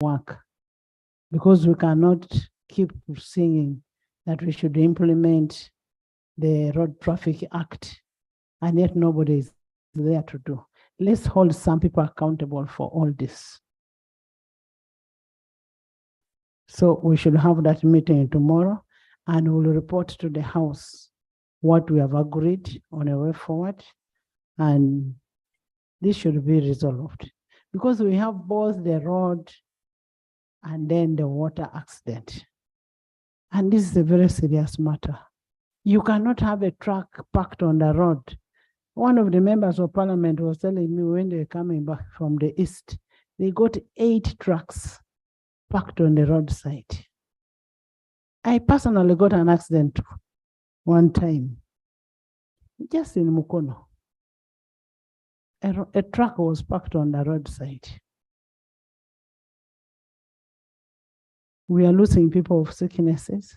work, because we cannot keep singing that we should implement the Road Traffic Act, and yet nobody is there to do. Let's hold some people accountable for all this. So we should have that meeting tomorrow, and we'll report to the House what we have agreed on a way forward, and this should be resolved, because we have both the road and then the water accident. And this is a very serious matter. You cannot have a truck parked on the road. One of the members of parliament was telling me when they're coming back from the east, they got 8 trucks parked on the roadside. I personally got an accident one time, just in Mukono. A truck was parked on the roadside. We are losing people of sicknesses.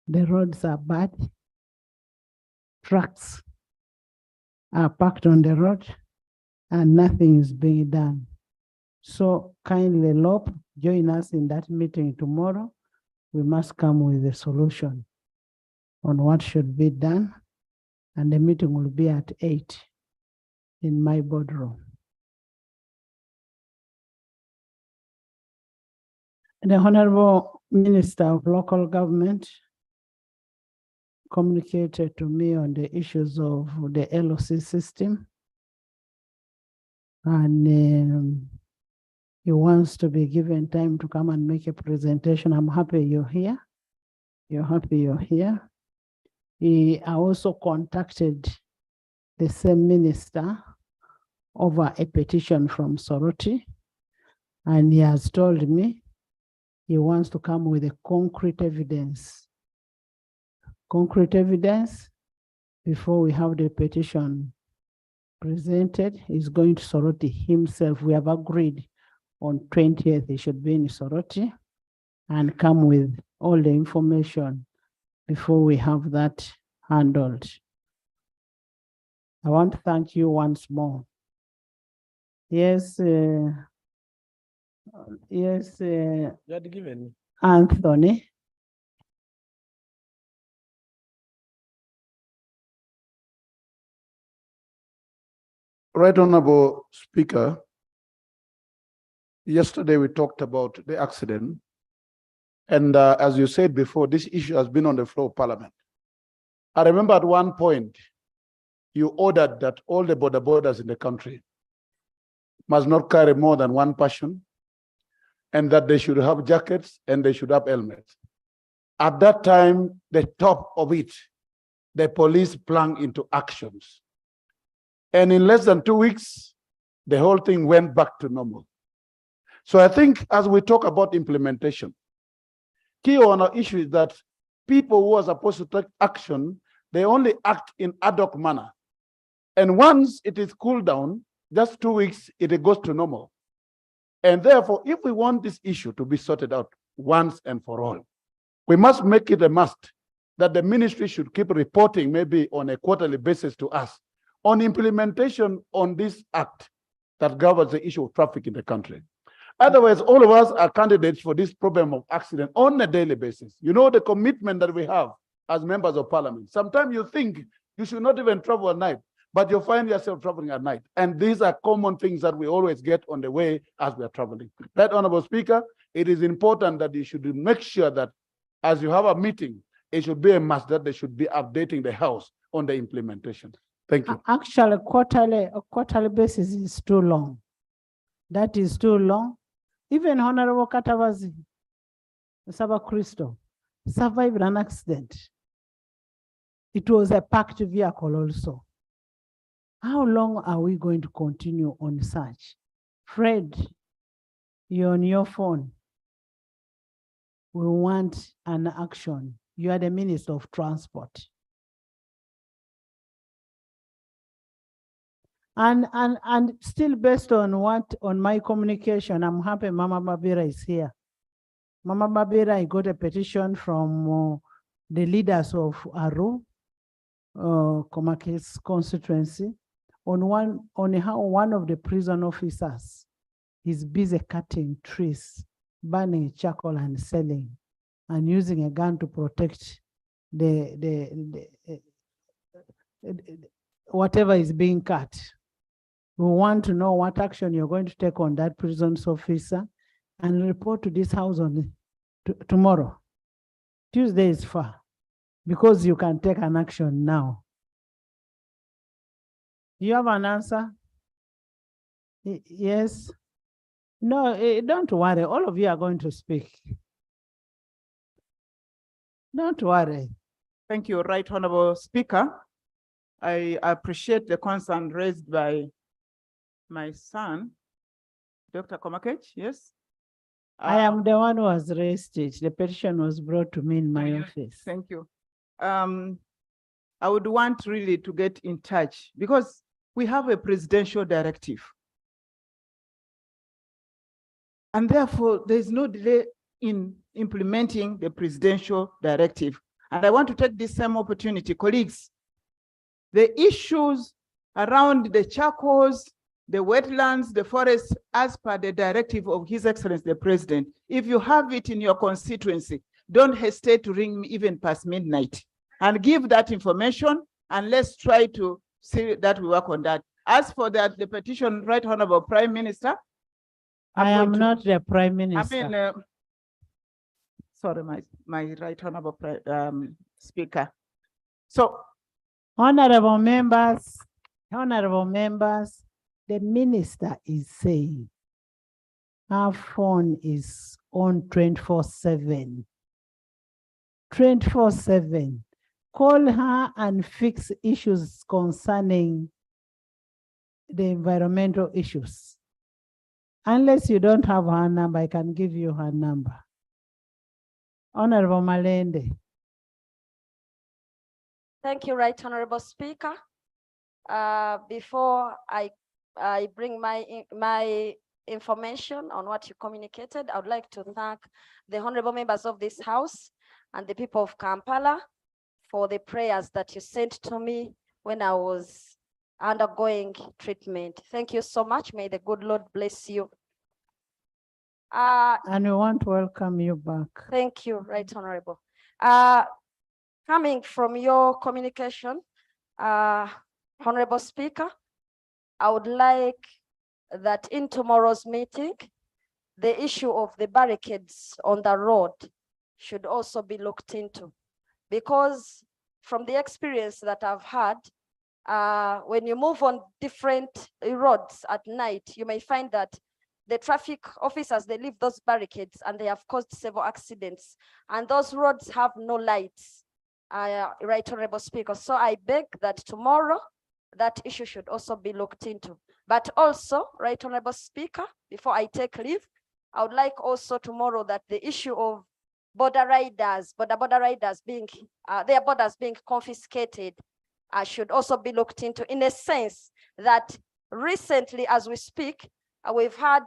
The roads are bad. Trucks are parked on the road and nothing is being done. So kindly, LOP, join us in that meeting tomorrow. We must come with a solution on what should be done. And the meeting will be at 8 in my boardroom. The Honorable Minister of Local Government communicated to me on the issues of the LOC system. And he wants to be given time to come and make a presentation. I'm happy you're here. You're happy you're here. I also contacted the same minister over a petition from Soroti, and he has told me he wants to come with a concrete evidence before we have the petition presented. He's going to Soroti himself. We have agreed on 20th he should be in Soroti and come with all the information before we have that handled. I want to thank you once more. Yes, yes, Anthony. Right Honorable Speaker, yesterday we talked about the accident, and as you said before, this issue has been on the floor of Parliament. I remember at one point, you ordered that all the border borders in the country must not carry more than one person, and that they should have jackets and they should have helmets. At that time, the top of it, the police plunged into actions. And in less than 2 weeks, the whole thing went back to normal. So I think as we talk about implementation, key on our issue is that people who are supposed to take action, they only act in ad hoc manner. And once it is cooled down, just 2 weeks, it goes to normal. And therefore, if we want this issue to be sorted out once and for all, we must make it a must that the ministry should keep reporting maybe on a quarterly basis to us on implementation on this act that governs the issue of traffic in the country. Otherwise, all of us are candidates for this problem of accident on a daily basis. You know the commitment that we have as members of parliament. Sometimes you think you should not even travel at night, but you find yourself traveling at night. And these are common things that we always get on the way as we are traveling. Right, Honorable Speaker, it is important that you should make sure that as you have a meeting, it should be a must that they should be updating the House on the implementation. Thank you. Actually, quarterly basis is too long. That is too long. Even Honorable Katavazi, Saba Christo, survived an accident. It was a parked vehicle also. How long are we going to continue on such? Fred, you're on your phone. We want an action. You are the Minister of Transport. And still based on my communication, I'm happy Mama Babira is here. Mama Babira, I got a petition from the leaders of Aru, Komakis constituency, on how one of the prison officers He's busy cutting trees, burning charcoal and selling, and using a gun to protect whatever is being cut. We want to know what action you're going to take on that prisons officer and report to this house on tomorrow. Tuesday is far because you can take an action now. You have an answer? Yes? No, don't worry. All of you are going to speak. Don't worry. Thank you, Right Honorable Speaker. I appreciate the concern raised by my son, Dr. Komakech, yes? I am the one who has raised it. The petition was brought to me in my office. Thank you. I would want really to get in touch because we have a presidential directive. And therefore, there is no delay in implementing the presidential directive. And I want to take this same opportunity, colleagues, the issues around the charcoals, the wetlands, the forests, as per the directive of His Excellency the President, if you have it in your constituency, don't hesitate to ring me even past midnight and give that information, and let's try to see that we work on that. As for that, the petition, Right Honorable Prime Minister, I am not the Prime Minister. I mean, sorry, my Right Honorable Speaker. So, Honorable members, the minister is saying her phone is on 24/7. 24/7. Call her and fix issues concerning the environmental issues. Unless you don't have her number, I can give you her number. Honorable Malende. Thank you, Right Honorable Speaker. Before I bring my information on what you communicated, I would like to thank the honorable members of this house and the people of Kampala for the prayers that you sent to me when I was undergoing treatment. Thank you so much. May the good Lord bless you. And we want to welcome you back. Thank you, Right Honorable. Coming from your communication, Honorable Speaker, I would like that in tomorrow's meeting, the issue of the barricades on the road should also be looked into, because from the experience that I've had, when you move on different roads at night, you may find that the traffic officers, they leave those barricades and they have caused several accidents, and those roads have no lights. Right Honorable Speaker, so I beg that tomorrow that issue should also be looked into. But also, Right Honorable Speaker, before I take leave, I would like also tomorrow that the issue of border riders being their borders being confiscated should also be looked into, in a sense that recently, as we speak, we've had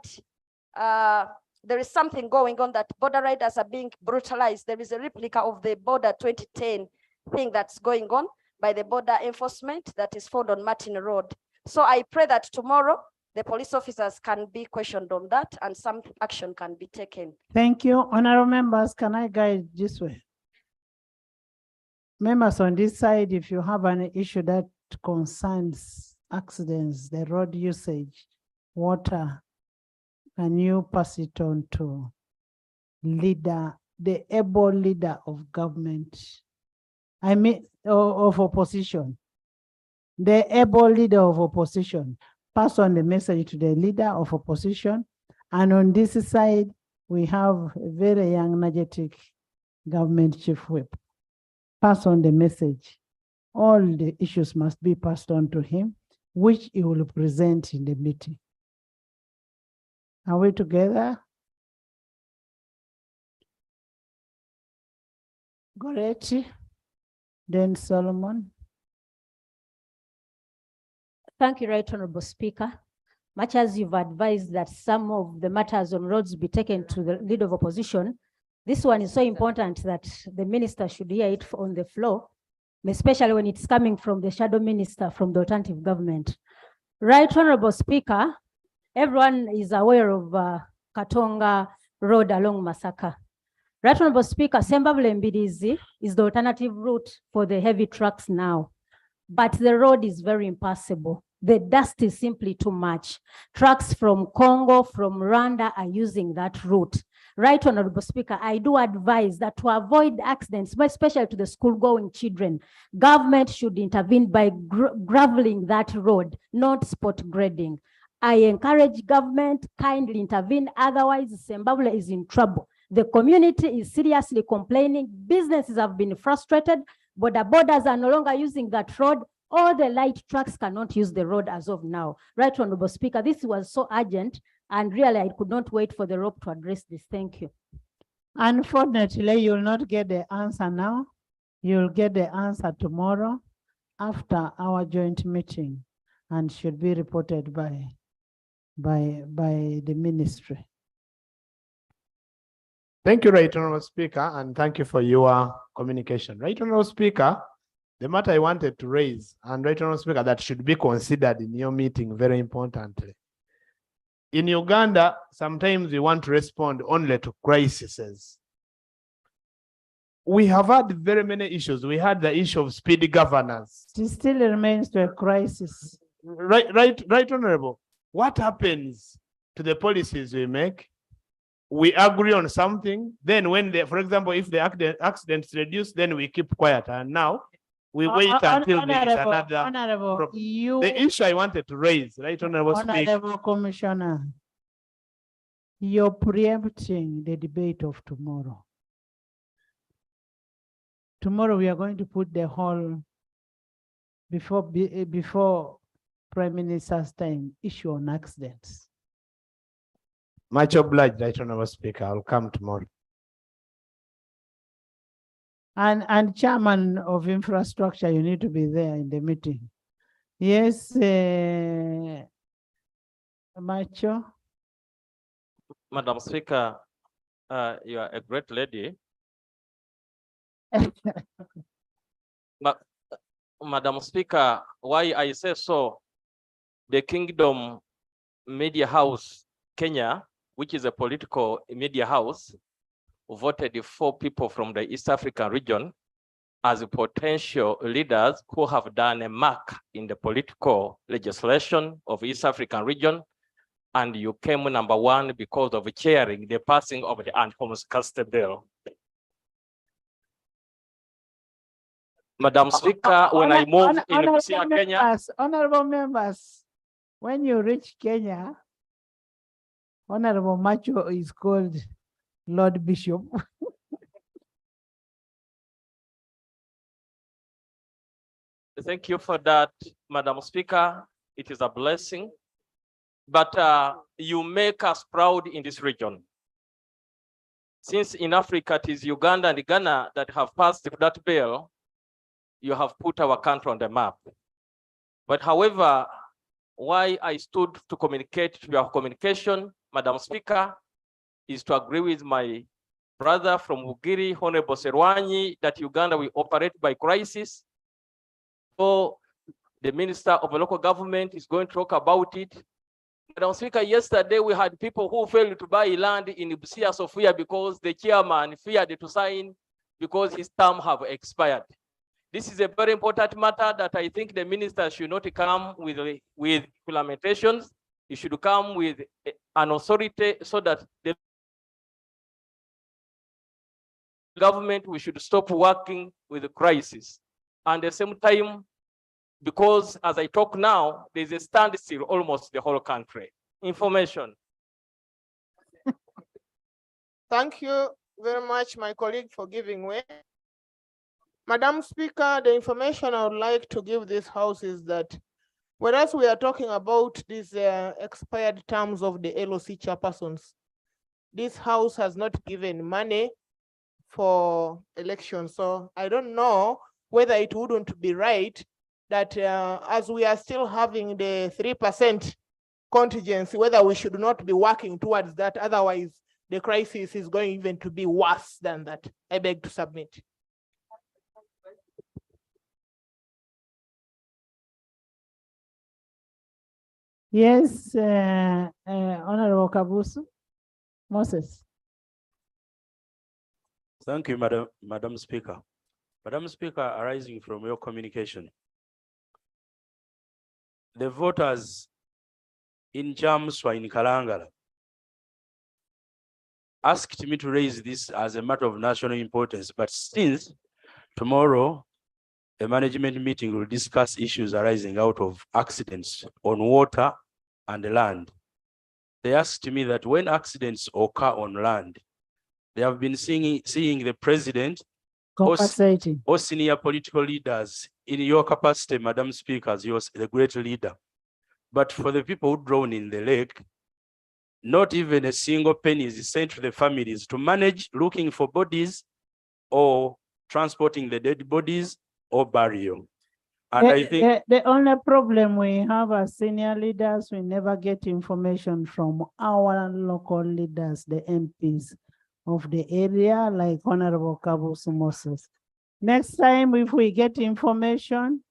there is something going on that border riders are being brutalized. There is a replica of the border 2010 thing that's going on by the border enforcement that is found on Martin Road. So I pray that tomorrow the police officers can be questioned on that and some action can be taken. Thank you. Honorable members, can I guide this way? Members on this side, if you have an issue that concerns accidents, the road usage, water, can you pass it on to leader, the able leader of government? I mean, of opposition. The able leader of opposition. Pass on the message to the leader of opposition. And on this side, we have a very young, energetic government chief whip. Pass on the message. All the issues must be passed on to him, which he will present in the meeting. Are we together? Goretti, then Solomon. Thank you, Right Honorable Speaker. Much as you've advised that some of the matters on roads be taken to the leader of opposition, this one is so important that the minister should hear it on the floor, especially when it's coming from the shadow minister from the alternative government. Right Honorable Speaker, Everyone is aware of Katonga Road along Masaka. Right Honorable Speaker, Sembabule Mbirizi is the alternative route for the heavy trucks now, but the road is very impassable. The dust is simply too much. Trucks from Congo, from Rwanda are using that route. Right Honorable Speaker, I do advise that to avoid accidents, especially to the school-going children, government should intervene by graveling that road, not spot grading. I encourage government kindly intervene, otherwise Sembabule is in trouble. The community is seriously complaining. Businesses have been frustrated. Border borders are no longer using that road. All the light trucks cannot use the road as of now. Right Honorable Speaker, this was so urgent and really I could not wait for the rope to address this. Thank you. Unfortunately, you'll not get the answer now. You'll get the answer tomorrow after our joint meeting and should be reported by the ministry. Thank you, Right Honorable Speaker, and thank you for your communication. Right Honorable Speaker, the matter I wanted to raise, and Right Honorable Speaker, that should be considered in your meeting very importantly. In Uganda, sometimes we want to respond only to crises. We have had very many issues. We had the issue of speedy governance. It still remains to a crisis. Right, Honorable. What happens to the policies we make? We agree on something, then when for example, if the accidents reduce, then we keep quiet, and now we wait until there is another Honorable, problem. The issue I wanted to raise, Right Honorable Speaker. Honorable Commissioner, you're preempting the debate of tomorrow. Tomorrow we are going to put the whole, before Prime Minister's time, issue on accidents. Much obliged, Right Honorable Speaker. I'll come tomorrow. And Chairman of Infrastructure, you need to be there in the meeting. Yes, Macho. Madam Speaker, you are a great lady. Madam Speaker, why I say so, the Kingdom Media House, Kenya, which is a political media house, voted 4 people from the East African region as potential leaders who have done a mark in the political legislation of East African region. And you came number 1 because of chairing the passing of the anti-homosexuality bill. Madam Speaker, when I moved in Busia, Kenya. Honorable members, when you reach Kenya, Honorable Macho is called Lord Bishop. Thank you for that, Madam Speaker. It is a blessing. But you make us proud in this region. Since in Africa, it is Uganda and Ghana that have passed that bill, you have put our country on the map. But however, why I stood to communicate to your communication, Madam Speaker, is to agree with my brother from Ugiri, Honorable Serwanyi, that Uganda will operate by crisis. So the Minister of Local Government is going to talk about it. Madam Speaker, yesterday we had people who failed to buy land in Busia, Sofia, because the chairman feared to sign because his term have expired. This is a very important matter that I think the minister should not come with implementations. He should come with an authority so that the government, we should stop working with the crisis. And at the same time, because as I talk now, there's a standstill almost the whole country. Information. Thank you very much, my colleague, for giving way. Madam Speaker, the information I would like to give this House is that whereas we are talking about these expired terms of the LOC chairpersons, this House has not given money for elections. So I don't know whether it wouldn't be right that as we are still having the 3% contingency, whether we should not be working towards that. Otherwise, the crisis is going even to be worse than that. I beg to submit. Yes, Honorable Kabusu. Moses. Thank you, Madam Speaker. Madam Speaker, arising from your communication, the voters in Chamswa in Kalangala asked me to raise this as a matter of national importance, but since tomorrow a management meeting will discuss issues arising out of accidents on water and land, they asked me that when accidents occur on land, they have been seeing the president Compensating. or senior political leaders in your capacity, Madam Speaker, as you're the great leader. But for the people who drown in the lake, not even a single penny is sent to the families to manage looking for bodies or transporting the dead bodies or burial. And I think The only problem we have as senior leaders, we never get information from our local leaders, the MPs of the area, like Honorable Kabusu Moses. Next time, if we get information,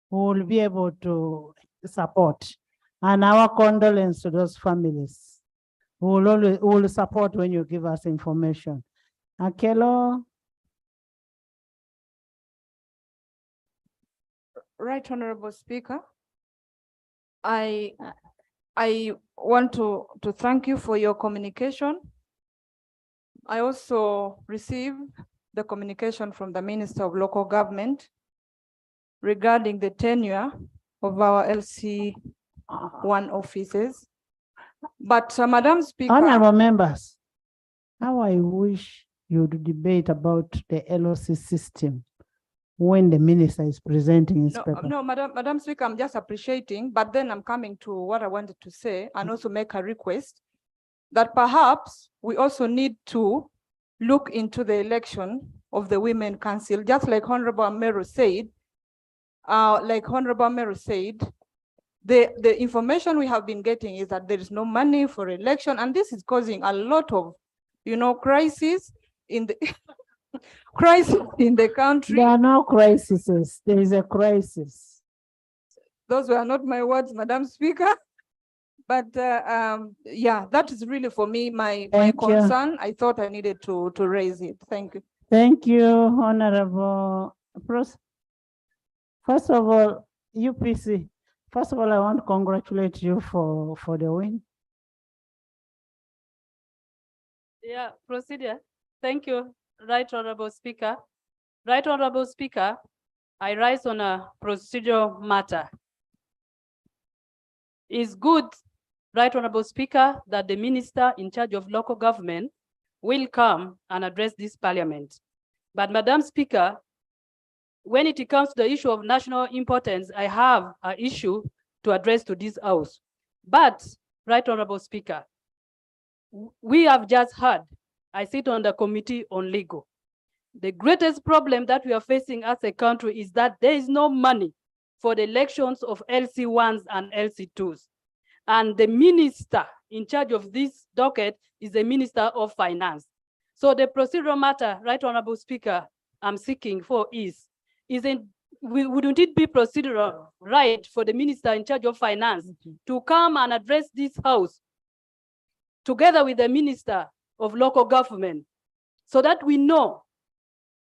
we will be able to support. And our condolence to those families. We will support when you give us information. Akelo. Right, Honorable Speaker. I want to thank you for your communication. I also received the communication from the Minister of Local Government regarding the tenure of our LC1 offices. But Madam Speaker. Honorable members, how I wish you would debate about the LOC system when the minister is presenting his paper. No, Madam Speaker, I'm just appreciating, but then I'm coming to what I wanted to say and also make a request that perhaps we also need to look into the election of the Women Council, just like Honorable Meru said. The information we have been getting is that there is no money for election, and this is causing a lot of, crisis in the crisis in the country. There are no crises. There is a crisis. Those were not my words, Madam Speaker. But yeah, that is really for me my concern. I thought I needed to raise it. Thank you. Thank you, Honorable. First of all, UPC. First of all, I want to congratulate you for the win. Yeah, procedure. Thank you, Right Honorable Speaker. Right Honorable Speaker, I rise on a procedural matter. It's good, Right Honorable Speaker, that the minister in charge of local government will come and address this parliament. But Madam Speaker, when it comes to the issue of national importance, I have an issue to address to this house. But, Right Honorable Speaker, we have just heard, I sit on the Committee on Legal. The greatest problem that we are facing as a country is that there is no money for the elections of LC1s and LC2s. And the minister in charge of this docket is the Minister of Finance. So the procedural matter, Right Honorable Speaker, I'm seeking for wouldn't it be procedural right for the minister in charge of finance to come and address this house together with the Minister of Local Government so that we know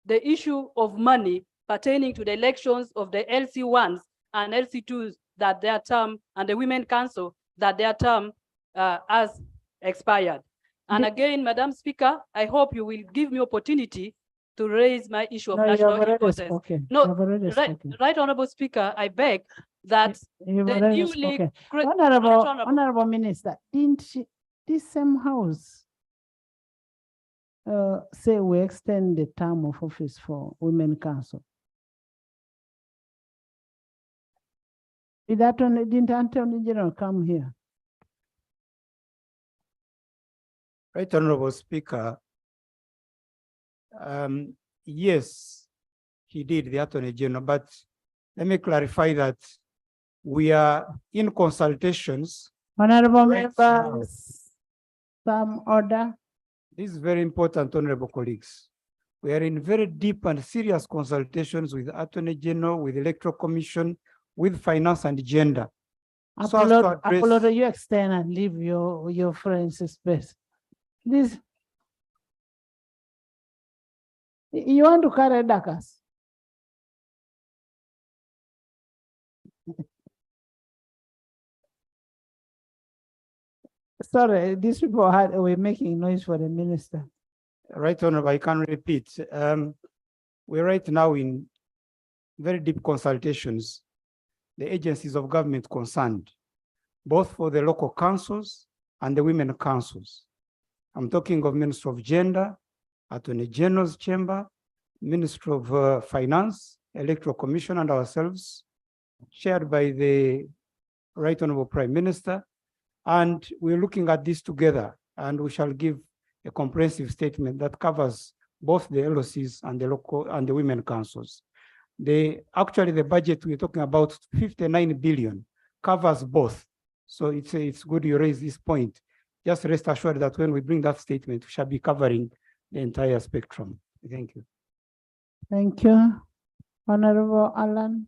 the issue of money pertaining to the elections of the LC1s and LC2s that their term, and the Women Council that their term has expired. And again, Madam Speaker, I hope you will give me opportunity to raise my issue of national importance. No, right Honorable Speaker, I beg that the newly Honorable Minister, didn't this same house say we extend the term of office for Women Council? Didn't Attorney General come here? Right Honorable Speaker, yes, he did, the Attorney General, but let me clarify that we are in consultations. Honorable members, some order. This is very important, honorable colleagues. We are in very deep and serious consultations with Attorney General, with Electoral Commission, with Finance and Gender. So as to Apollo, address- you extend and leave your friends space. This. You want to carry Dakas? Sorry, these people were making noise for the minister. Right, Honorable, I can repeat. We're right now in very deep consultations, the agencies of government concerned, both for the local councils and the women councils. I'm talking of Minister of Gender, Attorney General's Chamber, Minister of Finance, Electoral Commission, and ourselves, chaired by the Right Honorable Prime Minister. And we're looking at this together, and we shall give a comprehensive statement that covers both the LOCs and the local and the women councils. Actually, the budget we're talking about, 59 billion, covers both. So it's good you raise this point. Just rest assured that when we bring that statement, we shall be covering the entire spectrum. Thank you. Thank you. Honorable Alan.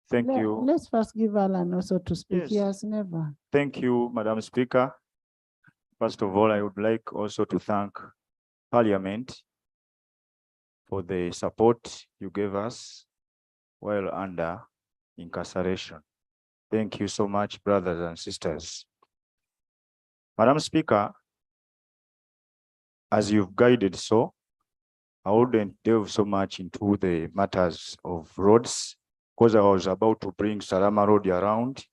Thank you. Let's first give Alan also to speak. Yes. He has never. Thank you, Madam Speaker. First of all, I would like also to thank Parliament for the support you gave us while under incarceration. Thank you so much, brothers and sisters. Madam Speaker, as you've guided so, I wouldn't delve so much into the matters of roads because I was about to bring Salama Road around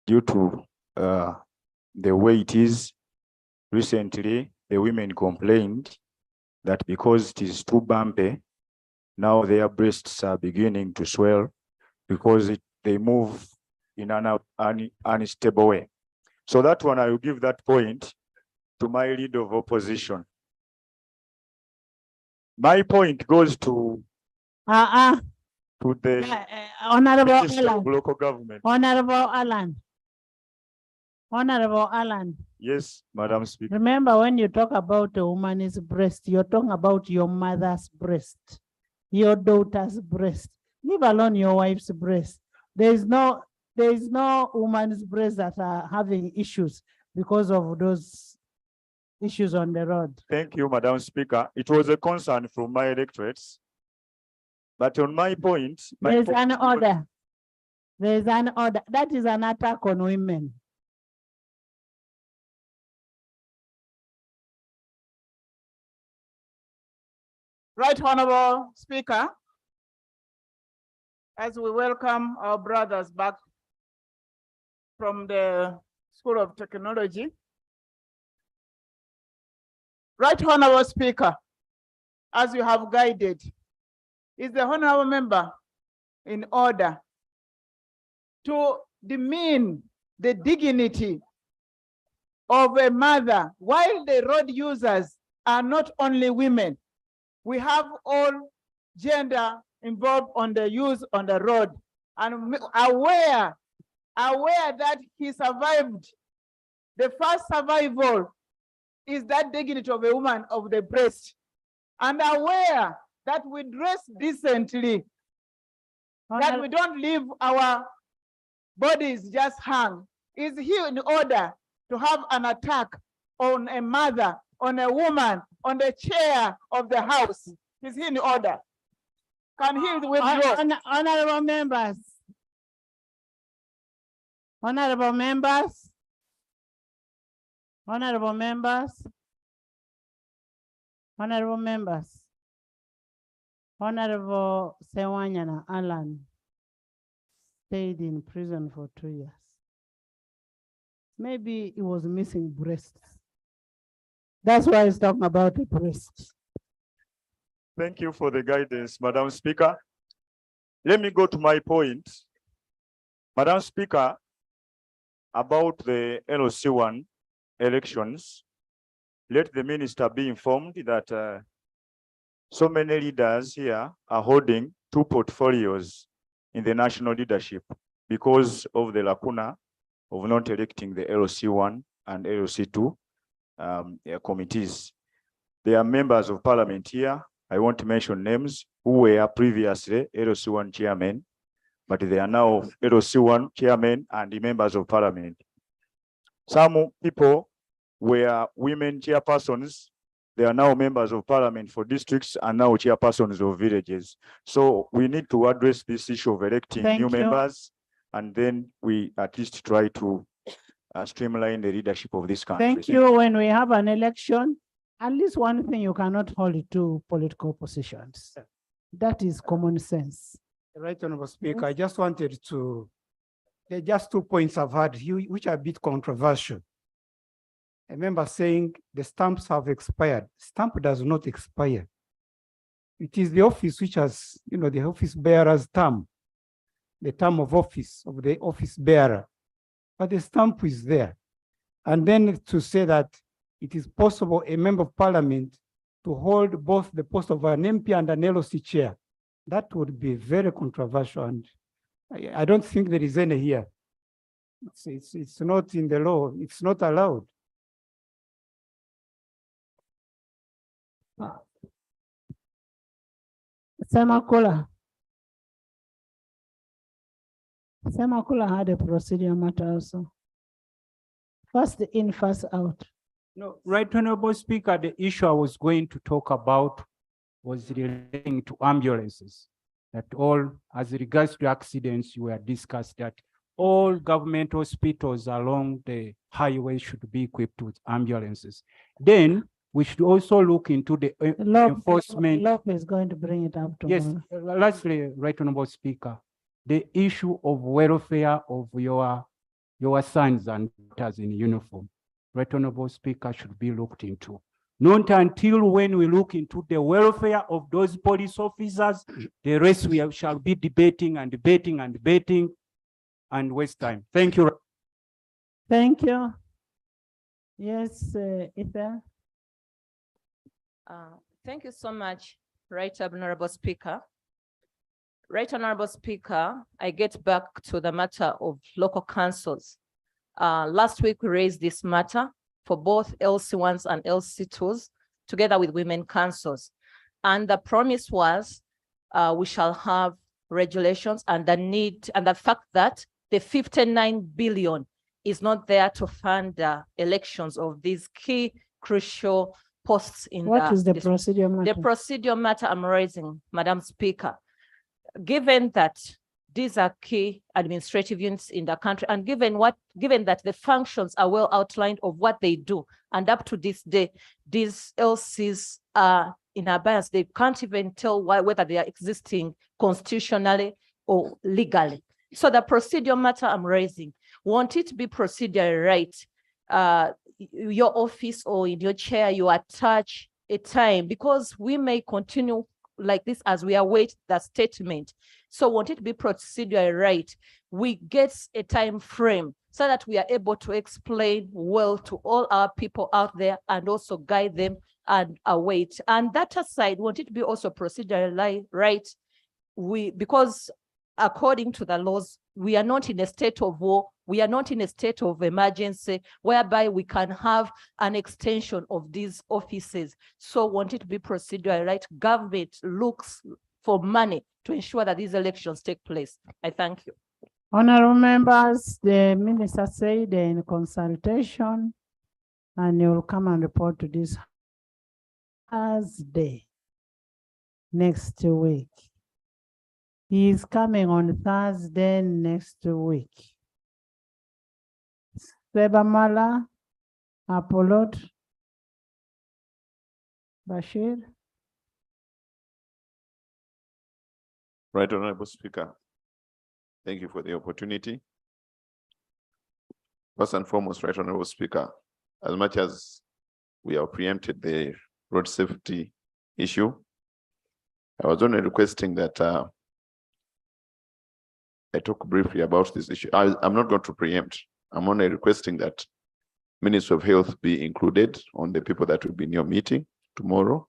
due to the way it is. Recently, the women complained that because it is too bumpy, now their breasts are beginning to swell because they move in an unstable way. So that one, I will give that point to my leader of opposition. My point goes to the Honorable Minister of Alan. Local Government. Honorable Alan. Honorable Alan. Yes, Madam Speaker. Remember, when you talk about a woman's breast, you're talking about your mother's breast, your daughter's breast. Leave alone your wife's breast. There is no woman's breast that are having issues because of those issues on the road. Thank you, Madam Speaker. It was a concern from my electorates. But on my point, There is an order. There is an order. That is an attack on women. Right Honorable Speaker, as we welcome our brothers back from the School of Technology. Right Honorable Speaker, as you have guided, is the honorable member in order to demean the dignity of a mother while the road users are not only women. We have all gender involved on the use on the road and aware that he survived. The first survival is that dignity of a woman of the breast, and aware that we dress decently, that we don't leave our bodies just hang. Is he in order to have an attack on a mother, on a woman, on the chair of the house? Is he in order? Can he withdraw? Honorable members. Honorable members. Honorable members. Honorable members. Honorable Sewanyana Alan stayed in prison for 2 years. Maybe he was missing breasts. That's why he's talking about the breasts. Thank you for the guidance, Madam Speaker. Let me go to my point. Madam Speaker, about the LOC1 elections, let the minister be informed that so many leaders here are holding 2 portfolios in the national leadership because of the lacuna of not electing the LOC1 and LOC2 committees. There are members of parliament here, I won't mention names, who were previously LOC1 chairmen, but they are now LOC1 chairmen and the members of parliament. Some people were women chairpersons. They are now members of parliament for districts and now chairpersons of villages. So we need to address this issue of electing Thank new you. members, and then we at least try to streamline the leadership of this country. Thank you. When we have an election, at least one thing you cannot hold two political positions. That is common sense. Right, Honorable Speaker, I just wanted to, there are just 2 points I've had which are a bit controversial. I remember saying the stamps have expired. Stamp does not expire. It is the office which has, the office bearer's term, the term of office of the office bearer, but the stamp is there. And then to say that it is possible a member of parliament to hold both the post of an MP and an LOC chair, that would be very controversial, and I don't think there is any here. It's not in the law. It's not allowed. Semakula. Semakula had a procedure matter also. First in, first out. No, Right Honorable Speaker, the issue I was going to talk about was relating to ambulances. That all, as regards to accidents, you were discussed that all government hospitals along the highway should be equipped with ambulances. Then we should also look into the enforcement. Love is going to bring it up tomorrow. Yes, lastly, Right Honorable Speaker, the issue of welfare of your sons and daughters in uniform. Right Honorable Speaker, should be looked into. Not until when we look into the welfare of those police officers, the rest we shall be debating and debating and debating and waste time. Thank you. Thank you. Yes, Ethan. Thank you so much, Right Honorable Speaker. Right Honorable Speaker, I get back to the matter of local councils. Last week, we raised this matter for both LC1s and LC2s, together with women councils. And the promise was we shall have regulations and the need and the fact that the 59 billion is not there to fund the elections of these key crucial posts in What is the procedure matter? The procedure matter I'm raising, Madam Speaker. Given that these are key administrative units in the country, and given that the functions are well outlined of what they do, and up to this day, these LCs are in abeyance. They can't even tell whether they are existing constitutionally or legally. So the procedure matter I'm raising, want it to be procedure right? Your office or in your chair, you attach a time, because we may continue like this as we await the statement. So want it to be procedure right? We get a time frame so that we are able to explain well to all our people out there and also guide them and await. And that aside, want it to be also procedure right? Because according to the laws, we are not in a state of war. We are not in a state of emergency whereby we can have an extension of these offices. So want it to be procedural, right? Government looks for money to ensure that these elections take place. I thank you. Honorable members, the minister said they're in consultation and he will come and report to this Thursday next week. He is coming on Thursday next week. Sebamala, Apollo, Bashir. Right Honorable Speaker, thank you for the opportunity. First and foremost, Right Honorable Speaker, as much as we have preempted the road safety issue, I was only requesting that I talk briefly about this issue. I'm not going to preempt. I'm only requesting that Minister of Health be included on the people that will be in your meeting tomorrow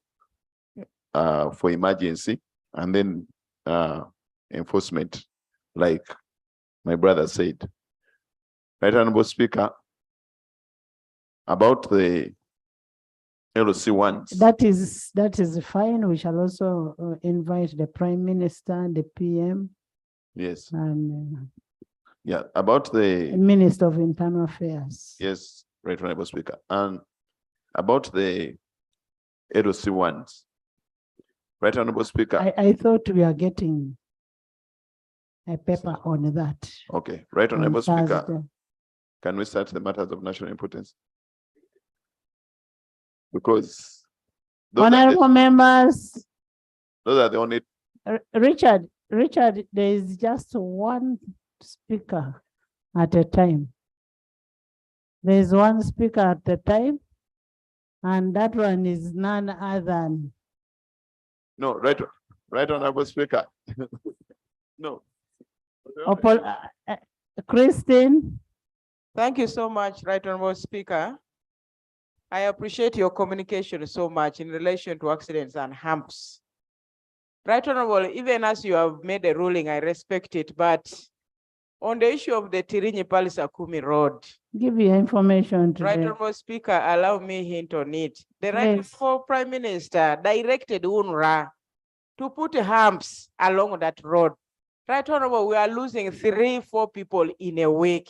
for emergency, and then enforcement, like my brother said. Right Honorable Speaker, about the LOC1s. That is fine. We shall also invite the Prime Minister, the PM, Yes. and Yeah, about the Minister of Internal Affairs. yes, Right Honorable Speaker, and about the LOC ones, Right Honorable Speaker. I thought we are getting a paper on that. Okay, Right on Honorable Speaker, Thursday. can we start the matters of national importance? Because Honorable members, those are the only. Richard, there is just one speaker at a time. There is one speaker at a time, and that one is none other than. No, right Honorable Speaker. No. Christine. Thank you so much, Right Honorable Speaker. I appreciate your communication so much in relation to accidents and humps. Right Honorable, even as you have made a ruling, I respect it, but on the issue of the Tirinyi Palisakumi Road. Give you information today. Right Honorable Speaker, allow me hint on it. The Right Yes. Honorable Prime Minister directed UNRWA to put humps along that road. Right Honorable, we are losing 3-4 people in a week.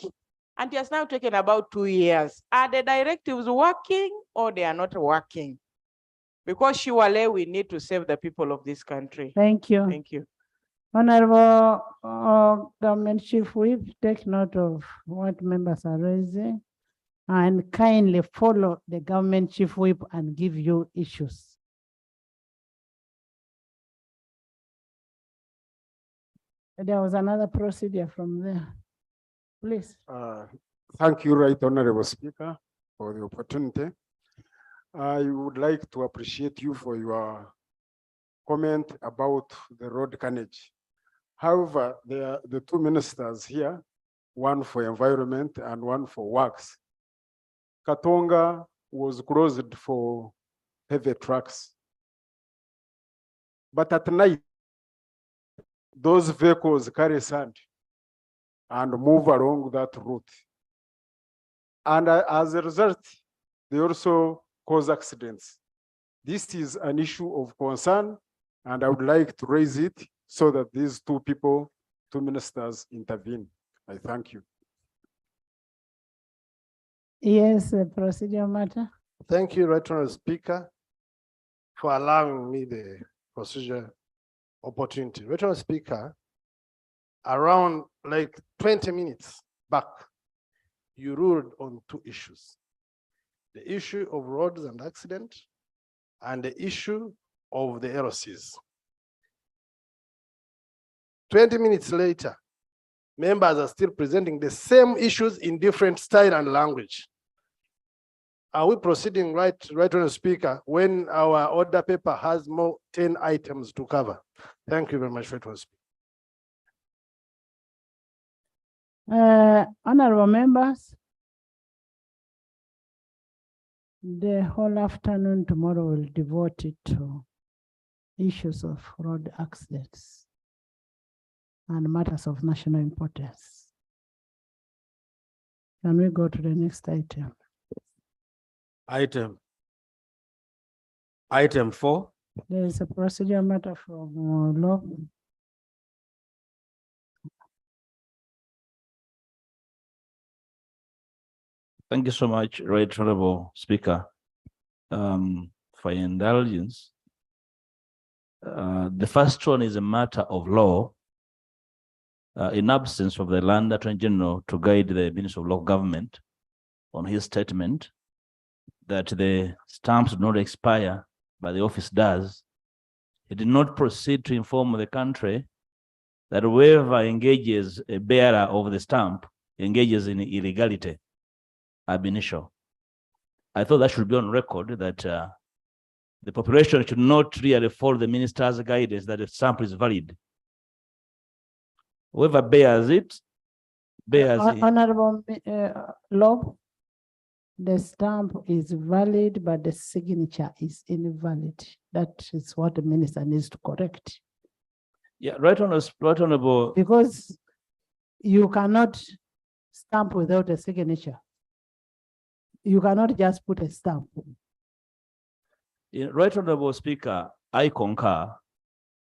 And it has now taken about 2 years. Are the directives working or they are not working? Because surely we need to save the people of this country. Thank you. Thank you. Honorable Government Chief Whip, take note of what members are raising and kindly follow the Government Chief Whip and give you issues. There was another procedure from there. Please. Thank you, Right Honorable Speaker, for the opportunity. I would like to appreciate you for your comment about the road carnage. However, the two ministers here, one for environment and one for works. Katonga was closed for heavy trucks. But at night, those vehicles carry sand and move along that route. And as a result, they also cause accidents. This is an issue of concern, and I would like to raise it so that these two ministers intervene. I thank you. Yes, a procedure matter. Thank you, Right Honorable Speaker, for allowing me the procedure opportunity. Right Honorable Speaker, around like 20 minutes back, you ruled on two issues. The issue of roads and accident and the issue of the LOCs. 20 minutes later, members are still presenting the same issues in different style and language. Are we proceeding right Honorable Speaker, when our order paper has more 10 items to cover? Thank you very much, Right Honorable Speaker. Honorable members, the whole afternoon tomorrow will devote it to issues of road accidents and matters of national importance. Can we go to the next item? Item 4. There is a procedure matter from law. Thank you so much, Right Honorable Speaker, for your indulgence. The first one is a matter of law. In absence of the Land Attorney General to guide the Minister of Local Government on his statement that the stamps do not expire, but the office does, he did not proceed to inform the country that whoever engages a bearer of the stamp engages in illegality ab initio. I thought that should be on record, that the population should not really follow the minister's guidance that the stamp is valid. Whoever bears it, bears it. Honorable Law, the stamp is valid, but the signature is invalid. That is what the minister needs to correct. Yeah, Right Honorable. Because you cannot stamp without a signature. You cannot just put a stamp. Yeah, Right Honorable Speaker, I concur.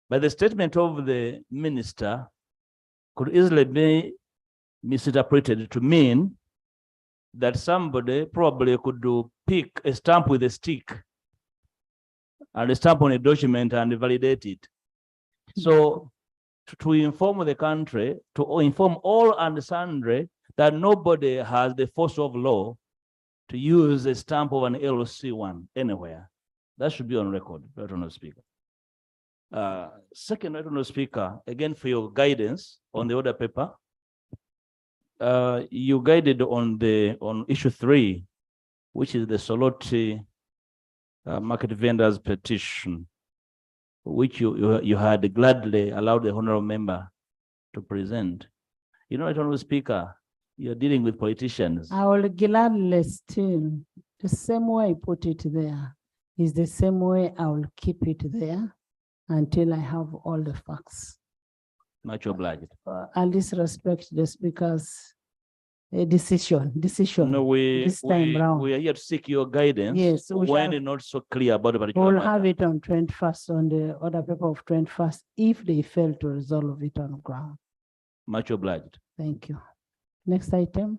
But the statement of the minister could easily be misinterpreted to mean that somebody probably could pick a stamp with a stick and a stamp on a document and validate it. So to inform the country, to inform all and sundry that nobody has the force of law to use a stamp of an LC1 anywhere. That should be on record, Right Honourable Speaker. Second, Right Honourable Speaker, again for your guidance on the order paper, you guided on issue 3, which is the Soloti market vendors petition, which you had gladly allowed the honourable member to present. You know, Right Honourable Speaker, you're dealing with politicians. I will gladly still, the same way I put it there is the same way I will keep it there until I have all the facts. Much obliged. I'll disrespect the speaker's decision. No, this time round. we are here to seek your guidance. Yes, when it's not so clear about the particular We'll matter. have it on 21st, on the order paper of 21st, if they fail to resolve it on ground. Much obliged. Thank you. Next item.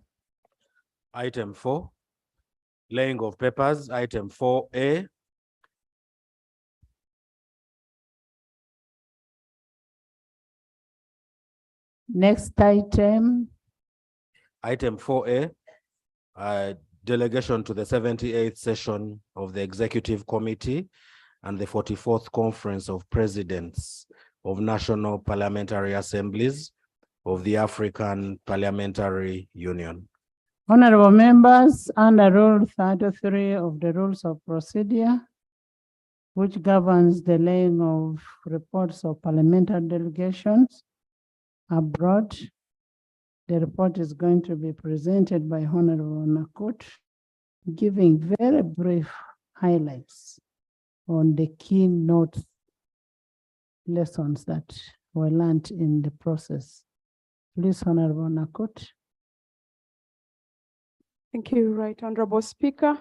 Item 4, laying of papers. Item 4A. Next item. Item 4A, delegation to the 78th session of the Executive Committee and the 44th Conference of Presidents of National Parliamentary Assemblies of the African Parliamentary Union. Honorable members, under Rule 33 of the Rules of Procedure, which governs the laying of reports of parliamentary delegations abroad, the report is going to be presented by Honorable Nakut, giving very brief highlights on the keynote lessons that were learned in the process. Please, Honorable Nakut. Thank you, Right Honorable Speaker.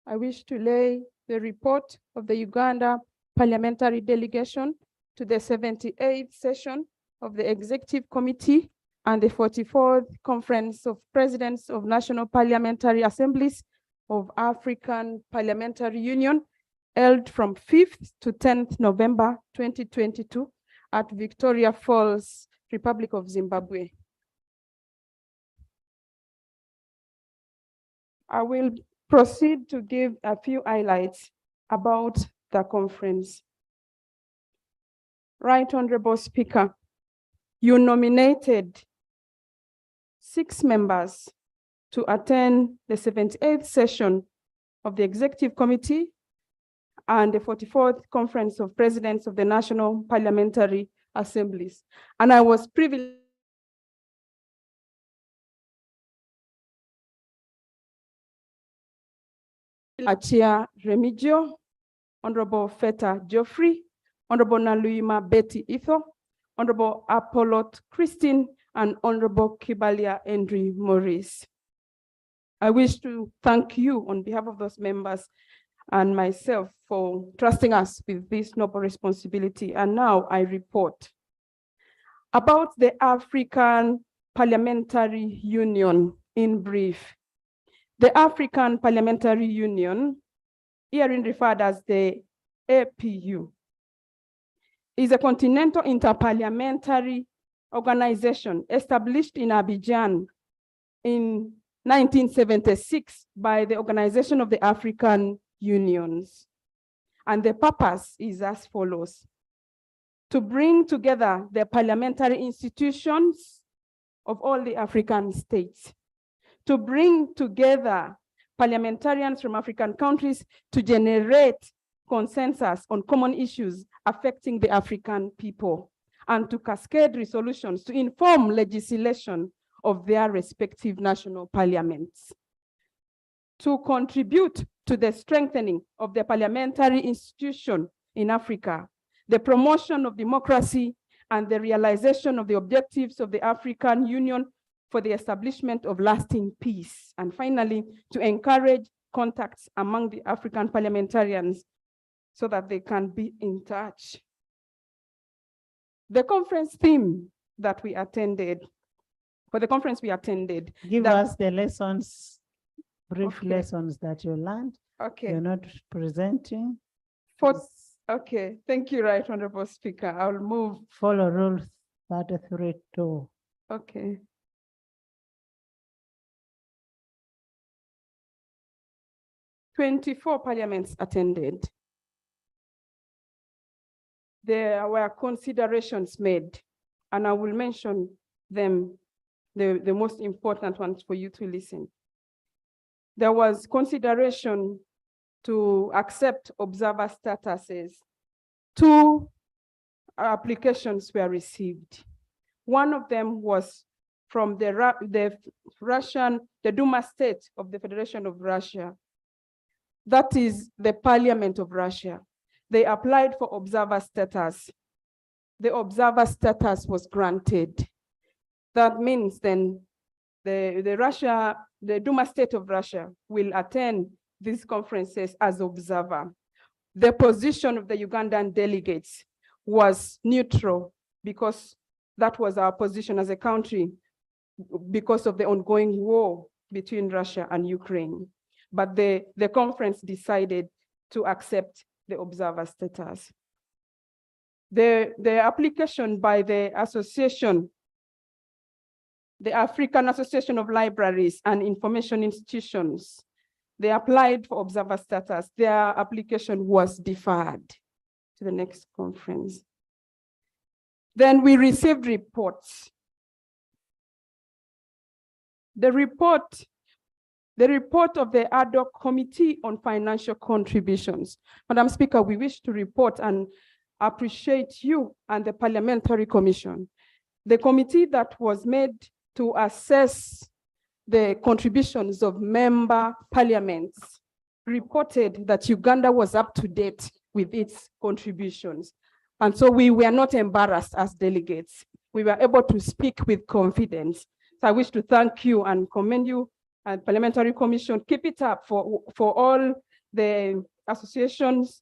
I wish to lay the report of the Uganda Parliamentary Delegation to the 78th session of the Executive Committee and the 44th Conference of Presidents of National Parliamentary Assemblies of African Parliamentary Union, held from 5th to 10th November 2022 at Victoria Falls, Republic of Zimbabwe. I will proceed to give a few highlights about the conference. Right Honorable Speaker, you nominated 6 members to attend the 78th session of the Executive Committee and the 44th Conference of Presidents of the National Parliamentary Assemblies. And I was privileged Achia Remigio, Honorable Feta Geoffrey, Honorable Naluima Betty Itho, Honorable Apollot Christine, and Honorable Kibalia Andrew Maurice. I wish to thank you on behalf of those members and myself for trusting us with this noble responsibility. And now I report about the African Parliamentary Union in brief. The African Parliamentary Union, herein referred as the APU, is a continental interparliamentary organization established in Abidjan in 1976 by the Organization of the African Unions. And the purpose is as follows: to bring together the parliamentary institutions of all the African states, to bring together parliamentarians from African countries to generate consensus on common issues affecting the African people, and to cascade resolutions to inform legislation of their respective national parliaments, to contribute to the strengthening of the parliamentary institution in Africa, the promotion of democracy, and the realization of the objectives of the African Union for the establishment of lasting peace, and finally, to encourage contacts among the African parliamentarians so that they can be in touch. The conference theme that we attended, for the conference we attended. Give that- us the lessons, brief Okay. lessons that you learned. Okay. You're not presenting. Okay, thank you, Right Honorable Speaker. I'll move. Follow Rule 33(2). Okay. "24 parliaments attended. There were considerations made, and I will mention them, the most important ones for you to listen. There was consideration to accept observer statuses. 2 applications were received. One of them was from the Duma state of the Federation of Russia. That is the Parliament of Russia. They applied for observer status. The observer status was granted. That means then the Duma state of Russia will attend these conferences as observer. The position of the Ugandan delegates was neutral because that was our position as a country because of the ongoing war between Russia and Ukraine. But the conference decided to accept the observer status. The application by the association, the African Association of Libraries and Information Institutions, they applied for observer status. Their application was deferred to the next conference. Then we received reports. The report of the ad hoc committee on financial contributions. Madam Speaker, we wish to report and appreciate you and the Parliamentary Commission. The committee that was made to assess the contributions of member parliaments reported that Uganda was up to date with its contributions. And so we were not embarrassed as delegates. We were able to speak with confidence. So I wish to thank you and commend you and Parliamentary Commission. Keep it up for all the associations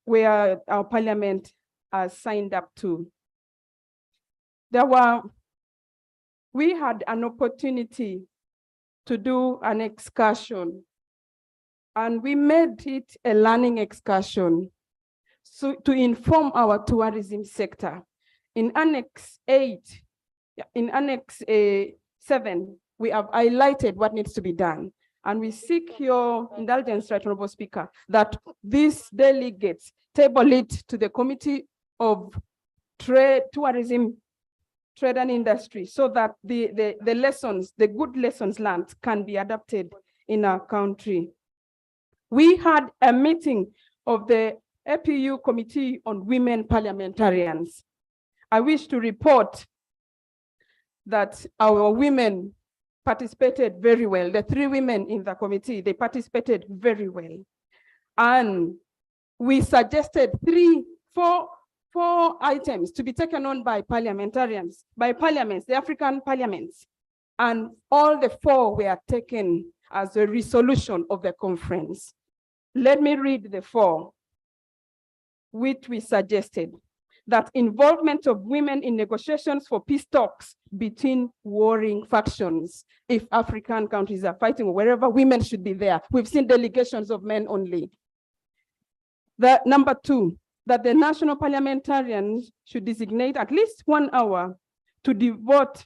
where our parliament has signed up to. We had an opportunity to do an excursion, and we made it a learning excursion so to inform our tourism sector. In Annex 7, we have highlighted what needs to be done. And we seek your indulgence, Right Honorable Speaker, that these delegates table it to the Committee of Tourism, Trade and Industry, so that the lessons, the good lessons learned can be adapted in our country. We had a meeting of the APU Committee on Women Parliamentarians. I wish to report that our women participated very well. The 3 women in the committee, they participated very well. And we suggested 4 items to be taken on by parliamentarians, by parliaments, the African parliaments. And all the 4 were taken as a resolution of the conference. Let me read the 4, which we suggested. That involvement of women in negotiations for peace talks between warring factions. If African countries are fighting or wherever, women should be there. We've seen delegations of men only. Number 2, that the national parliamentarians should designate at least 1 hour to devote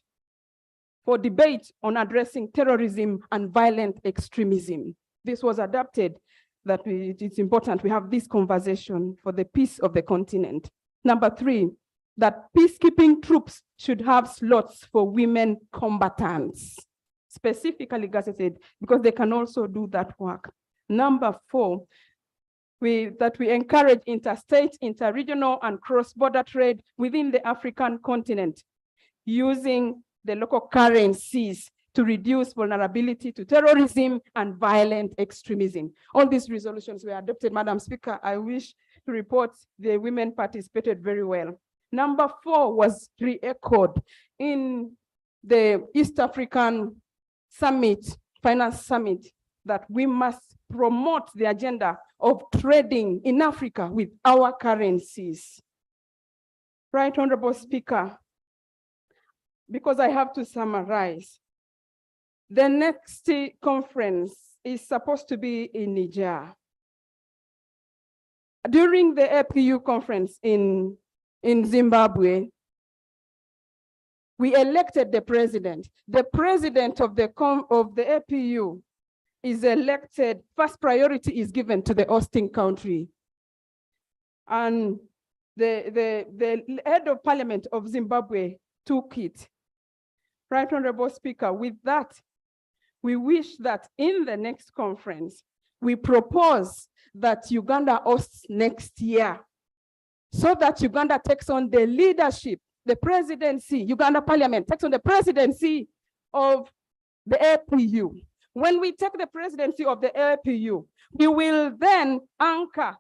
for debate on addressing terrorism and violent extremism. This was adopted, that it's important we have this conversation for the peace of the continent. Number 3, that peacekeeping troops should have slots for women combatants, specifically gazetted, because they can also do that work. Number 4, that we encourage interstate, interregional, and cross-border trade within the African continent, using the local currencies to reduce vulnerability to terrorism and violent extremism. All these resolutions were adopted, Madam Speaker. I wish to report the women participated very well. Number 4 was re-echoed in the East African Summit, Finance Summit, that we must promote the agenda of trading in Africa with our currencies. Right Honorable Speaker, because I have to summarize, the next conference is supposed to be in Niger. During the APU conference in Zimbabwe, we elected the president. The president of the APU is elected. First priority is given to the hosting country. And the head of parliament of Zimbabwe took it. Right Honorable Speaker, with that, we wish that in the next conference, we propose that Uganda hosts next year, so that Uganda takes on the leadership, the presidency, Uganda Parliament takes on the presidency of the APU. When we take the presidency of the APU, we will then anchor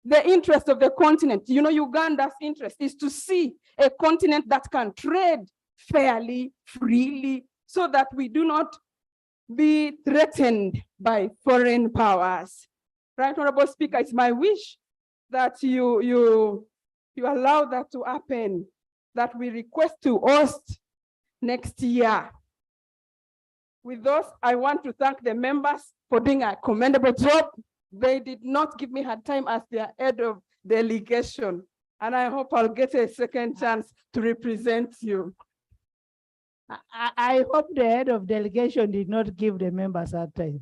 the interest of the continent. You know, Uganda's interest is to see a continent that can trade fairly, freely, so that we do not be threatened by foreign powers. Right Honorable Speaker, it's my wish that you allow that to happen, that we request to host next year. With those, I want to thank the members for doing a commendable job. They did not give me hard time as their head of delegation, and I hope I'll get a second chance to represent you. I hope the head of delegation did not give the members hard time.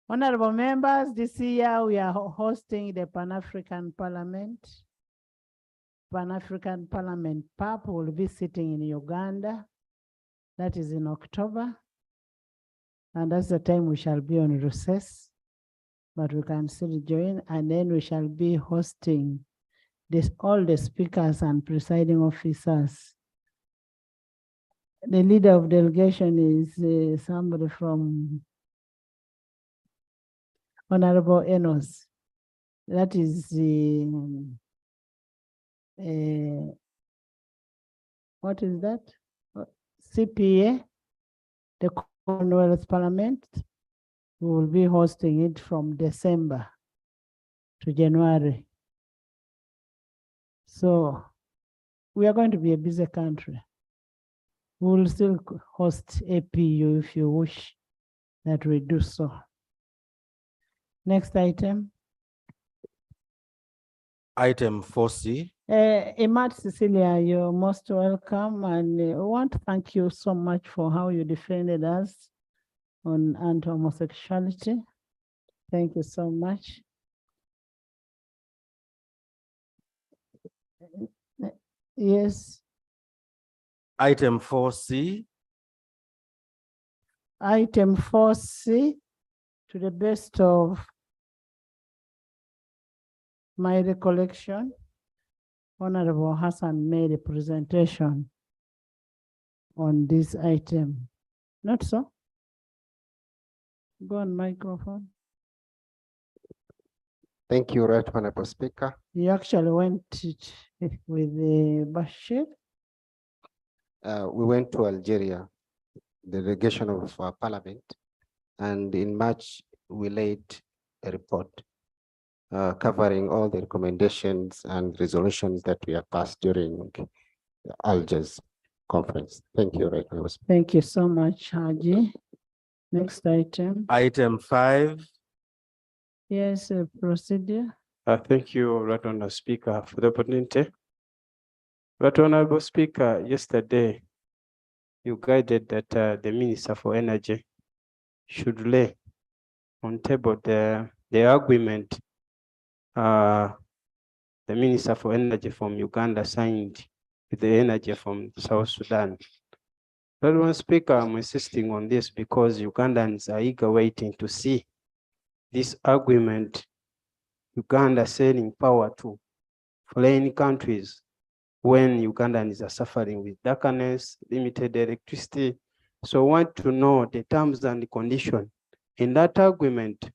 Honorable members, this year we are hosting the Pan-African Parliament. Pan-African Parliament PAP will be sitting in Uganda. That is in October. And that's the time we shall be on recess, but we can still join. And then we shall be hosting all the speakers and presiding officers. The leader of delegation is somebody from Honorable Enos. That is the, what is that? CPA, the Commonwealth Parliament. We will be hosting it from December to January. So we are going to be a busy country. We will still host APU if you wish that we do so. Next item. Item 4C. Emat Cecilia, you're most welcome, and I want to thank you so much for how you defended us on anti-homosexuality. Thank you so much. Yes. Item 4C. Item 4C, to the best of my recollection, Honorable Hassan made a presentation on this item. Not so? Go on microphone. Thank you, Right Honorable Speaker. You actually went with the Bashir? We went to Algeria, the delegation of Parliament, and in March we laid a report covering all the recommendations and resolutions that we have passed during the Algiers conference. Thank you, Right Honorable Speaker. Thank you so much, Haji. Next item. Item 5. Yes, procedure. Thank you, Right Honorable Speaker, for the opportunity. Right Honorable Speaker, yesterday you guided that the Minister for Energy should lay on table the agreement the Minister for Energy from Uganda signed with the energy from South Sudan. Right Honorable Speaker, I'm insisting on this because Ugandans are eager waiting to see this agreement, Uganda selling power to foreign countries when Ugandans are suffering with darkness, limited electricity. So I want to know the terms and conditions in that agreement.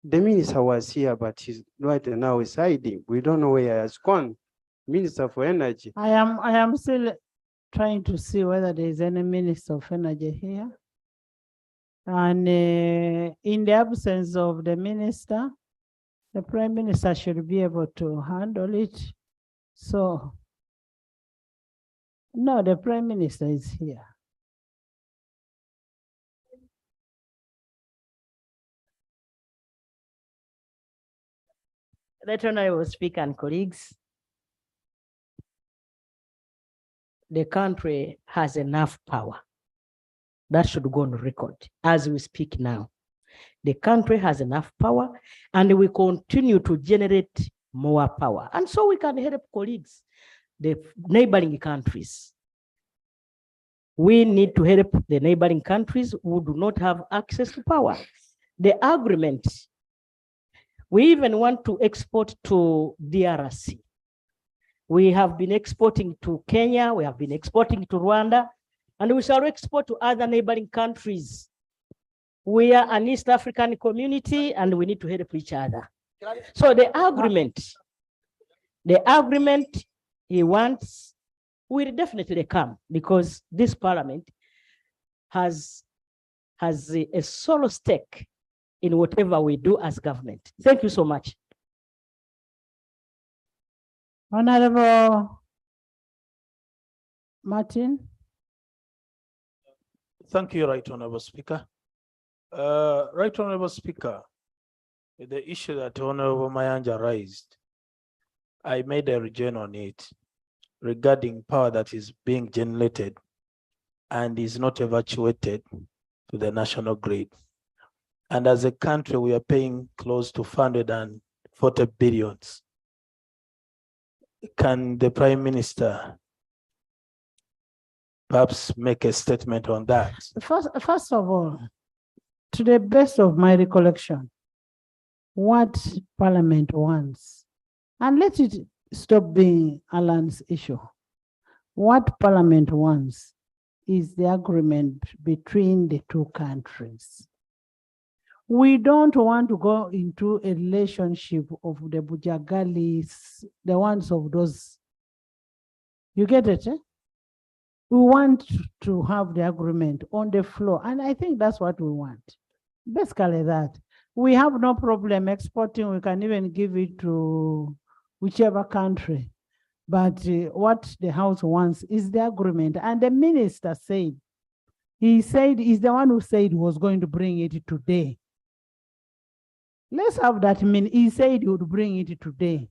The minister was here, but he's right now is hiding. We don't know where he has gone. Minister for Energy. I am still trying to see whether there is any Minister of Energy here. And in the absence of the minister, The Prime Minister should be able to handle it. So, no, the Prime Minister is here. Right Honorable Speaker and colleagues, the country has enough power. That should go on record as we speak now. The country has enough power and we continue to generate more power. And so we can help colleagues, the neighboring countries. We need to help the neighboring countries who do not have access to power. The agreement, we even want to export to DRC. We have been exporting to Kenya, we have been exporting to Rwanda, and we shall export to other neighboring countries. We are an East African community and we need to help each other. So the agreement he wants will definitely come because this parliament has a solo stake in whatever we do as government. Thank you so much. Honorable Martin. Thank you, Right Honorable Speaker. Right Honorable Speaker, the issue that Honorable Mayanja raised, I made a rejoin on it regarding power that is being generated and is not evacuated to the national grid. And as a country, we are paying close to 440 billions. Can the Prime Minister perhaps make a statement on that? First of all, to the best of my recollection, what Parliament wants, and let it stop being Alan's issue. What Parliament wants is the agreement between the two countries. We don't want to go into a relationship of the Bujagalis, the ones of those. You get it? Eh? We want to have the agreement on the floor, and I think that's what we want. Basically that. We have no problem exporting, we can even give it to whichever country. But what the House wants is the agreement. And the minister said, he's the one who said he was going to bring it today. Let's have that mean. He said he would bring it today.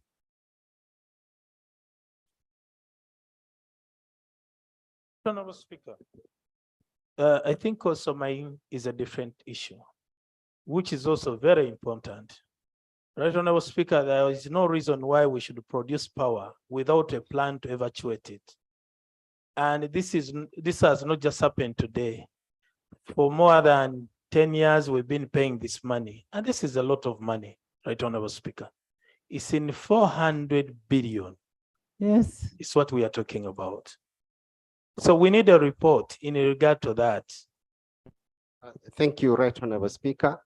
Honorable Speaker, I think also mine is a different issue, which is also very important. Right, Honorable Speaker, there is no reason why we should produce power without a plan to evacuate it. And this has not just happened today. For more than 10 years, we've been paying this money. And this is a lot of money, Right, Honorable Speaker. It's in 400 billion. Yes. It's what we are talking about. So we need a report in regard to that. Thank you, Right Honorable Speaker.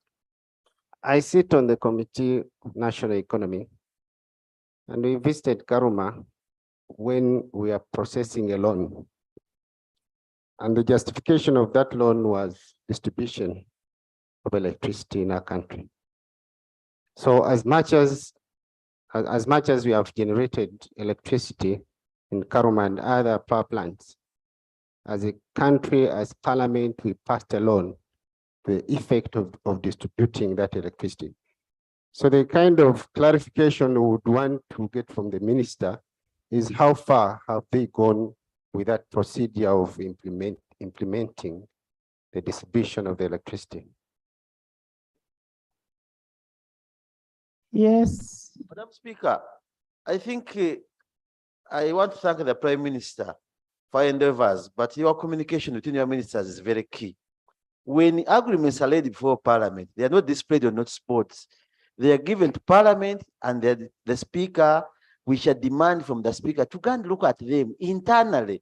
I sit on the Committee of National Economy, and we visited Karuma when we are processing a loan. And the justification of that loan was distribution of electricity in our country. So as much as we have generated electricity in Karuma and other power plants, as a country, as parliament, we passed a law the effect of distributing that electricity. So the kind of clarification we would want to get from the minister is how far have they gone with that procedure of implementing the distribution of the electricity? Yes. Madam Speaker, I think I want to thank the Prime Minister for endeavors, but your communication between your ministers is very key. When agreements are laid before Parliament, they are not displayed or not sports. They are given to Parliament and the Speaker. We shall demand from the Speaker to go and look at them internally.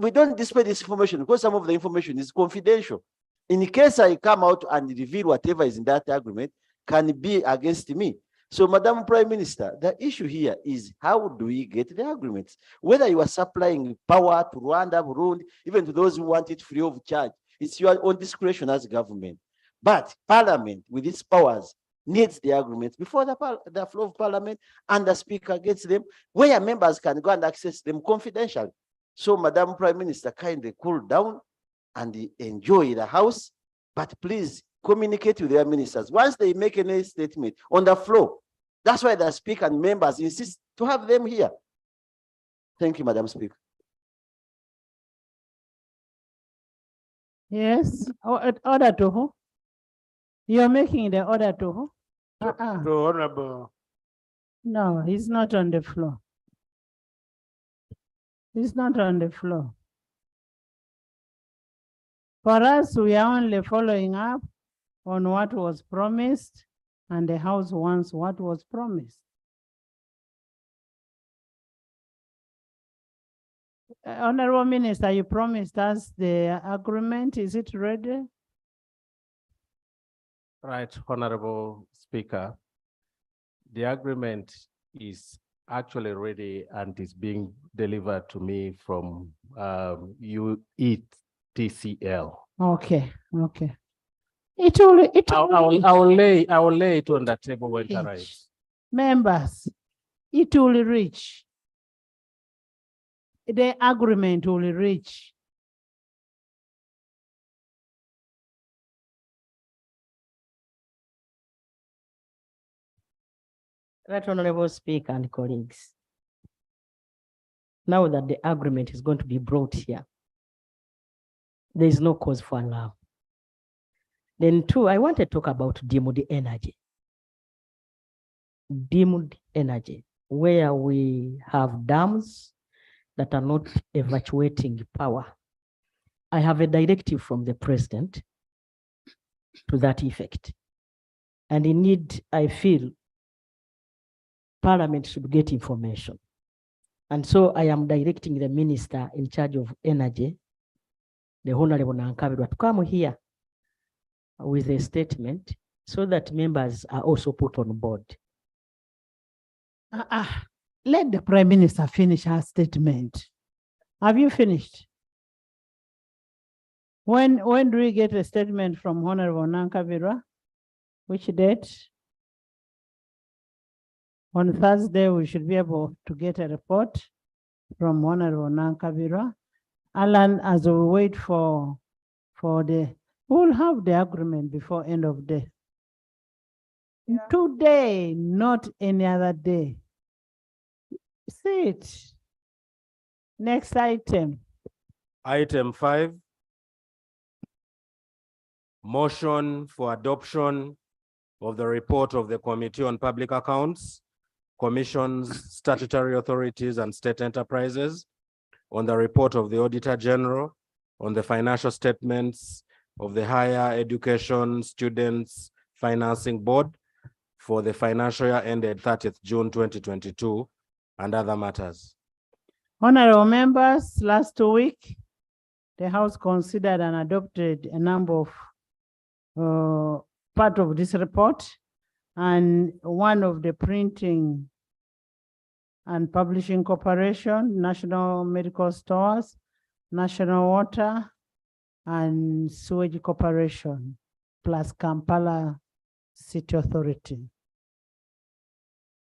We don't display this information because some of the information is confidential. In case I come out and reveal whatever is in that agreement, can be against me. So, Madam Prime Minister, the issue here is how do we get the agreements? Whether you are supplying power to Rwanda, Burundi, even to those who want it free of charge, it's your own discretion as government. But Parliament, with its powers, needs the agreements before the floor of parliament, and the speaker gets them, where members can go and access them confidentially. So, Madam Prime Minister, kindly cool down and enjoy the house, but please communicate with their ministers. Once they make any statement on the floor, that's why the speaker and members insist to have them here. Thank you, Madam Speaker. Yes, order to who? You're making the order to who? To Honorable. No, he's not on the floor. He's not on the floor. For us, we are only following up on what was promised, and the House wants what was promised. Honorable Minister, you promised us the agreement. Is it ready? Right, Honorable Speaker. The agreement is actually ready and is being delivered to me from UETCL. Okay, okay. I will lay it on the table when it arrives. Members, it will reach. The agreement will reach. Right, Honorable Speaker and colleagues. Now that the agreement is going to be brought here, there is no cause for alarm. Then two, I want to talk about deemed energy. Deemed energy, where we have dams that are not evacuating power. I have a directive from the president to that effect. And indeed, I feel Parliament should get information. And so I am directing the minister in charge of energy, the Honorable Nankabirwa, to come here with a statement so that members are also put on board. Let the Prime Minister finish her statement. Have you finished? When do we get a statement from Honorable Nankabirwa? Which date? On Thursday, we should be able to get a report from Honorable Nankabirwa. Alan, as we wait for we'll have the agreement before end of day. Yeah. Today, not any other day. See it. Next item. Item 5. Motion for adoption of the report of the Committee on Public Accounts, Commissions, Statutory Authorities, and State Enterprises on the report of the Auditor General on the financial statements of the Higher Education Students Financing Board for the financial year ended 30th June 2022 and other matters. Honorable members, last week, the House considered and adopted a number of part of this report, and one of the Printing and Publishing Corporation, National Medical Stores, National Water, and Sewage Corporation, plus Kampala City Authority.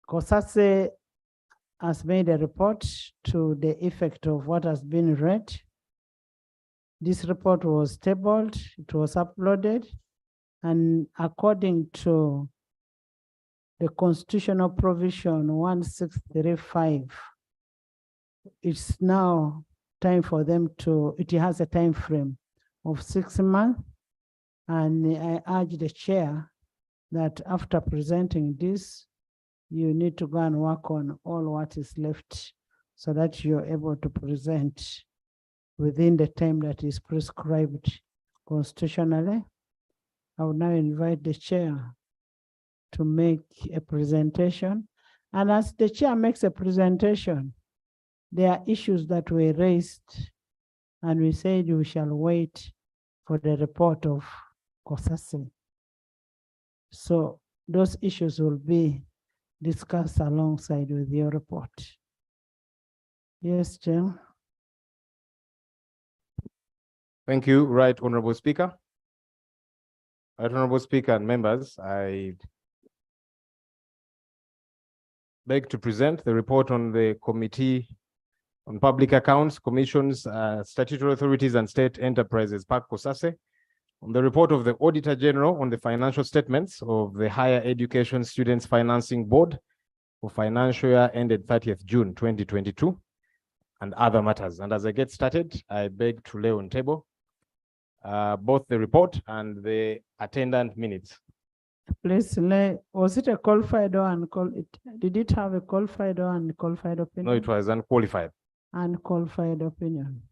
COSASE has made a report to the effect of what has been read. This report was tabled, it was uploaded, and according to the constitutional provision 1635, it's now time for them to, it has a time frame of 6 months. And I urge the chair that after presenting this, you need to go and work on all what is left so that you're able to present within the time that is prescribed constitutionally. I would now invite the chair to make a presentation. And as the chair makes a presentation, there are issues that were raised, and we said we shall wait for the report of COSASE. So those issues will be discussed alongside with your report. Yes, Chair. Thank you, Right Honorable Speaker. Right Honorable Speaker and members, I beg to present the report on the Committee on Public Accounts, Commissions, Statutory Authorities and State Enterprises, PAC COSASE, on the report of the Auditor General on the financial statements of the Higher Education Students Financing Board for financial year ended 30th June 2022, and other matters. And as I get started, I beg to lay on table both the report and the attendant minutes. Please, was it a qualified or unqualified? Did it have a qualified or unqualified opinion? No, it was unqualified. Unqualified opinion.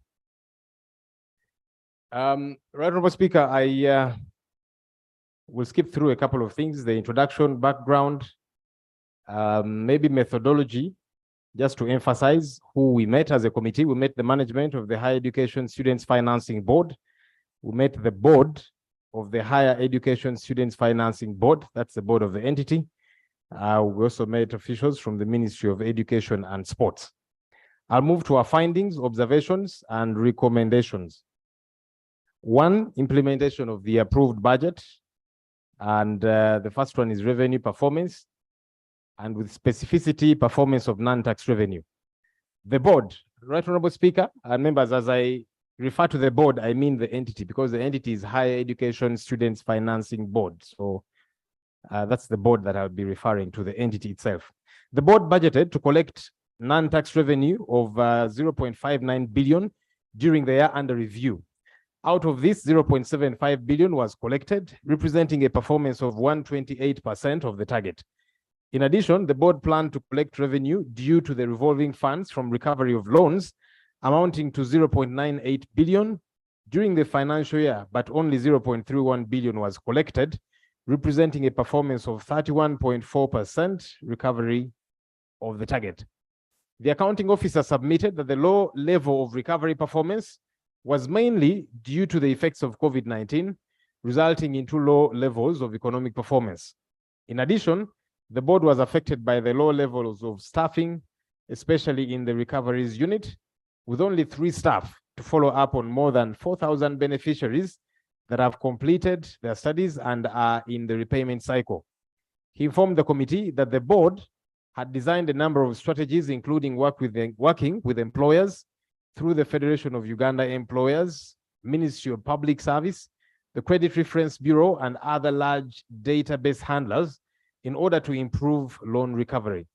Right, Honorable Speaker, I will skip through a couple of things, the introduction, background, maybe methodology, just to emphasize who we met as a committee. We met the management of the Higher Education Students Financing Board. We met the board of the Higher Education Students Financing Board. That's the board of the entity. We also met officials from the Ministry of Education and Sports. I'll move to our findings, observations, and recommendations. One, implementation of the approved budget. And the first one is revenue performance, and with specificity, performance of non-tax revenue. The board, Right Honorable Speaker and members, as I refer to the board, I mean the entity, because the entity is Higher Education Students Financing Board. So that's the board that I'll be referring to, the entity itself. The board budgeted to collect non-tax revenue of 0.59 billion during the year under review. Out of this, 0.75 billion was collected, representing a performance of 128% of the target. In addition, the board planned to collect revenue due to the revolving funds from recovery of loans amounting to 0.98 billion during the financial year, but only 0.31 billion was collected, representing a performance of 31.4% recovery of the target. The accounting officer submitted that the low level of recovery performance was mainly due to the effects of COVID-19, resulting in too low levels of economic performance. In addition, the board was affected by the low levels of staffing, especially in the recoveries unit, with only 3 staff to follow up on more than 4,000 beneficiaries that have completed their studies and are in the repayment cycle. He informed the committee that the board had designed a number of strategies, including working with employers through the Federation of Uganda Employers, Ministry of Public Service, the Credit Reference Bureau, and other large database handlers in order to improve loan recovery.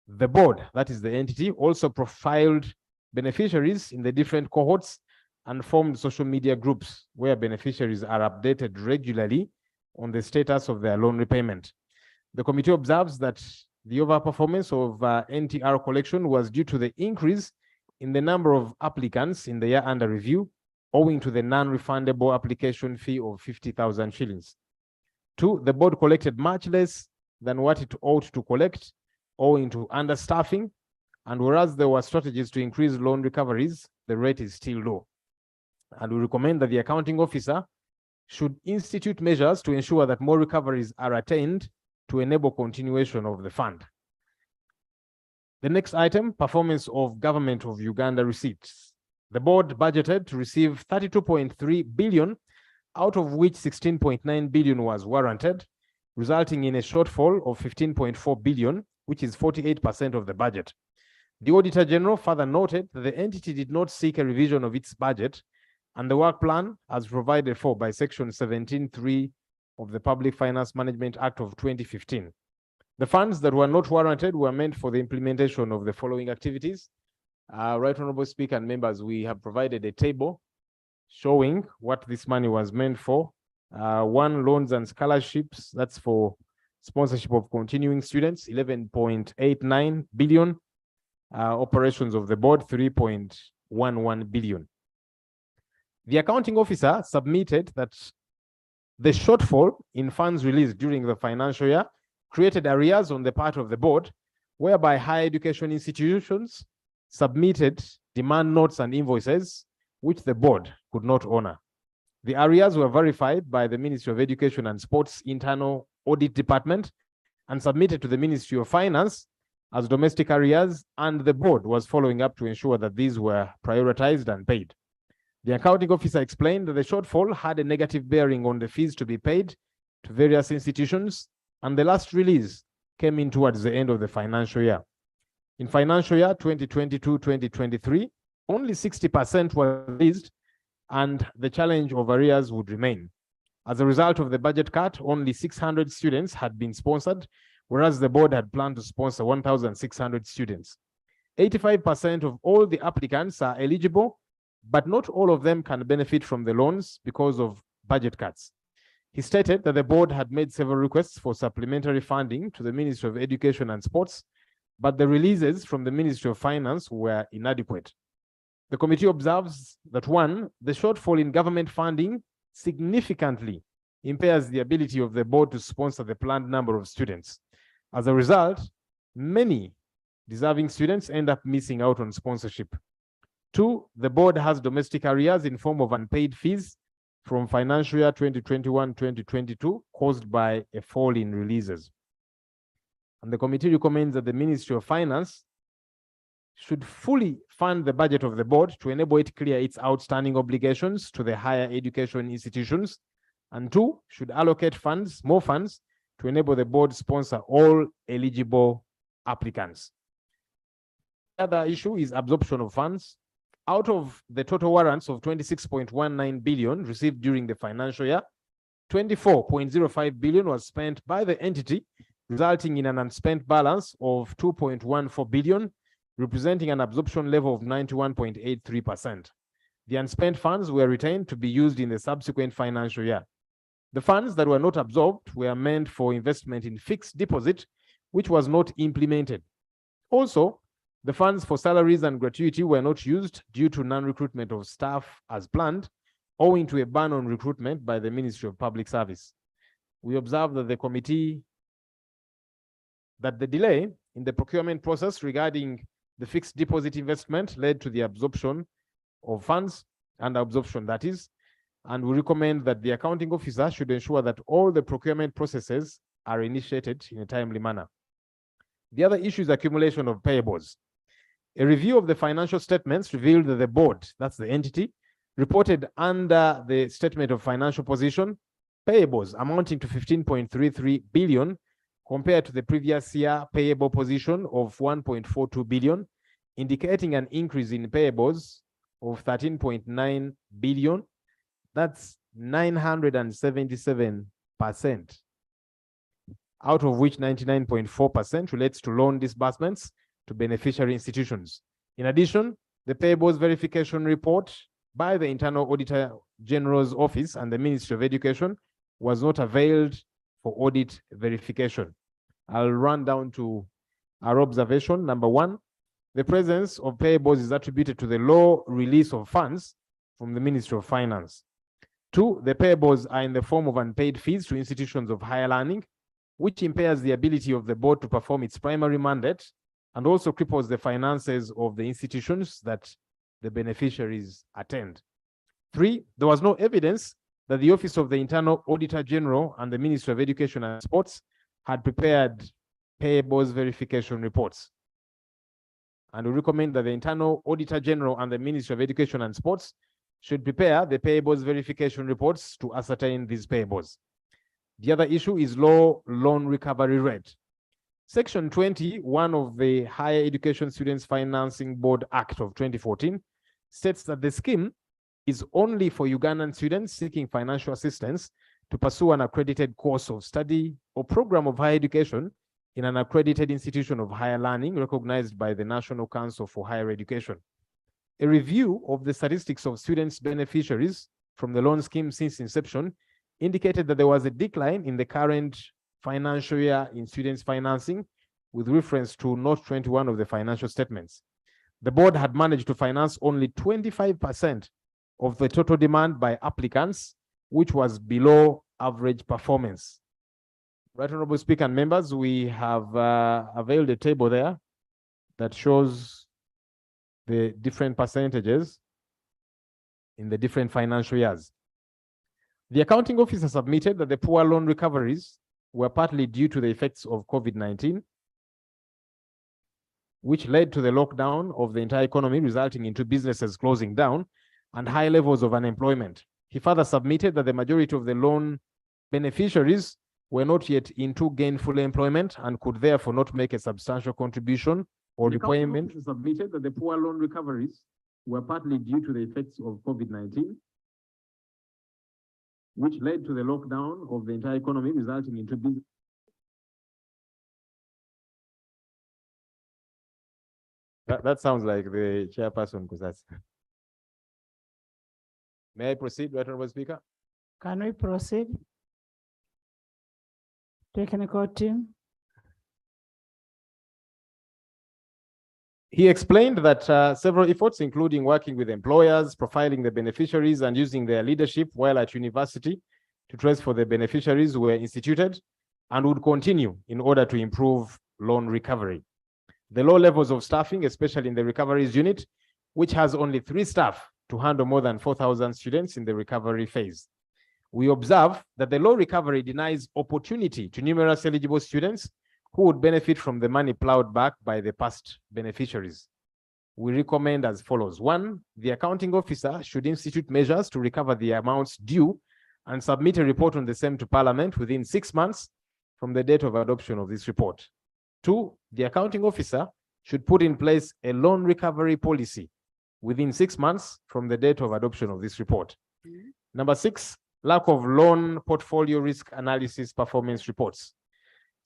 The board, that is the entity, also profiled beneficiaries in the different cohorts and formed social media groups where beneficiaries are updated regularly on the status of their loan repayment. The committee observes that the overperformance of NTR collection was due to the increase in the number of applicants in the year under review, owing to the non-refundable application fee of 50,000 shillings. 2, the board collected much less than what it ought to collect, owing to understaffing, and whereas there were strategies to increase loan recoveries, the rate is still low. And we recommend that the accounting officer should institute measures to ensure that more recoveries are attained to enable continuation of the fund. The next item, performance of Government of Uganda receipts. The board budgeted to receive 32.3 billion, out of which 16.9 billion was warranted, resulting in a shortfall of 15.4 billion, which is 48% of the budget. The Auditor General further noted that the entity did not seek a revision of its budget, and the work plan, as provided for by Section 17(3) of the Public Finance Management Act of 2015. The funds that were not warranted were meant for the implementation of the following activities. Right Honorable Speaker and members, we have provided a table showing what this money was meant for. 1, loans and scholarships, that's for sponsorship of continuing students, 11.89 billion. Operations of the board, 3.11 billion. The accounting officer submitted that the shortfall in funds released during the financial year created arrears on the part of the board, whereby higher education institutions submitted demand notes and invoices, which the board could not honor. The arrears were verified by the Ministry of Education and Sports Internal Audit Department and submitted to the Ministry of Finance as domestic arrears, and the board was following up to ensure that these were prioritized and paid. The accounting officer explained that the shortfall had a negative bearing on the fees to be paid to various institutions, and the last release came in towards the end of the financial year. In financial year 2022-2023, only 60% were released, and the challenge of arrears would remain. As a result of the budget cut, only 600 students had been sponsored, whereas the board had planned to sponsor 1,600 students. 85% of all the applicants are eligible, but not all of them can benefit from the loans because of budget cuts. He stated that the board had made several requests for supplementary funding to the Ministry of Education and Sports, but the releases from the Ministry of Finance were inadequate. The committee observes that, one, the shortfall in government funding significantly impairs the ability of the board to sponsor the planned number of students. As a result, many deserving students end up missing out on sponsorship. Two, the board has domestic arrears in form of unpaid fees from financial year 2021-2022 caused by a fall in releases. And the committee recommends that the Ministry of Finance should fully fund the budget of the board to enable it clear its outstanding obligations to the higher education institutions. And two, should allocate funds, more funds, to enable the board sponsor all eligible applicants. The other issue is absorption of funds. Out of the total warrants of 26.19 billion received during the financial year, 24.05 billion was spent by the entity, resulting in an unspent balance of 2.14 billion, representing an absorption level of 91.83%. The unspent funds were retained to be used in the subsequent financial year. The funds that were not absorbed were meant for investment in fixed deposit, which was not implemented. Also, the funds for salaries and gratuity were not used due to non-recruitment of staff as planned, owing to a ban on recruitment by the Ministry of Public Service. We observe that the committee, that the delay in the procurement process regarding the fixed deposit investment led to the absorption of funds, and absorption that is, and we recommend that the accounting officer should ensure that all the procurement processes are initiated in a timely manner. The other issue is accumulation of payables. A review of the financial statements revealed that the board, that's the entity, reported under the statement of financial position payables amounting to 15.33 billion compared to the previous year payable position of 1.42 billion, indicating an increase in payables of 13.9 billion. That's 977%, out of which 99.4% relates to loan disbursements to beneficiary institutions. In addition, the payables verification report by the Internal Auditor General's Office and the Ministry of Education was not availed for audit verification. I'll run down to our observation. Number one, the presence of payables is attributed to the low release of funds from the Ministry of Finance. Two, the payables are in the form of unpaid fees to institutions of higher learning, which impairs the ability of the board to perform its primary mandate and also cripples the finances of the institutions that the beneficiaries attend. Three, there was no evidence that the Office of the Internal Auditor General and the Ministry of Education and Sports had prepared payables verification reports. And we recommend that the Internal Auditor General and the Ministry of Education and Sports should prepare the payables verification reports to ascertain these payables. The other issue is low loan recovery rate. Section 21 of the Higher Education Students Financing Board Act of 2014 states that the scheme is only for Ugandan students seeking financial assistance to pursue an accredited course of study or program of higher education in an accredited institution of higher learning recognized by the National Council for Higher Education. A review of the statistics of students' beneficiaries from the loan scheme since inception indicated that there was a decline in the current financial year in students' financing with reference to note 21 of the financial statements. The board had managed to finance only 25% of the total demand by applicants, which was below average performance. Right, Honorable Speaker and members, we have availed a table there that shows the different percentages in the different financial years. The accounting officer submitted that the poor loan recoveries were partly due to the effects of COVID-19, which led to the lockdown of the entire economy, resulting into businesses closing down and high levels of unemployment. He further submitted that the majority of the loan beneficiaries were not yet into gainful employment and could therefore not make a substantial contribution or repayment. Submitted that the poor loan recoveries were partly due to the effects of COVID-19, which led to the lockdown of the entire economy, resulting into business. That sounds like the chairperson, Kusasi. May I proceed, Right Honorable Speaker? Can we proceed? Technical team. He explained that several efforts, including working with employers, profiling the beneficiaries, and using their leadership while at university to trace for the beneficiaries, were instituted and would continue in order to improve loan recovery. The low levels of staffing, especially in the recoveries unit, which has only 3 staff to handle more than 4,000 students in the recovery phase. We observe that the low recovery denies opportunity to numerous eligible students who would benefit from the money plowed back by the past beneficiaries. We recommend as follows. 1, the accounting officer should institute measures to recover the amounts due and submit a report on the same to Parliament within 6 months from the date of adoption of this report. 2, the accounting officer should put in place a loan recovery policy within 6 months from the date of adoption of this report. Number 6, lack of loan portfolio risk analysis performance reports.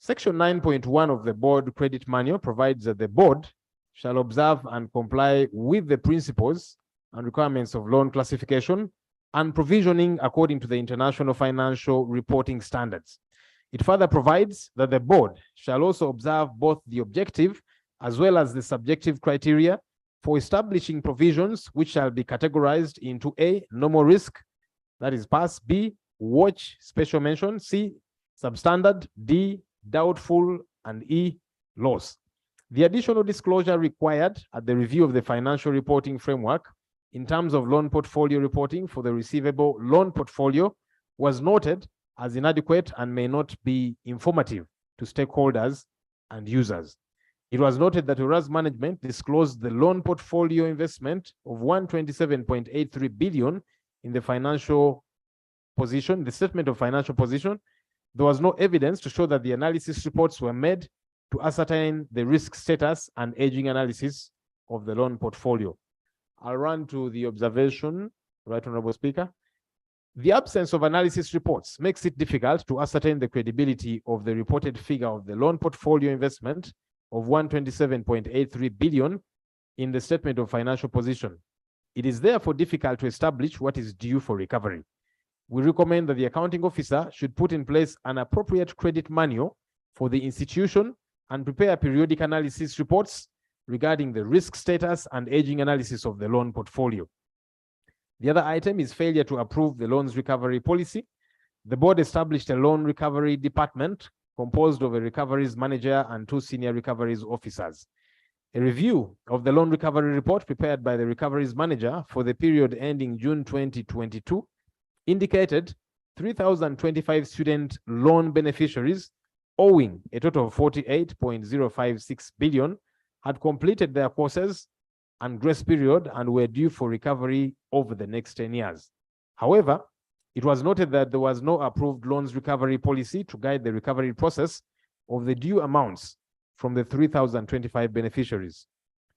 Section 9.1 of the board credit manual provides that the board shall observe and comply with the principles and requirements of loan classification and provisioning according to the International Financial Reporting Standards. It further provides that the board shall also observe both the objective as well as the subjective criteria for establishing provisions which shall be categorized into A, normal risk, that is pass, B, watch, special mention, C, substandard, D, doubtful, and E, loss. The additional disclosure required at the review of the financial reporting framework in terms of loan portfolio reporting for the receivable loan portfolio was noted as inadequate and may not be informative to stakeholders and users. It was noted that whereas management disclosed the loan portfolio investment of 127.83 billion in the financial position, the statement of financial position, there was no evidence to show that the analysis reports were made to ascertain the risk status and aging analysis of the loan portfolio. I'll run to the observation, Right Honorable Speaker. The absence of analysis reports makes it difficult to ascertain the credibility of the reported figure of the loan portfolio investment of 127.83 billion in the statement of financial position. It is therefore difficult to establish what is due for recovery. We recommend that the accounting officer should put in place an appropriate credit manual for the institution and prepare periodic analysis reports regarding the risk status and aging analysis of the loan portfolio. The other item is failure to approve the loans recovery policy. The board established a loan recovery department composed of a recoveries manager and 2 senior recoveries officers. A review of the loan recovery report prepared by the recoveries manager for the period ending June 2022 indicated 3,025 student loan beneficiaries owing a total of 48.056 billion had completed their courses and grace period and were due for recovery over the next 10 years. However, it was noted that there was no approved loans recovery policy to guide the recovery process of the due amounts from the 3,025 beneficiaries.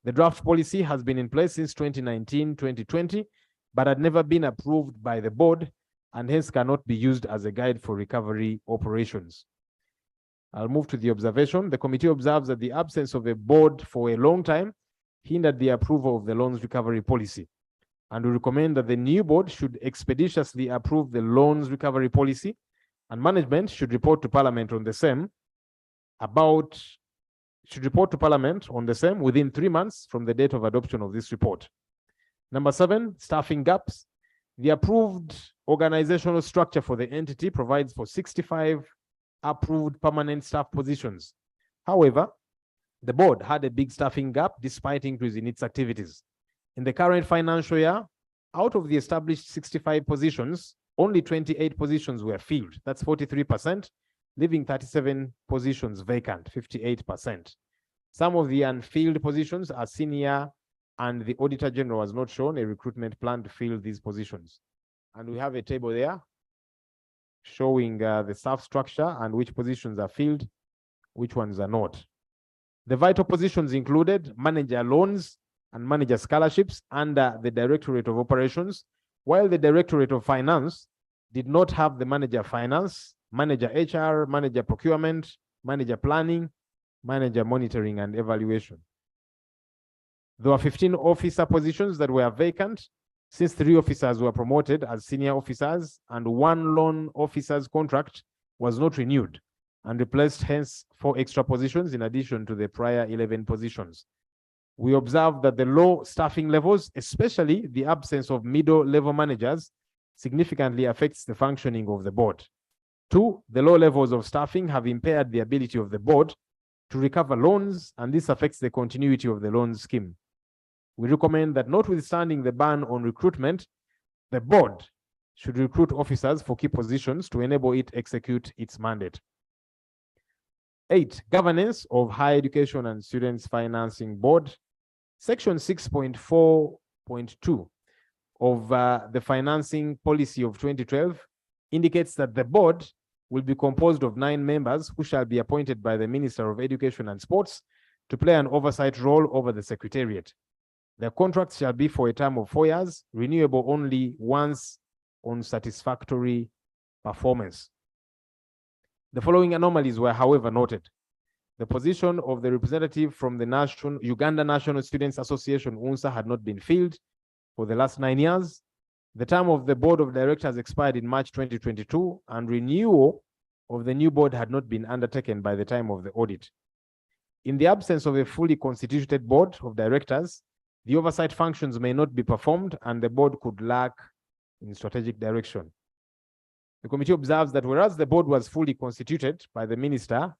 The draft policy has been in place since 2019-2020, but had never been approved by the board and hence cannot be used as a guide for recovery operations. I'll move to the observation. The committee observes that the absence of a board for a long time hindered the approval of the loans recovery policy. And we recommend that the new board should expeditiously approve the loans recovery policy and management should report to Parliament on the same within 3 months from the date of adoption of this report. Number 7, staffing gaps. The approved organizational structure for the entity provides for 65 approved permanent staff positions. However, the board had a big staffing gap despite increase in its activities. In the current financial year, out of the established 65 positions, only 28 positions were filled. That's 43%, leaving 37 positions vacant, 58%. Some of the unfilled positions are senior, and the Auditor General has not shown a recruitment plan to fill these positions. And we have a table there showing the staff structure and which positions are filled, which ones are not. The vital positions included manager loans and manager scholarships under the Directorate of Operations, while the Directorate of Finance did not have the manager finance, manager HR, manager procurement, manager planning, manager monitoring and evaluation. There were 15 officer positions that were vacant, since 3 officers were promoted as senior officers and 1 loan officer's contract was not renewed and replaced, hence 4 extra positions in addition to the prior 11 positions. We observed that the low staffing levels, especially the absence of middle level managers, significantly affects the functioning of the board. 2, the low levels of staffing have impaired the ability of the board to recover loans, and this affects the continuity of the loan scheme. We recommend that, notwithstanding the ban on recruitment, the board should recruit officers for key positions to enable it execute its mandate. 8, governance of Higher Education and Students Financing Board. Section 6.4.2 of the Financing Policy of 2012 indicates that the board will be composed of 9 members who shall be appointed by the Minister of Education and Sports to play an oversight role over the Secretariat. Their contracts shall be for a term of 4 years, renewable only once on satisfactory performance. The following anomalies were, however, noted. The position of the representative from the Uganda National Students Association, UNSA, had not been filled for the last 9 years. The term of the board of directors expired in March 2022, and renewal of the new board had not been undertaken by the time of the audit. In the absence of a fully constituted board of directors, the oversight functions may not be performed and the board could lack in strategic direction. The committee observes that whereas the board was fully constituted by the minister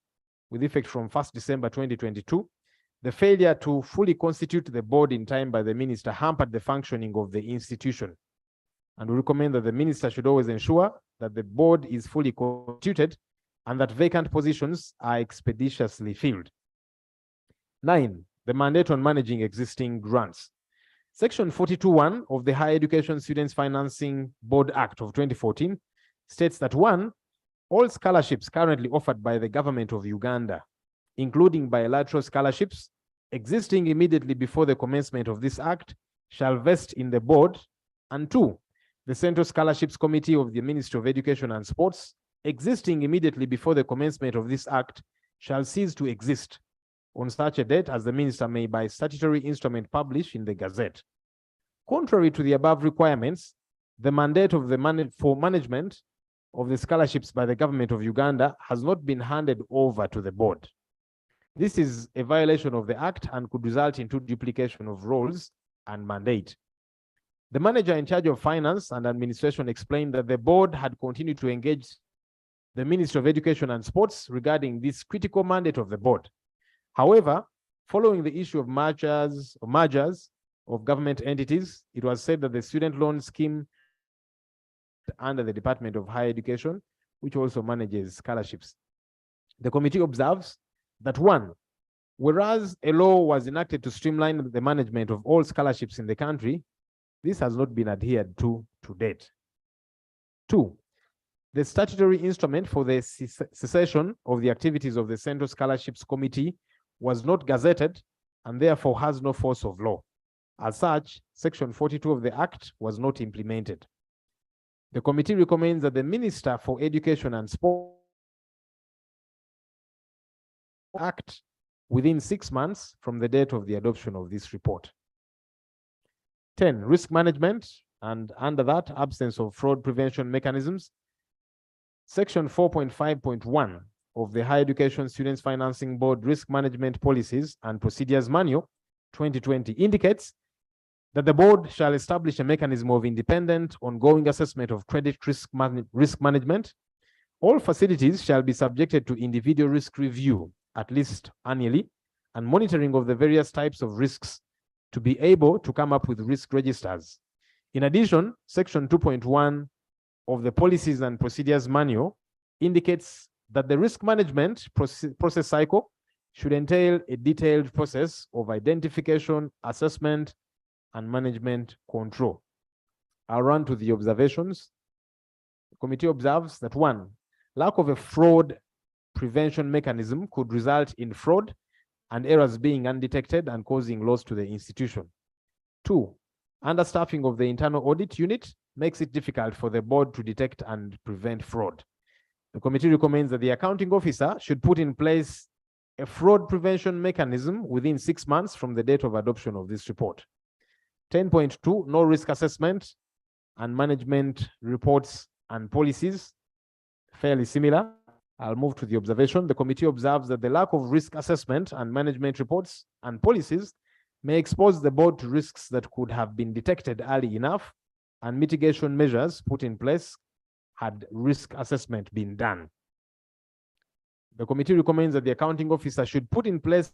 with effect from 1st December 2022, the failure to fully constitute the board in time by the minister hampered the functioning of the institution. And we recommend that the minister should always ensure that the board is fully constituted and that vacant positions are expeditiously filled. 9, the mandate on managing existing grants. Section 42(1) of the Higher Education Students Financing Board Act of 2014 states that 1, all scholarships currently offered by the government of Uganda, including bilateral scholarships existing immediately before the commencement of this act, shall vest in the board, and 2, the Central Scholarships Committee of the Ministry of Education and Sports, existing immediately before the commencement of this act, shall cease to exist on such a date as the minister may by statutory instrument publish in the Gazette. Contrary to the above requirements, the mandate of the management of the scholarships by the government of Uganda has not been handed over to the board. This is a violation of the act and could result into duplication of roles and mandate. The manager in charge of finance and administration explained that the board had continued to engage the Ministry of Education and Sports regarding this critical mandate of the board. However, following the issue of mergers of government entities, it was said that the student loan scheme under the Department of Higher Education, which also manages scholarships. The committee observes that 1, whereas a law was enacted to streamline the management of all scholarships in the country, this has not been adhered to date. 2, the statutory instrument for the cessation of the activities of the Central Scholarships Committee was not gazetted and therefore has no force of law. As such, Section 42 of the Act was not implemented. The committee recommends that the Minister for Education and Sport act within 6 months from the date of the adoption of this report. 10, risk management, and under that, absence of fraud prevention mechanisms. Section 4.5.1 of the Higher Education Students Financing Board Risk Management Policies and Procedures Manual 2020 indicates that the board shall establish a mechanism of independent ongoing assessment of credit risk management. All facilities shall be subjected to individual risk review at least annually and monitoring of the various types of risks to be able to come up with risk registers. In addition, Section 2.1 of the Policies and Procedures Manual indicates that the risk management process cycle should entail a detailed process of identification, assessment, and management control. I'll run to the observations. The committee observes that one, lack of a fraud prevention mechanism could result in fraud and errors being undetected and causing loss to the institution. Two, understaffing of the internal audit unit makes it difficult for the board to detect and prevent fraud. The committee recommends that the accounting officer should put in place a fraud prevention mechanism within 6 months from the date of adoption of this report. 10.2, no risk assessment and management reports and policies, fairly similar. I'll move to the observation. The committee observes that the lack of risk assessment and management reports and policies may expose the board to risks that could have been detected early enough and mitigation measures put in place had risk assessment been done. The committee recommends that the accounting officer should put in place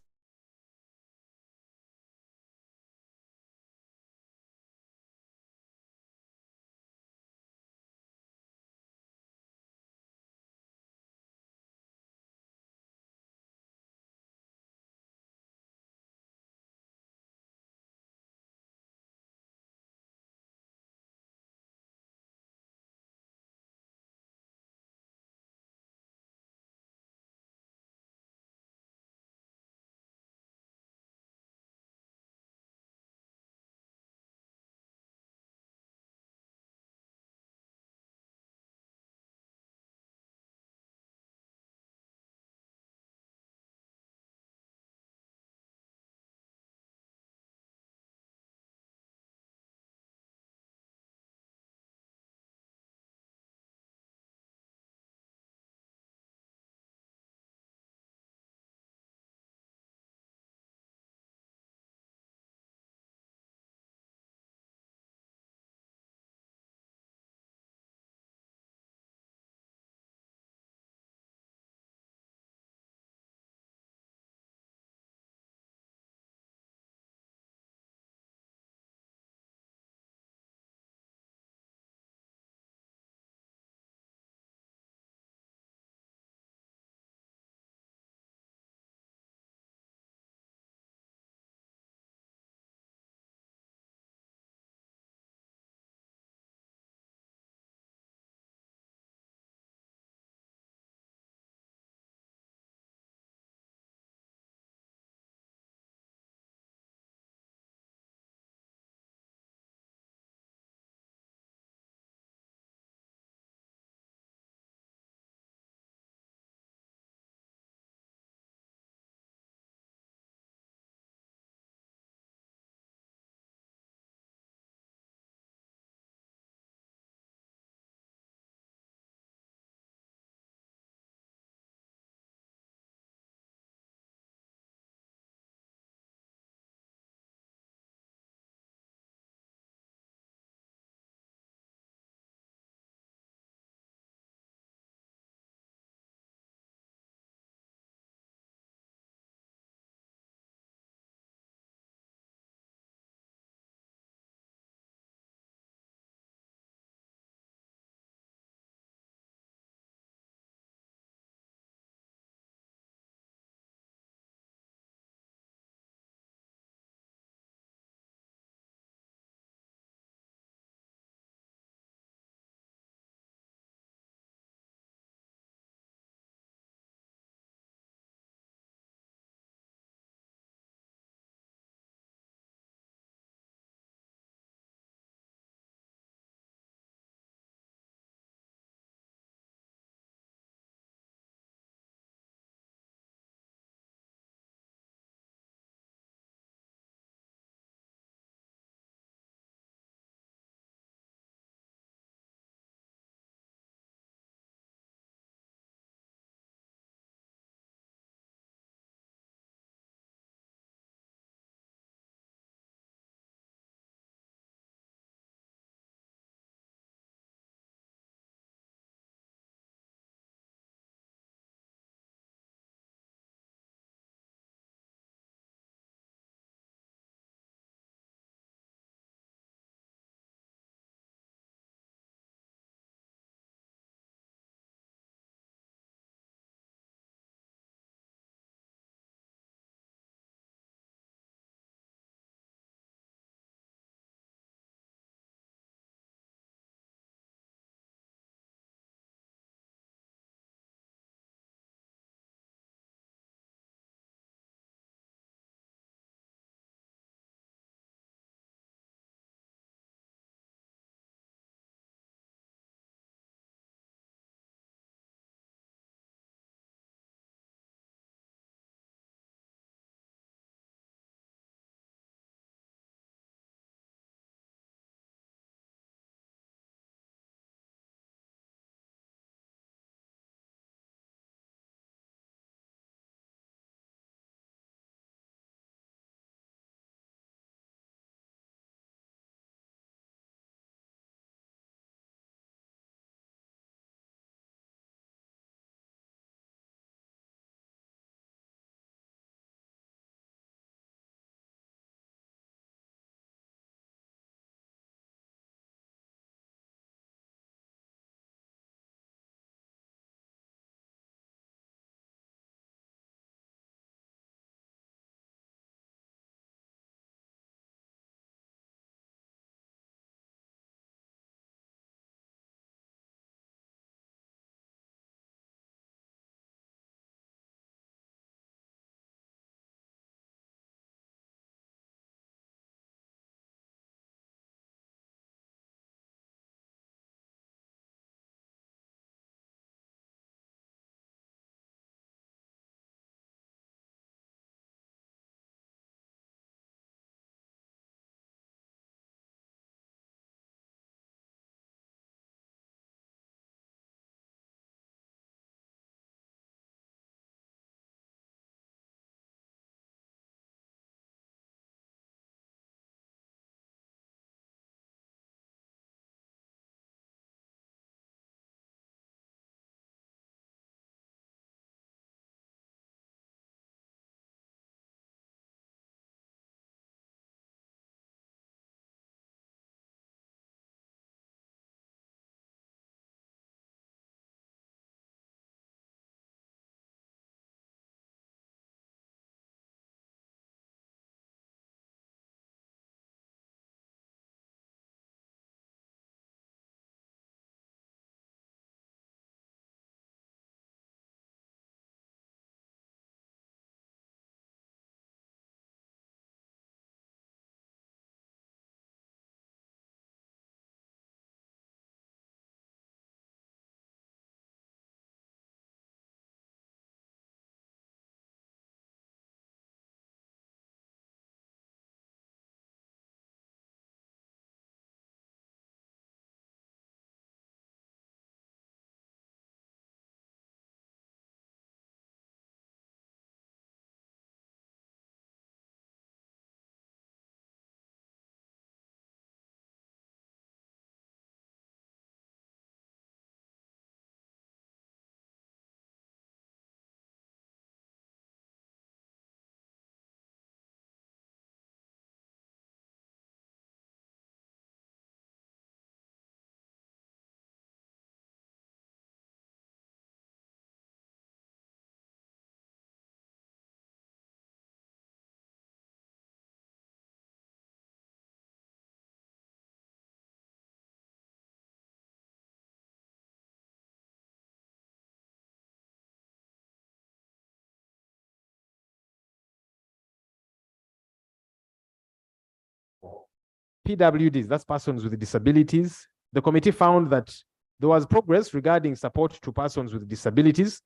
PWDs, that's persons with disabilities, the committee found that there was progress regarding support to persons with disabilities.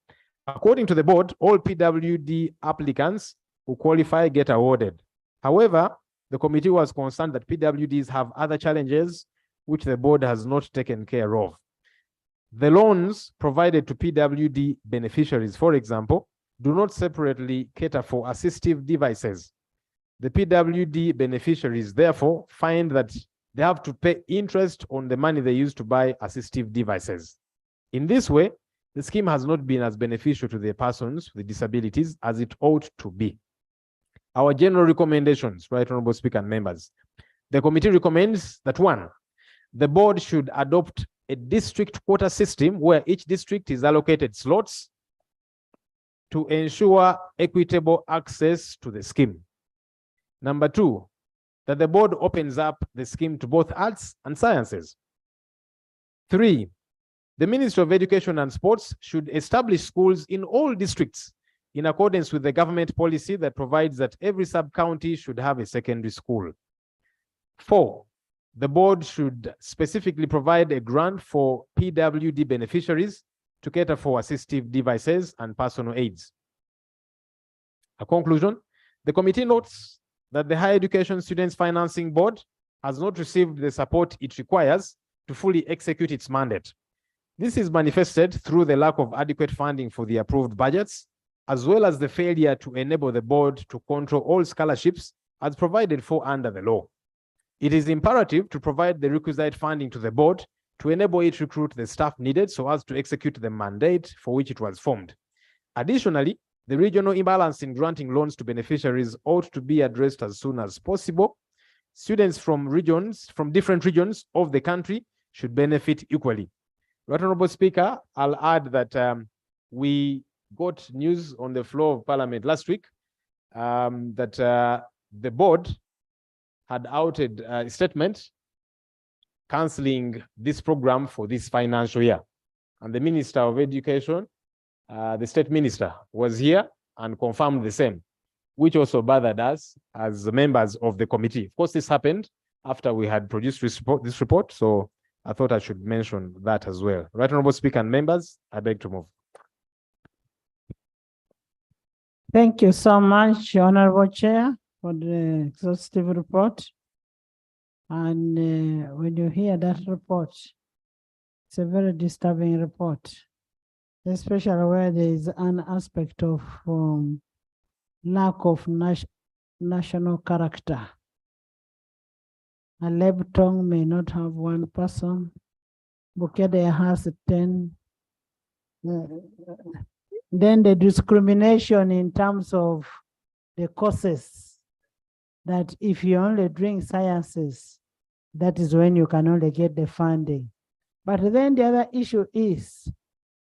According to the board, all PWD applicants who qualify get awarded. However, the committee was concerned that PWDs have other challenges which the board has not taken care of. The loans provided to PWD beneficiaries, for example, do not separately cater for assistive devices. The PWD beneficiaries therefore find that they have to pay interest on the money they use to buy assistive devices. In this way, the scheme has not been as beneficial to the persons with disabilities as it ought to be. Our general recommendations, Right Honorable Speaker and members. The committee recommends that 1, the board should adopt a district quota system where each district is allocated slots to ensure equitable access to the scheme. Number 2, that the board opens up the scheme to both arts and sciences. 3, the Ministry of Education and Sports should establish schools in all districts in accordance with the government policy that provides that every sub-county should have a secondary school. 4, the board should specifically provide a grant for PWD beneficiaries to cater for assistive devices and personal aids. A conclusion, the committee notes that the Higher Education Students Financing Board has not received the support it requires to fully execute its mandate. This is manifested through the lack of adequate funding for the approved budgets, as well as the failure to enable the board to control all scholarships as provided for under the law. It is imperative to provide the requisite funding to the board to enable it to recruit the staff needed so as to execute the mandate for which it was formed. Additionally, the regional imbalance in granting loans to beneficiaries ought to be addressed as soon as possible. Students from different regions of the country should benefit equally. Right Honorable Speaker, I'll add that we got news on the floor of Parliament last week that the board had outed a statement cancelling this program for this financial year. And the Minister of Education, the State Minister, was here and confirmed the same, which also bothered us as members of the committee. Of course, this happened after we had produced this report, so I thought I should mention that as well. Right Honorable Speaker and members, I beg to move. Thank you so much, Honorable Chair, for the exhaustive report. And when you hear that report, it's a very disturbing report, especially where there is an aspect of lack of national character. A Lebtong may not have one person. Bukede has 10. Then the discrimination in terms of the courses, that if you only doing sciences, that is when you can only get the funding. But then the other issue is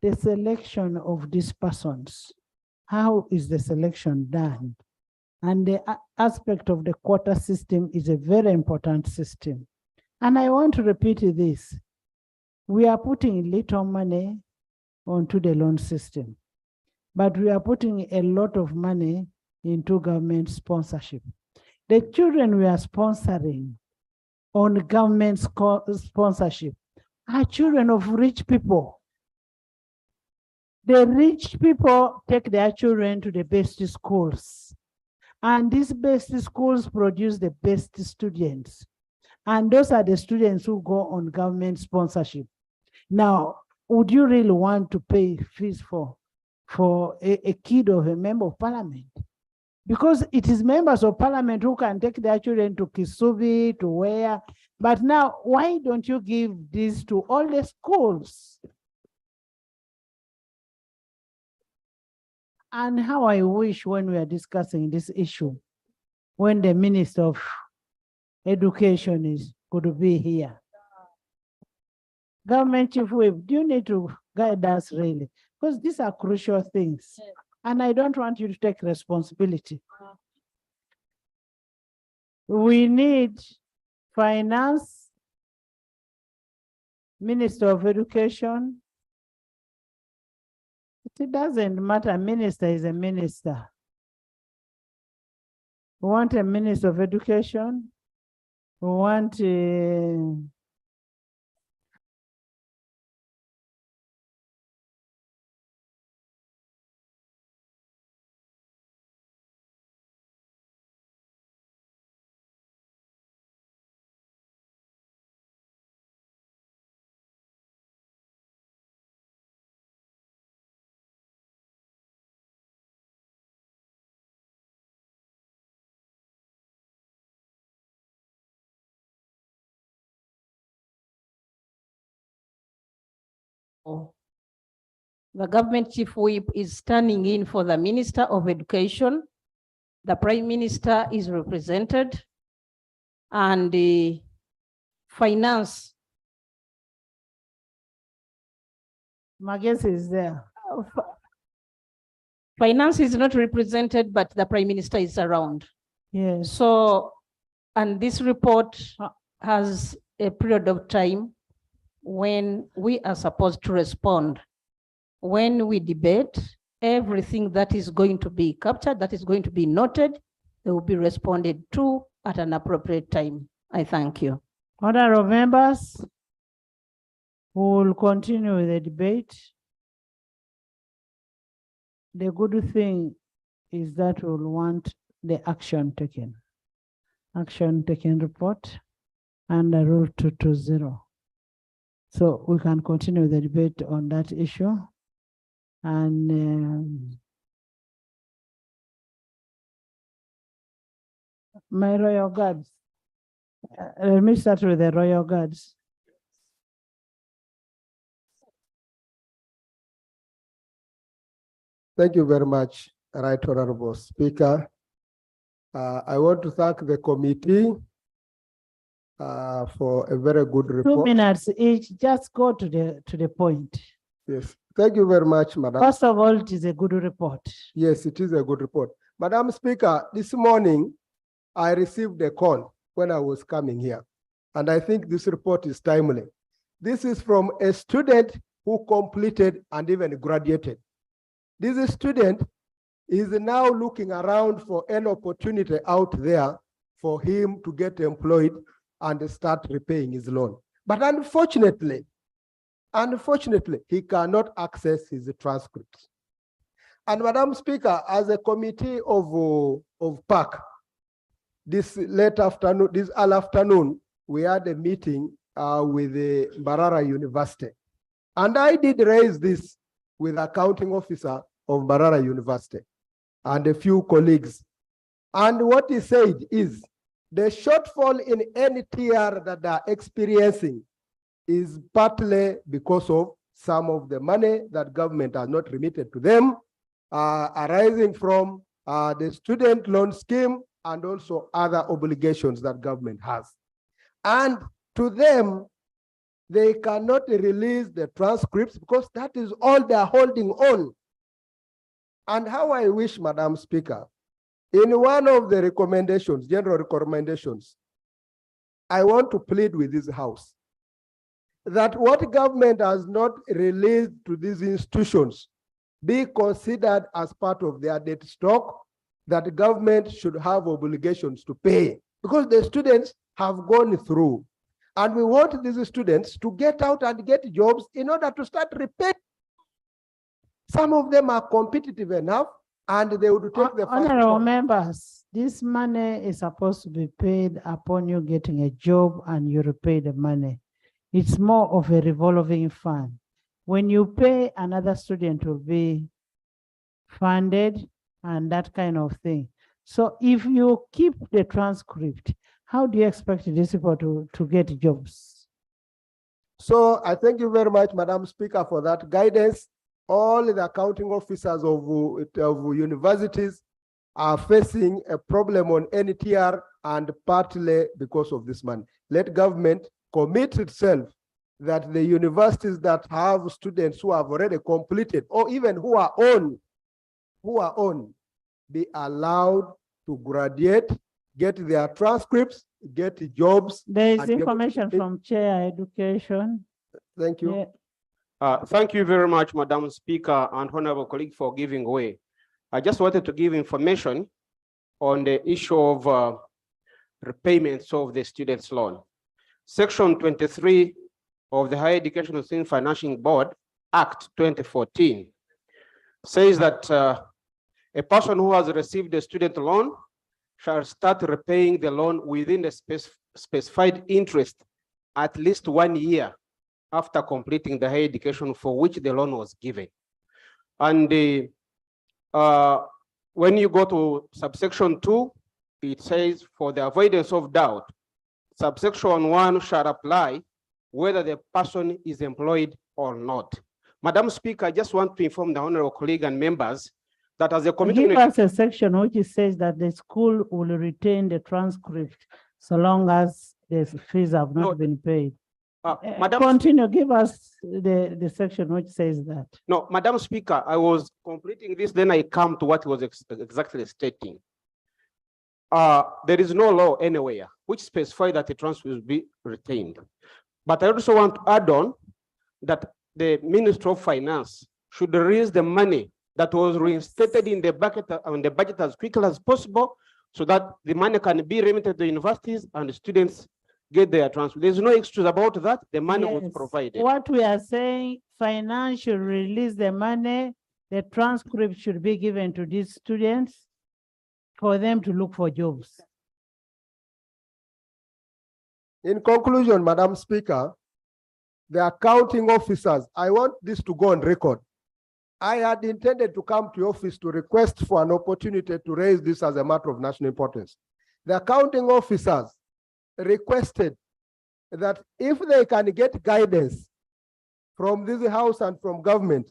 the selection of these persons. How is the selection done? And the aspect of the quota system is a very important system. And I want to repeat this. We are putting little money onto the loan system, but we are putting a lot of money into government sponsorship. The children we are sponsoring on government sponsorship are children of rich people. The rich people take their children to the best schools. And these best schools produce the best students. And those are the students who go on government sponsorship. Now, would you really want to pay fees for a kid of a member of parliament? Because it is members of parliament who can take their children to Kisubi, to where. But now, why don't you give this to all the schools? And how I wish when we are discussing this issue, when the Minister of Education could be here. Government Chief Whip, do you need to guide us really? Because these are crucial things. And I don't want you to take responsibility. We need finance, Minister of Education. It doesn't matter, minister is a minister. We want a Minister of Education, We want The government chief whip is standing in for the Minister of Education. The Prime Minister is represented, and the finance. Magesi is there. Finance is not represented, but the Prime Minister is around. Yes. So, and this report has a period of time when we are supposed to respond. When we debate, everything that is going to be captured, that is going to be noted, they will be responded to at an appropriate time. I thank you. Honorable members, we will continue with the debate. The good thing is that we'll want the action taken. Action taken report under Rule 220. So we can continue the debate on that issue. And my royal guards, let me start with the royal guards. Thank you very much, Right Honorable Speaker. I want to thank the committee for a very good report. 2 minutes each, just go to the point. Yes, thank you very much, Madam. First of all, it is a good report. Yes, it is a good report. Madam Speaker, this morning, I received a call when I was coming here, and I think this report is timely. This is from a student who completed and even graduated. This student is now looking around for an opportunity out there for him to get employed and start repaying his loan. But unfortunately, he cannot access his transcripts. And Madam Speaker, as a committee of PAC, this early afternoon, we had a meeting with the Mbarara University. And I did raise this with the accounting officer of Mbarara University and a few colleagues. And what he said is the shortfall in NTR that they are experiencing is partly because of some of the money that government has not remitted to them, arising from the student loan scheme and also other obligations that government has. And to them, they cannot release the transcripts because that is all they are holding on. And how I wish, Madam Speaker, in one of the recommendations, general recommendations, I want to plead with this House that what government has not released to these institutions be considered as part of their debt stock, that the government should have obligations to pay because the students have gone through. And we want these students to get out and get jobs in order to start repaying. Some of them are competitive enough and they would take the first Honorable one. members, this money is supposed to be paid upon you getting a job and you repay the money. It's more of a revolving fund. When you pay, another student will be funded and that kind of thing. So if you keep the transcript, how do you expect these people to get jobs? So I thank you very much, Madam Speaker, for that guidance. All the accounting officers of universities are facing a problem on NTR and partly because of this money. Let government commit itself that the universities that have students who have already completed or even who are on, be allowed to graduate, get their transcripts, get jobs. There is information from Chair Education. Thank you. Yeah. Thank you very much, Madam Speaker and honorable colleague, for giving way. I just wanted to give information on the issue of repayments of the student's loan. Section 23 of the Higher Education Student Financing Board Act 2014 says that a person who has received a student loan shall start repaying the loan within the specified interest at least 1 year after completing the higher education for which the loan was given. And when you go to subsection 2, it says, for the avoidance of doubt, subsection 1 shall apply whether the person is employed or not. Madam Speaker, I just want to inform the honorable colleague and members that as a committee— Give us a section which says that the school will retain the transcript so long as the fees have not been paid. Madam— Continue, give us the section which says that. No, Madam Speaker, I was completing this, then I come to what was exactly stating. There is no law anywhere which specifies that the transfer will be retained. But I also want to add on that the Ministry of Finance should release the money that was reinstated in the budget as quickly as possible, so that the money can be remitted to universities and the students get their transfer. There's no excuse about that. The money was provided. What we are saying, finance should release the money, the transcript should be given to these students for them to look for jobs. In conclusion, Madam Speaker, the accounting officers, I want this to go on record. I had intended to come to your office to request for an opportunity to raise this as a matter of national importance. The accounting officers requested that if they can get guidance from this house and from government,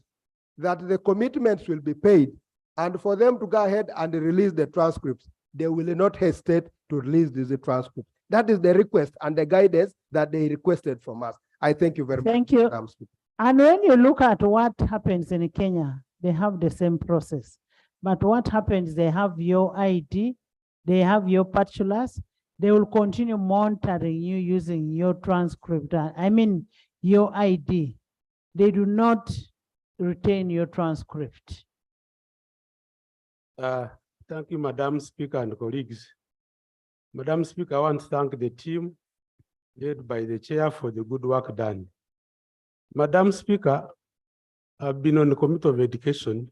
that the commitments will be paid, and for them to go ahead and release the transcripts, they will not hesitate to release this transcript. That is the request and the guidance that they requested from us. I thank you very much. Thank you. Madam Speaker. And when you look at what happens in Kenya, they have the same process. But what happens, they have your ID, they have your particulars, they will continue monitoring you using your transcript. I mean, your ID. They do not retain your transcript. Thank you, Madam Speaker and colleagues. Madam Speaker, I want to thank the team led by the chair for the good work done. Madam Speaker, I've been on the Committee of Education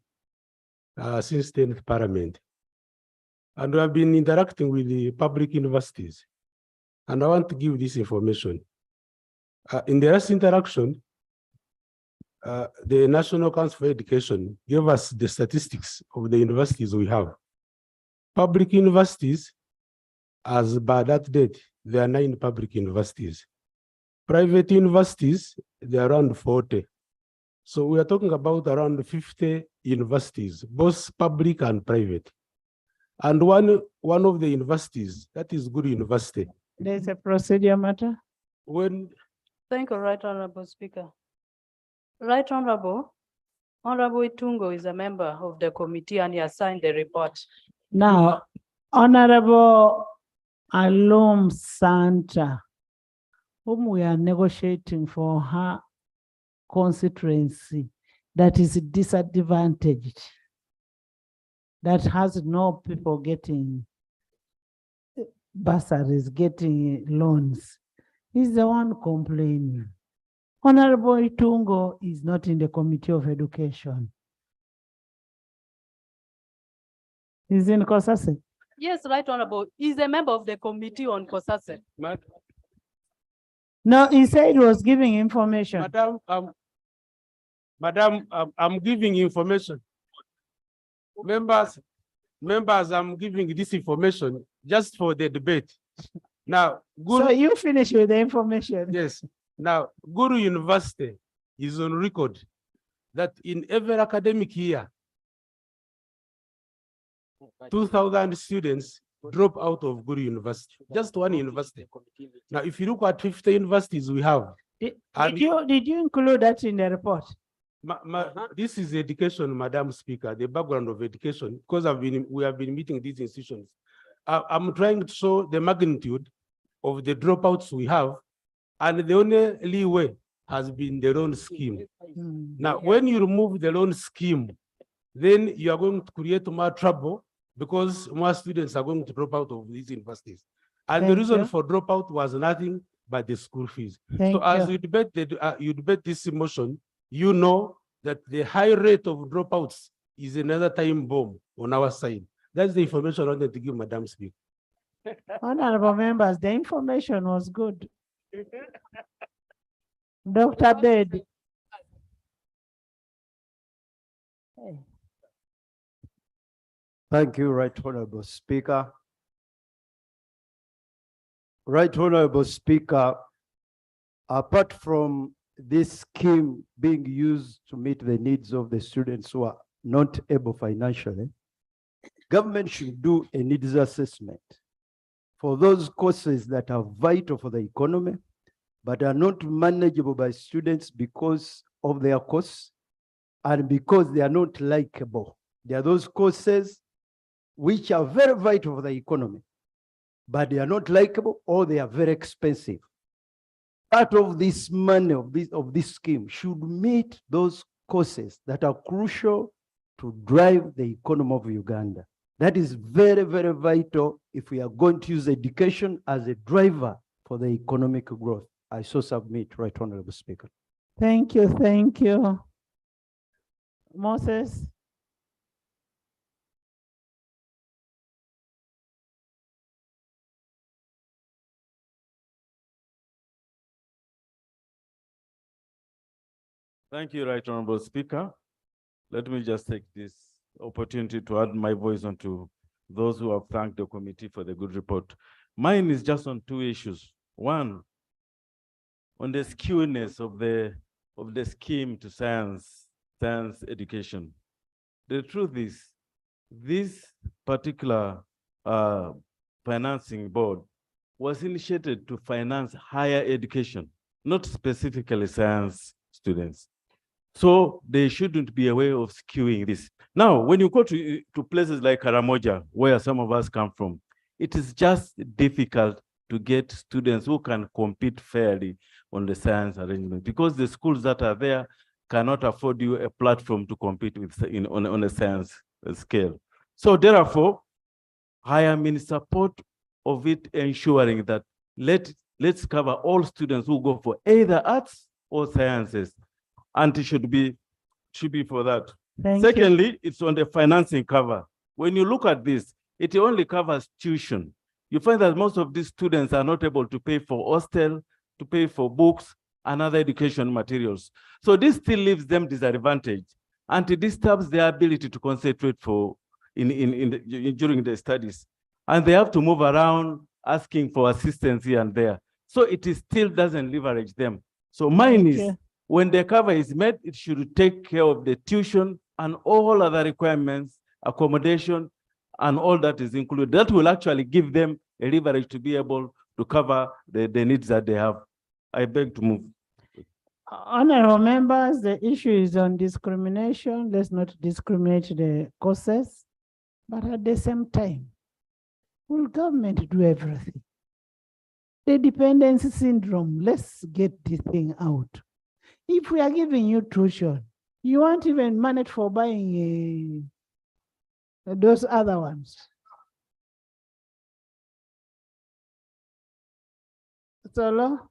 since 10th Parliament, and we have been interacting with the public universities. And I want to give this information. In the last interaction, the National Council for Education gave us the statistics of the universities we have. Public universities, as by that date, there are 9 public universities. Private universities, they are around 40. So we are talking about around 50 universities, both public and private. And one of the universities, that is Guru University. There's a procedure matter. Thank you, Right Honorable Speaker. Right Honorable Itungo is a member of the committee and he has signed the report. Now, Honorable Alum Santa, whom we are negotiating for her constituency, that is disadvantaged, that has no people getting bursaries, getting loans, is the one complaining. Honorable Itungo is not in the Committee of Education. He's in Kosase. Yes, Right Honorable. He's a member of the Committee on Kosase. No, he said he was giving information. Madam, I'm giving information. Members, I'm giving this information just for the debate. Now, so you finish with the information. Yes. Now, Guru University is on record that in every academic year, 2,000 students drop out of Guru University, just one university. Now, if you look at 50 universities we have. Did you include that in the report? This is education, Madam Speaker, the background of education, because we have been meeting these institutions. I'm trying to show the magnitude of the dropouts we have, and the only leeway has been the loan scheme. Now, when you remove the loan scheme, then you are going to create more trouble because more students are going to drop out of these universities. And the Thank reason you. for dropout was nothing but the school fees. Thank So as you. you debate this motion, you know that the high rate of dropouts is another time bomb on our side. That's the information I wanted to give Madam Speaker. Honorable members, the information was good. Dr. Bed. Thank you, Right Honorable Speaker. Right Honorable Speaker, apart from this scheme being used to meet the needs of the students who are not able financially, government should do a needs assessment for those courses that are vital for the economy, but are not manageable by students because of their costs and because they are not likable. There are those courses which are very vital for the economy, but they are not likable or they are very expensive. Part of this money of this scheme should meet those courses that are crucial to drive the economy of Uganda. That is very, very vital if we are going to use education as a driver for the economic growth. I so submit, Right Honorable Speaker. Thank you, thank you. Moses. Thank you, Right Honorable Speaker. Let me just take this opportunity to add my voice onto those who have thanked the committee for the good report. Mine is just on two issues. One, on the skewness of the scheme to science education. The truth is, this particular financing board was initiated to finance higher education, not specifically science students. So there shouldn't be a way of skewing this. Now, when you go to places like Karamoja, where some of us come from, it is just difficult to get students who can compete fairly on the science arrangement because the schools that are there cannot afford you a platform to compete with on a science scale. So therefore, I am in support of it ensuring that let's cover all students who go for either arts or sciences. And it should be for that. Secondly, it's on the financing cover. When you look at this, it only covers tuition. You find that most of these students are not able to pay for hostel, to pay for books and other education materials. So this still leaves them disadvantaged and it disturbs their ability to concentrate during the studies. And they have to move around asking for assistance here and there. So it still doesn't leverage them. So mine is, when the cover is met, it should take care of the tuition and all other requirements, accommodation, and all that is included. That will actually give them a leverage to be able to cover the needs that they have. I beg to move. Honorable members, the issue is on discrimination. Let's not discriminate the courses, but at the same time, will government do everything? The dependency syndrome, let's get this thing out. If we are giving you tuition, you won't even manage for buying those other ones. Solo?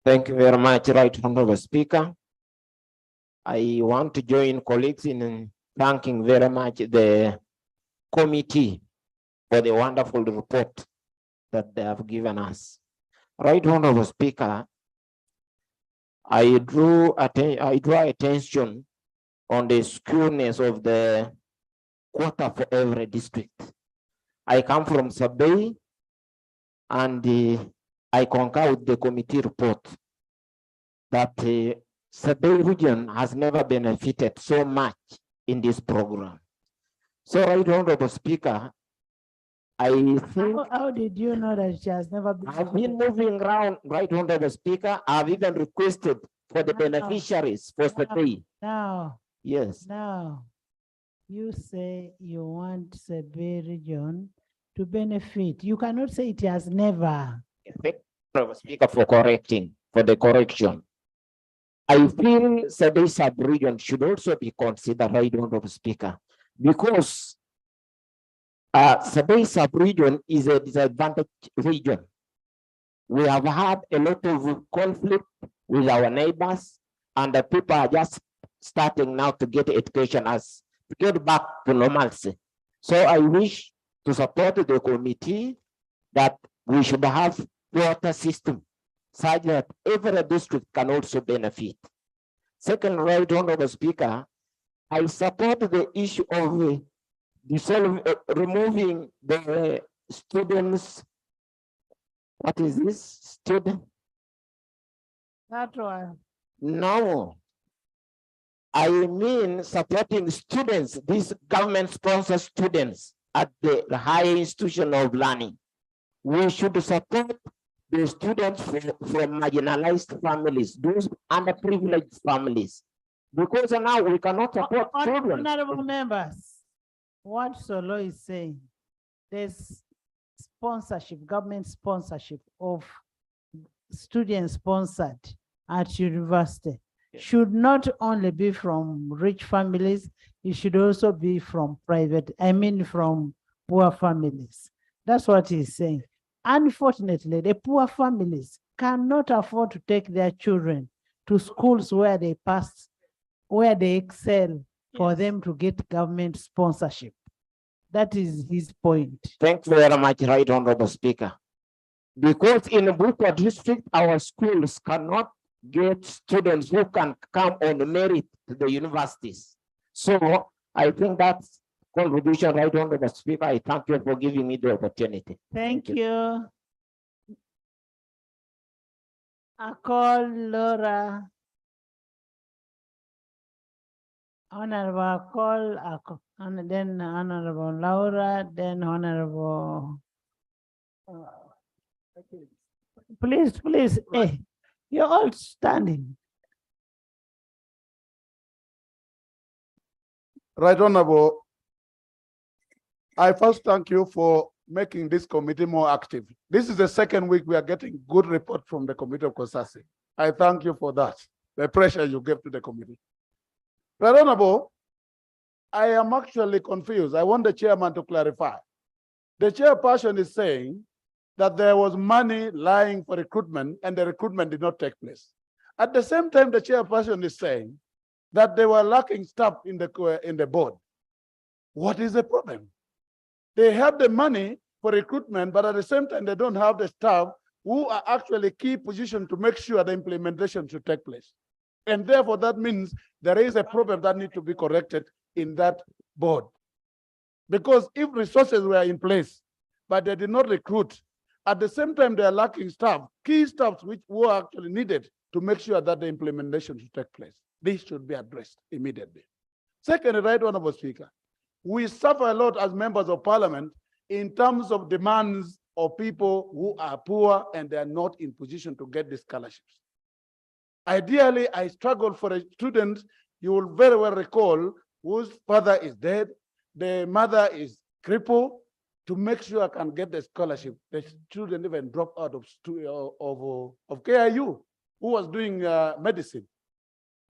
Thank you very much, Right Honorable Speaker. I want to join colleagues in thanking very much the committee for the wonderful report that they have given us. Right Honorable Speaker, I draw attention on the skewness of the quota for every district. I come from Sabay and I concur with the committee report that the Sabay region has never benefited so much in this program. So, Right Honorable Speaker, I think— How did you know that she has never been? I've been moving around, Right Honorable Speaker. I've even requested for the beneficiaries for Sabay. Now, yes. Now, you say you want Sabay region to benefit. You cannot say it has never. Honorable Speaker, for the correction. I feel Sabay sub-region should also be considered, Right Honorable Speaker, because Sabay sub-region is a disadvantaged region. We have had a lot of conflict with our neighbors, and the people are just starting now to get education as to get back to normalcy. So I wish to support the committee that we should have water system such that every district can also benefit. Second, right honorable speaker, I support the issue of removing the students. What is this student? That one. No. I mean supporting students, these government-sponsored students at the higher institution of learning. We should support the students from marginalized families, those underprivileged families. Because now we cannot support children. Honorable members, what Solo is saying, there's sponsorship, government sponsorship of students sponsored at university should not only be from rich families, it should also be from from poor families. That's what he's saying. Unfortunately, the poor families cannot afford to take their children to schools where they pass, where they excel for them to get government sponsorship. That is his point. Thank you very much, Right Honorable Speaker. Because in Buka district, our schools cannot get students who can come on merit to the universities. So I think that's contribution, Right Honorable Speaker. I thank you for giving me the opportunity. Thank you. I call Laura. Honorable and then Honorable Laura, then Honorable. Please, hey, you're all standing. Right Honorable, I first thank you for making this committee more active. This is the second week we are getting good report from the Committee of Consulting. I thank you for that, the pressure you gave to the committee. Right Honorable, I am actually confused. I want the chairman to clarify. The chairperson is saying that there was money lying for recruitment and the recruitment did not take place. At the same time, the chairperson is saying that they were lacking staff in the board. What is the problem? They have the money for recruitment, but at the same time, they don't have the staff who are actually key position to make sure the implementation should take place. And therefore, that means there is a problem that needs to be corrected in that board. Because if resources were in place, but they did not recruit, at the same time, they are lacking staff, key staffs which were actually needed to make sure that the implementation should take place. This should be addressed immediately. Second, Right Honorable Speaker, we suffer a lot as members of parliament in terms of demands of people who are poor and they are not in position to get the scholarships. Ideally, I struggled for a student, you will very well recall, whose father is dead, the mother is crippled, to make sure I can get the scholarship. The student even dropped out of KIU, who was doing medicine,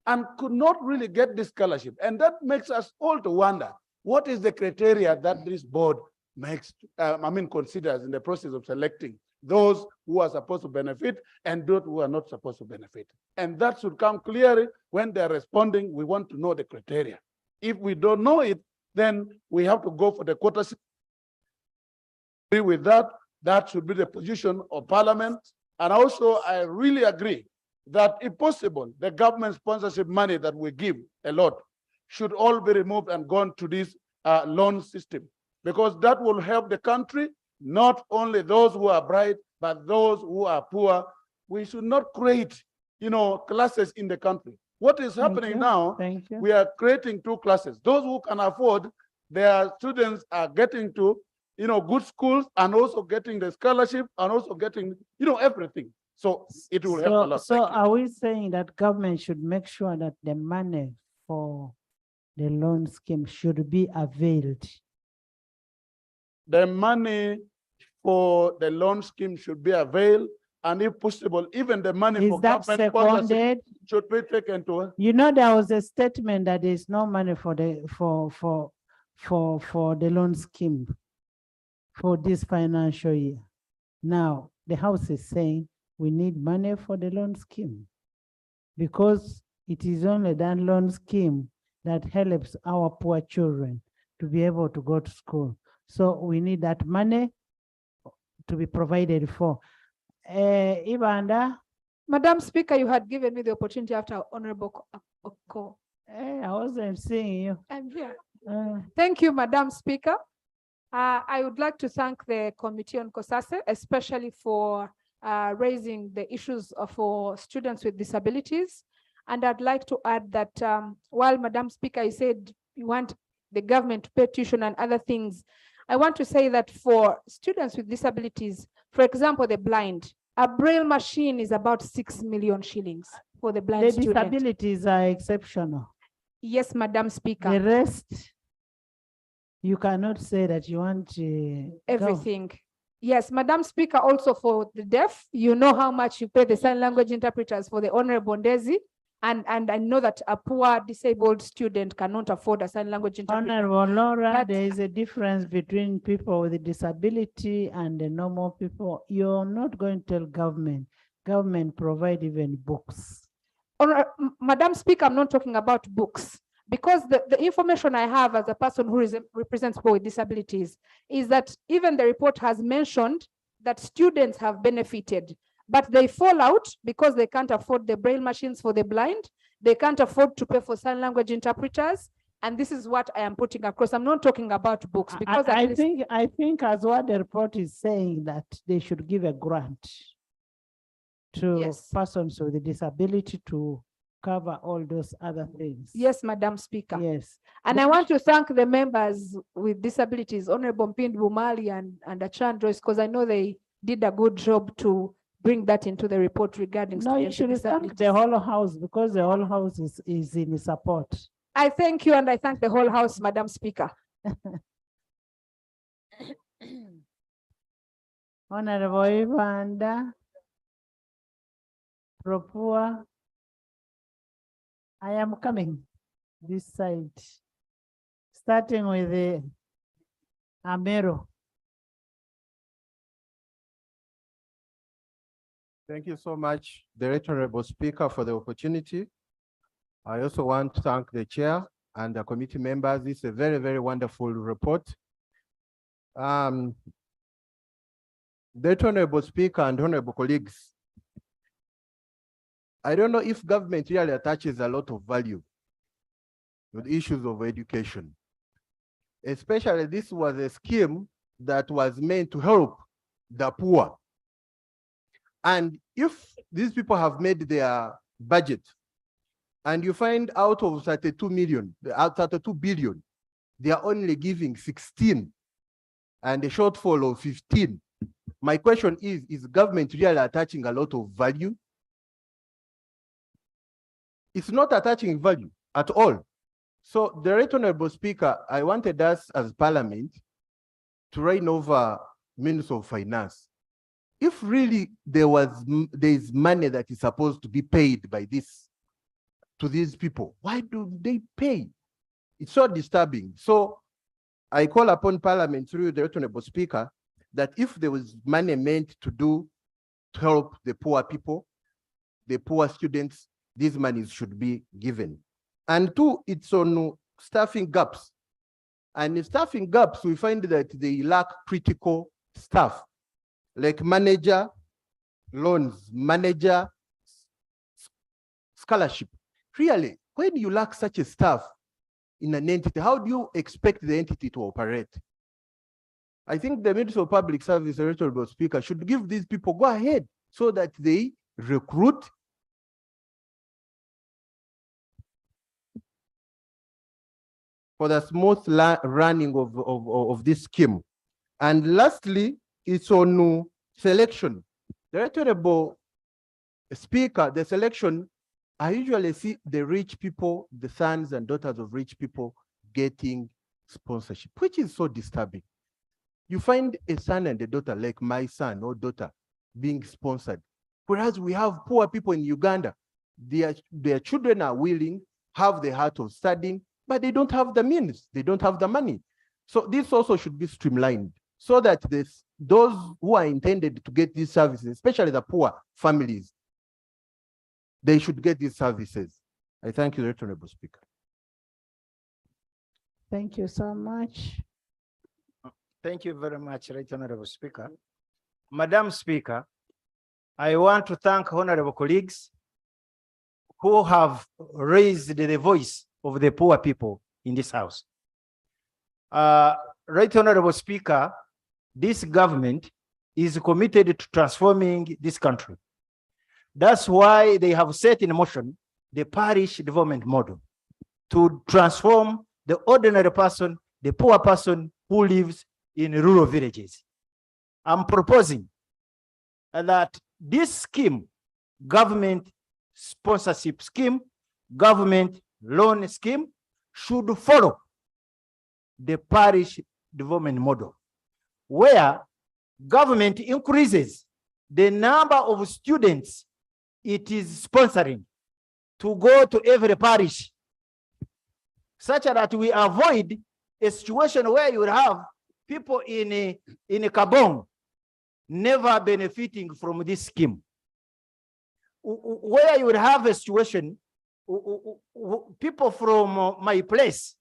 and could not really get this scholarship. And that makes us all to wonder, what is the criteria that this board considers in the process of selecting those who are supposed to benefit and those who are not supposed to benefit. And that should come clearly when they're responding. We want to know the criteria. If we don't know it, then we have to go for the quota system. With that, that should be the position of parliament. And also, I really agree that if possible, the government sponsorship money that we give a lot should all be removed and gone to this loan system, because that will help the country, not only those who are bright, but those who are poor. We should not create, classes in the country. What is happening now, we are creating two classes. Those who can afford, their students are getting to, good schools and also getting the scholarship and also getting, everything. So it will help a lot. So are we saying that government should make sure that the money for the loan scheme should be availed? The money for the loan scheme should be availed, and if possible, even the money for government sponsorship should be taken to. There was a statement that there is no money for the for the loan scheme. for this financial year. Now, the House is saying we need money for the loan scheme because it is only that loan scheme that helps our poor children to be able to go to school. So we need that money to be provided for. Ibanda? Madam Speaker, you had given me the opportunity after Honorable Oko. I wasn't seeing you. I'm here. Thank you, Madam Speaker. I would like to thank the Committee on COSASE, especially for raising the issues for students with disabilities. And I'd like to add that while Madam Speaker, you said you want the government to pay tuition and other things, I want to say that for students with disabilities, for example, the blind, a braille machine is about 6 million shillings for the blind The student. disabilities are exceptional. Yes, Madam Speaker. The rest, you cannot say that you want Everything. Yes, Madam Speaker, also for the deaf, you know how much you pay the sign language interpreters for the Honorable Ndezi. And I know that a poor disabled student cannot afford a sign language interpreter. Honorable Laura, But there is a difference between people with a disability and the normal people. You're not going to tell government. Government provide even books. Madam Speaker, I'm not talking about books because the information I have as a person who represents people with disabilities is that even the report has mentioned that students have benefited, but they fall out because they can't afford the braille machines for the blind. They can't afford to pay for sign language interpreters. And this is what I am putting across. I'm not talking about books because I think as what the report is saying that they should give a grant to persons with a disability to cover all those other things. Yes, Madam Speaker. Yes. And I want to thank the members with disabilities, Honorable Mpindu Bumali and Achan Joyce, because I know they did a good job to bring that into the report regarding No, you students with should thank disabilities. the whole house because the whole house is in support. I thank you and I thank the whole house, Madam Speaker. Honorable Ivanda, Propua, I am coming this side, starting with the Amero. Thank you so much, the Honorable Speaker, for the opportunity. I also want to thank the chair and the committee members. This is a very, very wonderful report. The Honorable Speaker and Honorable colleagues, I don't know if government really attaches a lot of value with issues of education. Especially this was a scheme that was meant to help the poor. And if these people have made their budget and you find out of 32 billion, they are only giving 16 and a shortfall of 15. My question is government really attaching a lot of value? It's not attaching value at all. So the Right Honorable Speaker, I wanted us as Parliament to reign over Minister of Finance. If really there is money that is supposed to be paid by this to these people, why do they pay? It's so disturbing. So I call upon Parliament through the Right Honorable Speaker that if there was money meant to help the poor people, the poor students, these monies should be given. And two, it's on staffing gaps. And in staffing gaps, we find that they lack critical staff, like manager, loans, manager, scholarship. Really, when you lack such a staff in an entity, how do you expect the entity to operate? I think the Minister of Public Service, the Honorable Speaker, should give these people go ahead so that they recruit for the smooth running of this scheme. And lastly, it's on selection. The Honorable Speaker, the selection, I usually see the rich people, the sons and daughters of rich people getting sponsorship, which is so disturbing. You find a son and a daughter, like my son or daughter, being sponsored. Whereas we have poor people in Uganda, their children are willing, have the heart of studying, but they don't have the means, they don't have the money. So this also should be streamlined. so that those who are intended to get these services, especially the poor families, they should get these services. I thank you, Right Honorable Speaker. Thank you so much. Thank you very much, Right Honorable Speaker. Madam Speaker, I want to thank honorable colleagues who have raised the voice of the poor people in this house. Right Honorable Speaker, this government is committed to transforming this country. That's why they have set in motion the parish development model to transform the ordinary person, the poor person who lives in rural villages. I'm proposing that this scheme, government sponsorship scheme, government loan scheme, should follow the parish development model, where government increases the number of students it is sponsoring to go to every parish, such that we avoid a situation where you will have people in Kabong never benefiting from this scheme. Where you would have a situation, people from my place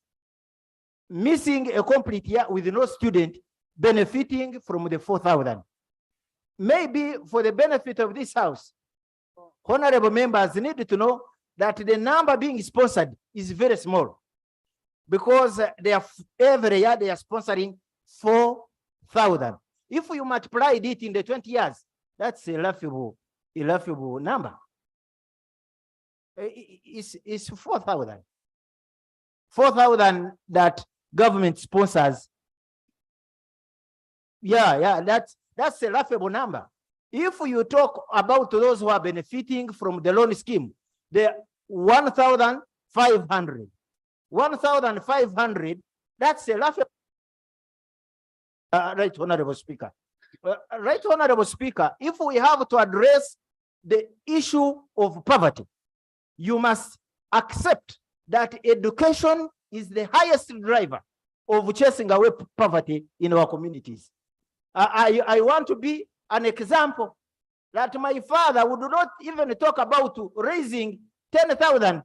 missing a complete year with no student benefiting from the 4,000. Maybe for the benefit of this house, honorable members need to know that the number being sponsored is very small, because they are every year they are sponsoring 4,000. If you multiply it in the 20 years, that's a laughable number. It's 4,000. 4,000 that government sponsors. Yeah, that's a laughable number. If you talk about those who are benefiting from the loan scheme, the 1,500. 1,500, that's a laughable. Right, Honorable Speaker. Right, Honorable Speaker, if we have to address the issue of poverty, you must accept that education is the highest driver of chasing away poverty in our communities. I want to be an example that my father would not even talk about raising 10,000.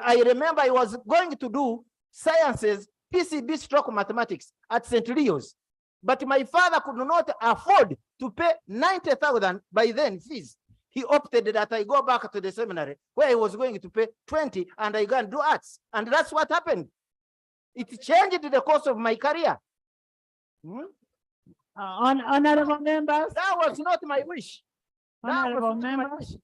I remember I was going to do sciences, PCB stroke mathematics at St. Leo's, but my father could not afford to pay 90,000 by then fees. He opted that I go back to the seminary where I was going to pay 20 and I go and do arts. And that's what happened. It changed the course of my career. Honorable members. That was not my wish. Honorable members.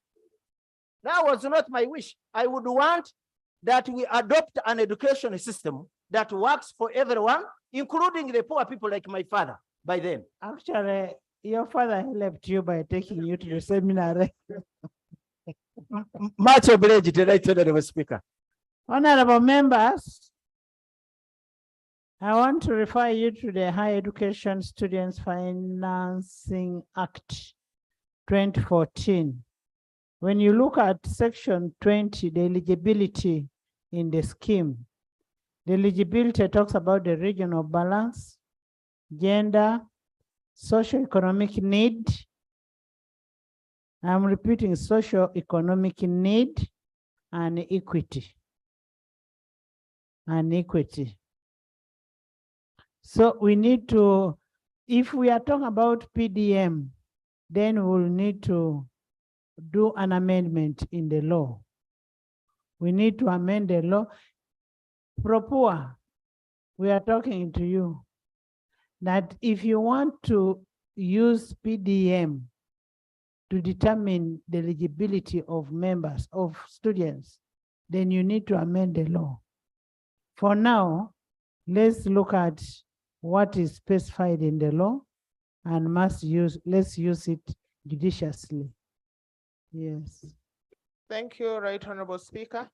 That was not my wish. I would want that we adopt an education system that works for everyone, including the poor people like my father by then. Actually, your father helped you by taking you to the seminary. Much obliged, Right Honorable Speaker. Honorable members, I want to refer you to the Higher Education Students Financing Act 2014. When you look at section 20, the eligibility in the scheme, the eligibility talks about the regional balance, gender, socio-economic need. I'm repeating socio-economic need and equity. And equity. So we need to, if we are talking about PDM, then we'll need to do an amendment in the law. We need to amend the law. Propua, we are talking to you that if you want to use PDM to determine the eligibility of members, of students, then you need to amend the law. For now, let's look at what is specified in the law and let's use it judiciously. Yes. Thank you, Right Honorable Speaker.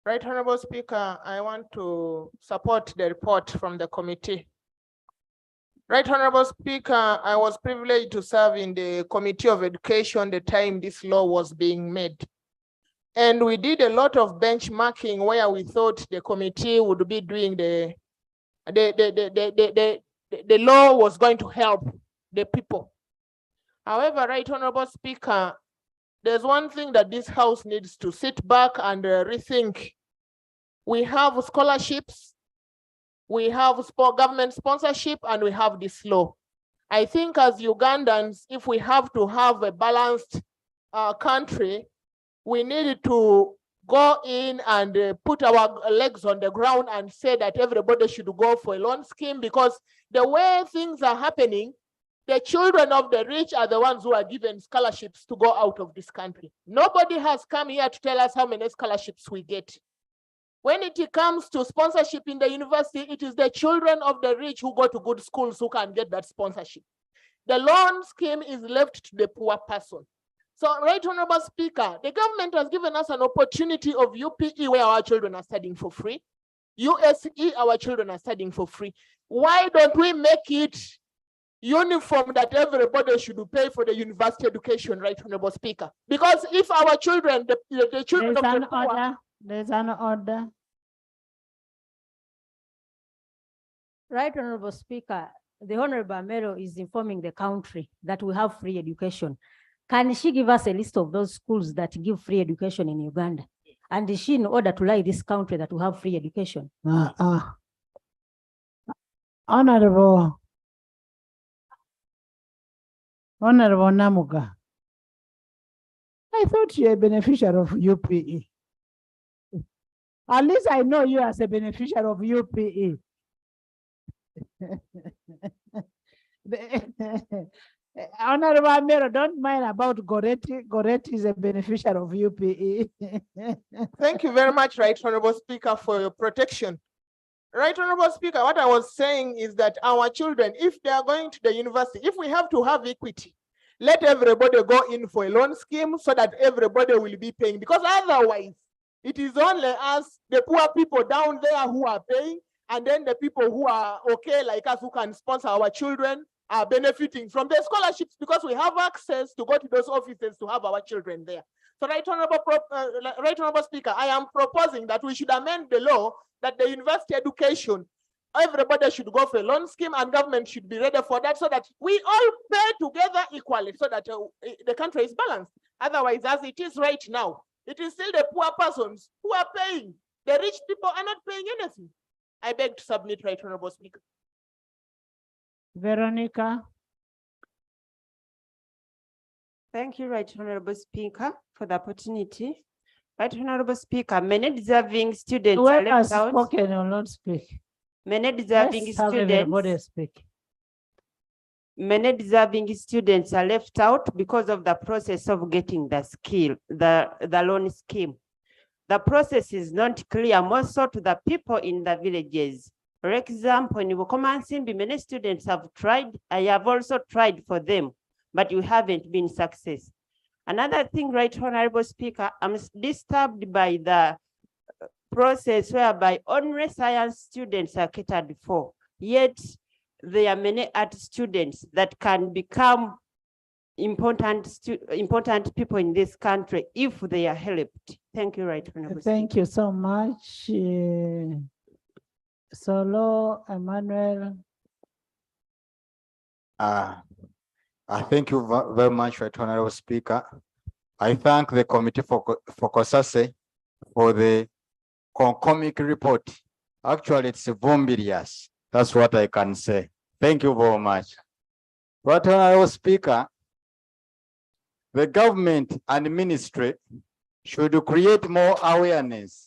Right Honorable Speaker, I want to support the report from the committee. Right Honorable Speaker, I was privileged to serve in the Committee of Education the time this law was being made. And we did a lot of benchmarking where we thought the committee would be doing the the law was going to help the people. However, Right Honorable Speaker, there's one thing that this House needs to sit back and rethink. We have scholarships, we have government sponsorship, and we have this law. I think as Ugandans, if we have to have a balanced country, we need to go in and put our legs on the ground and say that everybody should go for a loan scheme, because the way things are happening, the children of the rich are the ones who are given scholarships to go out of this country. Nobody has come here to tell us how many scholarships we get. When it comes to sponsorship in the university, it is the children of the rich who go to good schools who can get that sponsorship. The loan scheme is left to the poor person. So, Right Honorable Speaker, the government has given us an opportunity of UPE where our children are studying for free. USE, our children are studying for free. Why don't we make it uniform that everybody should pay for the university education, Right Honorable Speaker? Because if our children, the children of the poor, There's an order. Right Honorable Speaker, the Honorable Mero is informing the country that we have free education. Can she give us a list of those schools that give free education in Uganda? And is she in order to lie this country that we have free education? Honorable Namuga, I thought you're a beneficiary of UPE. At least I know you as a beneficiary of UPE. Honorable Mero, don't mind about Goretti. Goretti is a beneficiary of UPE. Thank you very much, Right Honorable Speaker, for your protection. Right Honorable Speaker, what I was saying is that our children, if they are going to the university, if we have to have equity, let everybody go in for a loan scheme so that everybody will be paying, because otherwise it is only us, the poor people down there, who are paying, and then the people who are okay like us, who can sponsor our children, are benefiting from the scholarships because we have access to go to those offices to have our children there. So Right Honorable Speaker, I am proposing that we should amend the law that the university education, everybody should go for a loan scheme and government should be ready for that, so that we all pay together equally, so that the country is balanced. Otherwise, as it is right now, it is still the poor persons who are paying. The rich people are not paying anything. I beg to submit, Right Honorable Speaker. Veronica. Thank you, Right Honorable Speaker, for the opportunity. Right Honorable Speaker, many deserving students are Whoever has left out. spoken will not speak. Many deserving Let's have everybody students. speak. Many deserving students are left out because of the process of getting the loan scheme. The process is not clear, more so to the people in the villages. For example, in Bukomansimbi, many students have tried. I have also tried for them, but you haven't been success. Another thing, Right Honorable Speaker, I'm disturbed by the process whereby only science students are catered for, yet there are many art students that can become important people in this country if they are helped. Thank you, Right Honorable Thank you so much. Solo, Emmanuel. I thank you very much, Right Honorable Speaker. I thank the committee for COSASE for the comic report. Actually, it's voluminous. That's what I can say. Thank you very much. Right Honorable Speaker, the government and ministry should create more awareness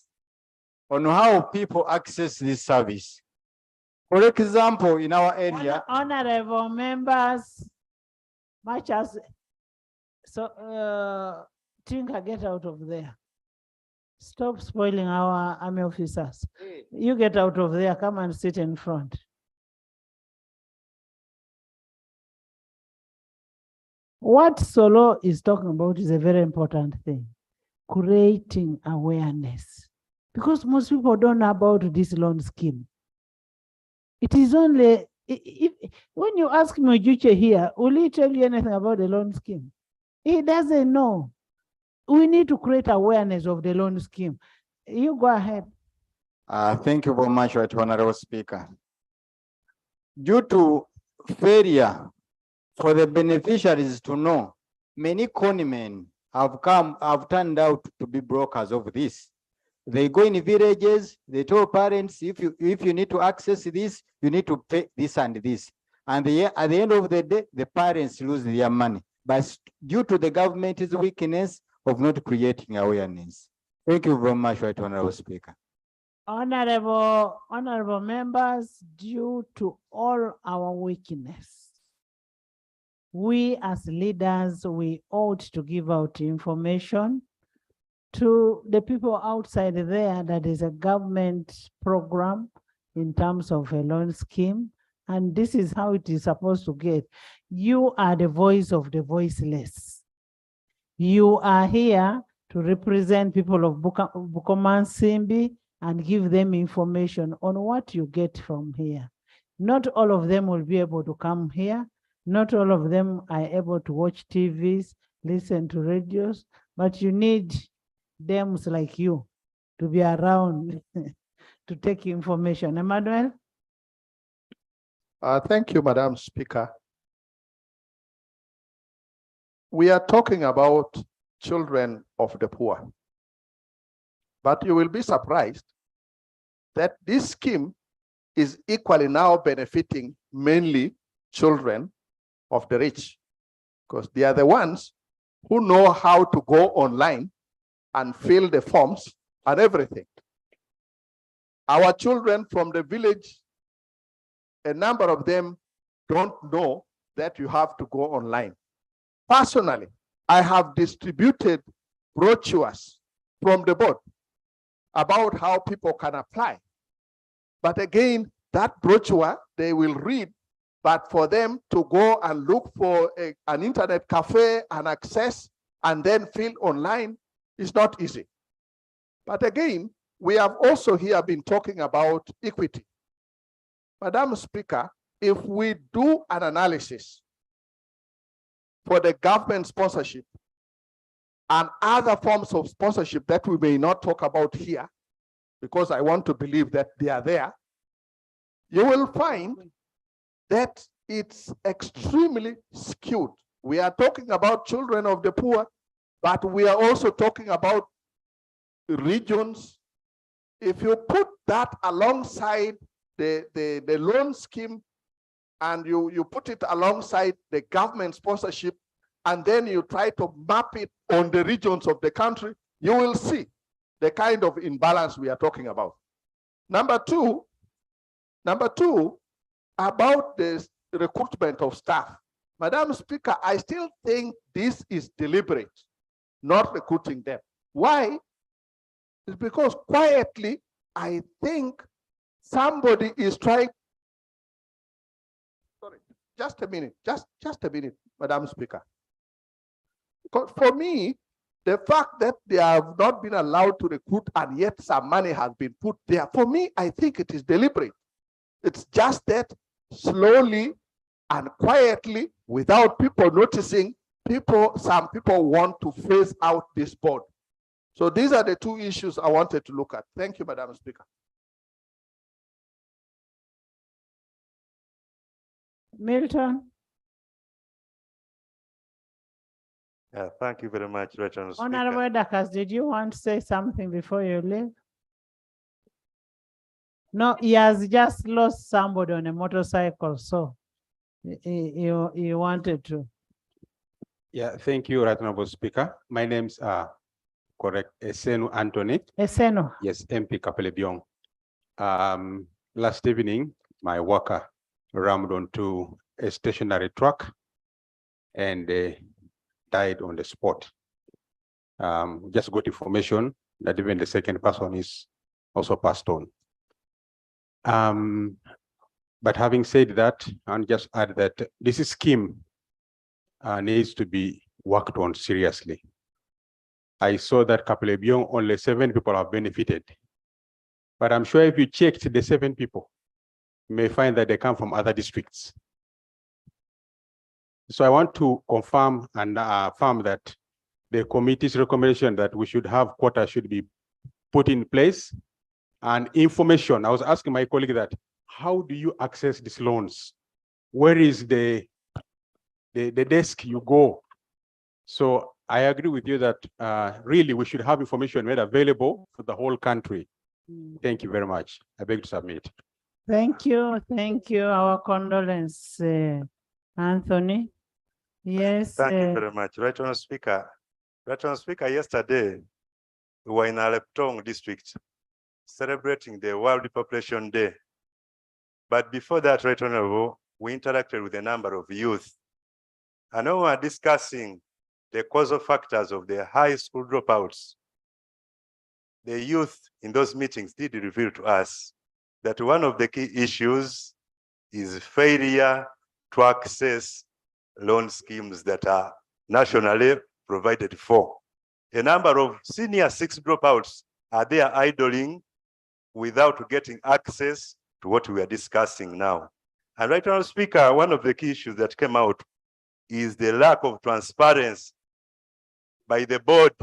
on how people access this service. For example, in our area, Honorable members, much as Tinka, get out of there. Stop spoiling our army officers. You get out of there, come and sit in front. What Solo is talking about is a very important thing, creating awareness. Because most people don't know about this loan scheme. It is only, when you ask Mojuche here, will he tell you anything about the loan scheme? He doesn't know. We need to create awareness of the loan scheme. You go ahead. thank you very much, Right Honorable Speaker. due to failure for the beneficiaries to know, many conmen have turned out to be brokers of this. They go in villages, they tell parents, if you need to access this, you need to pay this and this. And at the end of the day, the parents lose their money, but due to the government's weakness of not creating awareness. Thank you very much, Right Honorable Speaker. Honorable members, due to all our weakness, we as leaders, we ought to give out information to the people outside there that is a government program in terms of a loan scheme. And this is how it is supposed to get. You are the voice of the voiceless. You are here to represent people of Bukoman Simbi and give them information on what you get from here. Not all of them will be able to come here. Not all of them are able to watch TVs, listen to radios, but you need them like you to be around to take information. Emmanuel? Thank you, Madam Speaker. We are talking about children of the poor. But you will be surprised that this scheme is equally now benefiting mainly children of the rich, because they are the ones who know how to go online and fill the forms and everything. Our children from the village, a number of them don't know that you have to go online. Personally, I have distributed brochures from the board about how people can apply. But again, that brochure, they will read, but for them to go and look for an internet cafe and access and then fill online is not easy. But again, we have also here been talking about equity. Madam Speaker, if we do an analysis for the government sponsorship and other forms of sponsorship that we may not talk about here, because I want to believe that they are there, you will find that it's extremely skewed. We are talking about children of the poor, but we are also talking about regions. If you put that alongside the loan scheme and you put it alongside the government sponsorship, and then you try to map it on the regions of the country, you will see the kind of imbalance we are talking about. Number two, about the recruitment of staff. Madam Speaker, I still think this is deliberate, not recruiting them. Why? It's because quietly, I think somebody is trying. Sorry, just a minute, just a minute, Madam Speaker. Because for me, the fact that they have not been allowed to recruit and yet some money has been put there, for me, I think it is deliberate. It's just that slowly and quietly, without people noticing, some people want to phase out this board. So these are the two issues I wanted to look at. Thank you, Madam Speaker. Milton? Thank you very much, Right Honorable Speaker. Honorable Dakas, did you want to say something before you leave? No, he has just lost somebody on a motorcycle, so he wanted to. Yeah, thank you, Right Honorable Speaker. My name's correct, Esenu Anthony. Esenu. Yes, MP Kapelebiong. Last evening, my worker rammed onto a stationary truck and died on the spot. Just got information that even the second person is also passed on. But having said that, I'll just add that this scheme needs to be worked on seriously. I saw that Kapelebiong, only 7 people have benefited. But I'm sure if you checked the 7 people, you may find that they come from other districts. So I want to confirm and affirm that the committee's recommendation that we should have quota should be put in place, and information. I was asking my colleague that, how do you access these loans? Where is the desk you go? So I agree with you that really we should have information made available for the whole country. Thank you very much. I beg to submit. Thank you. Our condolence, Anthony. Yes. Thank you very much. Right Honourable Speaker. Right Honourable Speaker, yesterday we were in Aleptong district celebrating the World Population Day. But before that, Right Honourable, we interacted with a number of youth. And now we are discussing the causal factors of the high school dropouts. The youth in those meetings did reveal to us that one of the key issues is failure to access loan schemes that are nationally provided for. A number of senior 6 dropouts are there idling without getting access to what we are discussing now. And Right Honourable Speaker, one of the key issues that came out is the lack of transparency by the board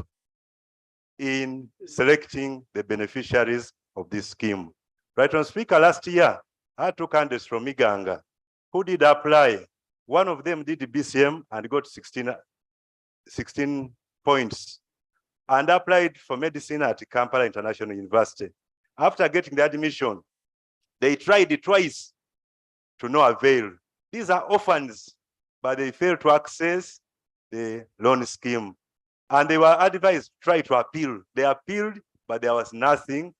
in selecting the beneficiaries of this scheme. Right Honourable Speaker, last year, I had 2 candidates from Uganda who did apply. One of them did the BCM and got 16 points and applied for medicine at Kampala International University. After getting the admission, they tried it twice to no avail. These are orphans, but they failed to access the loan scheme. And they were advised to try to appeal. They appealed, but there was nothing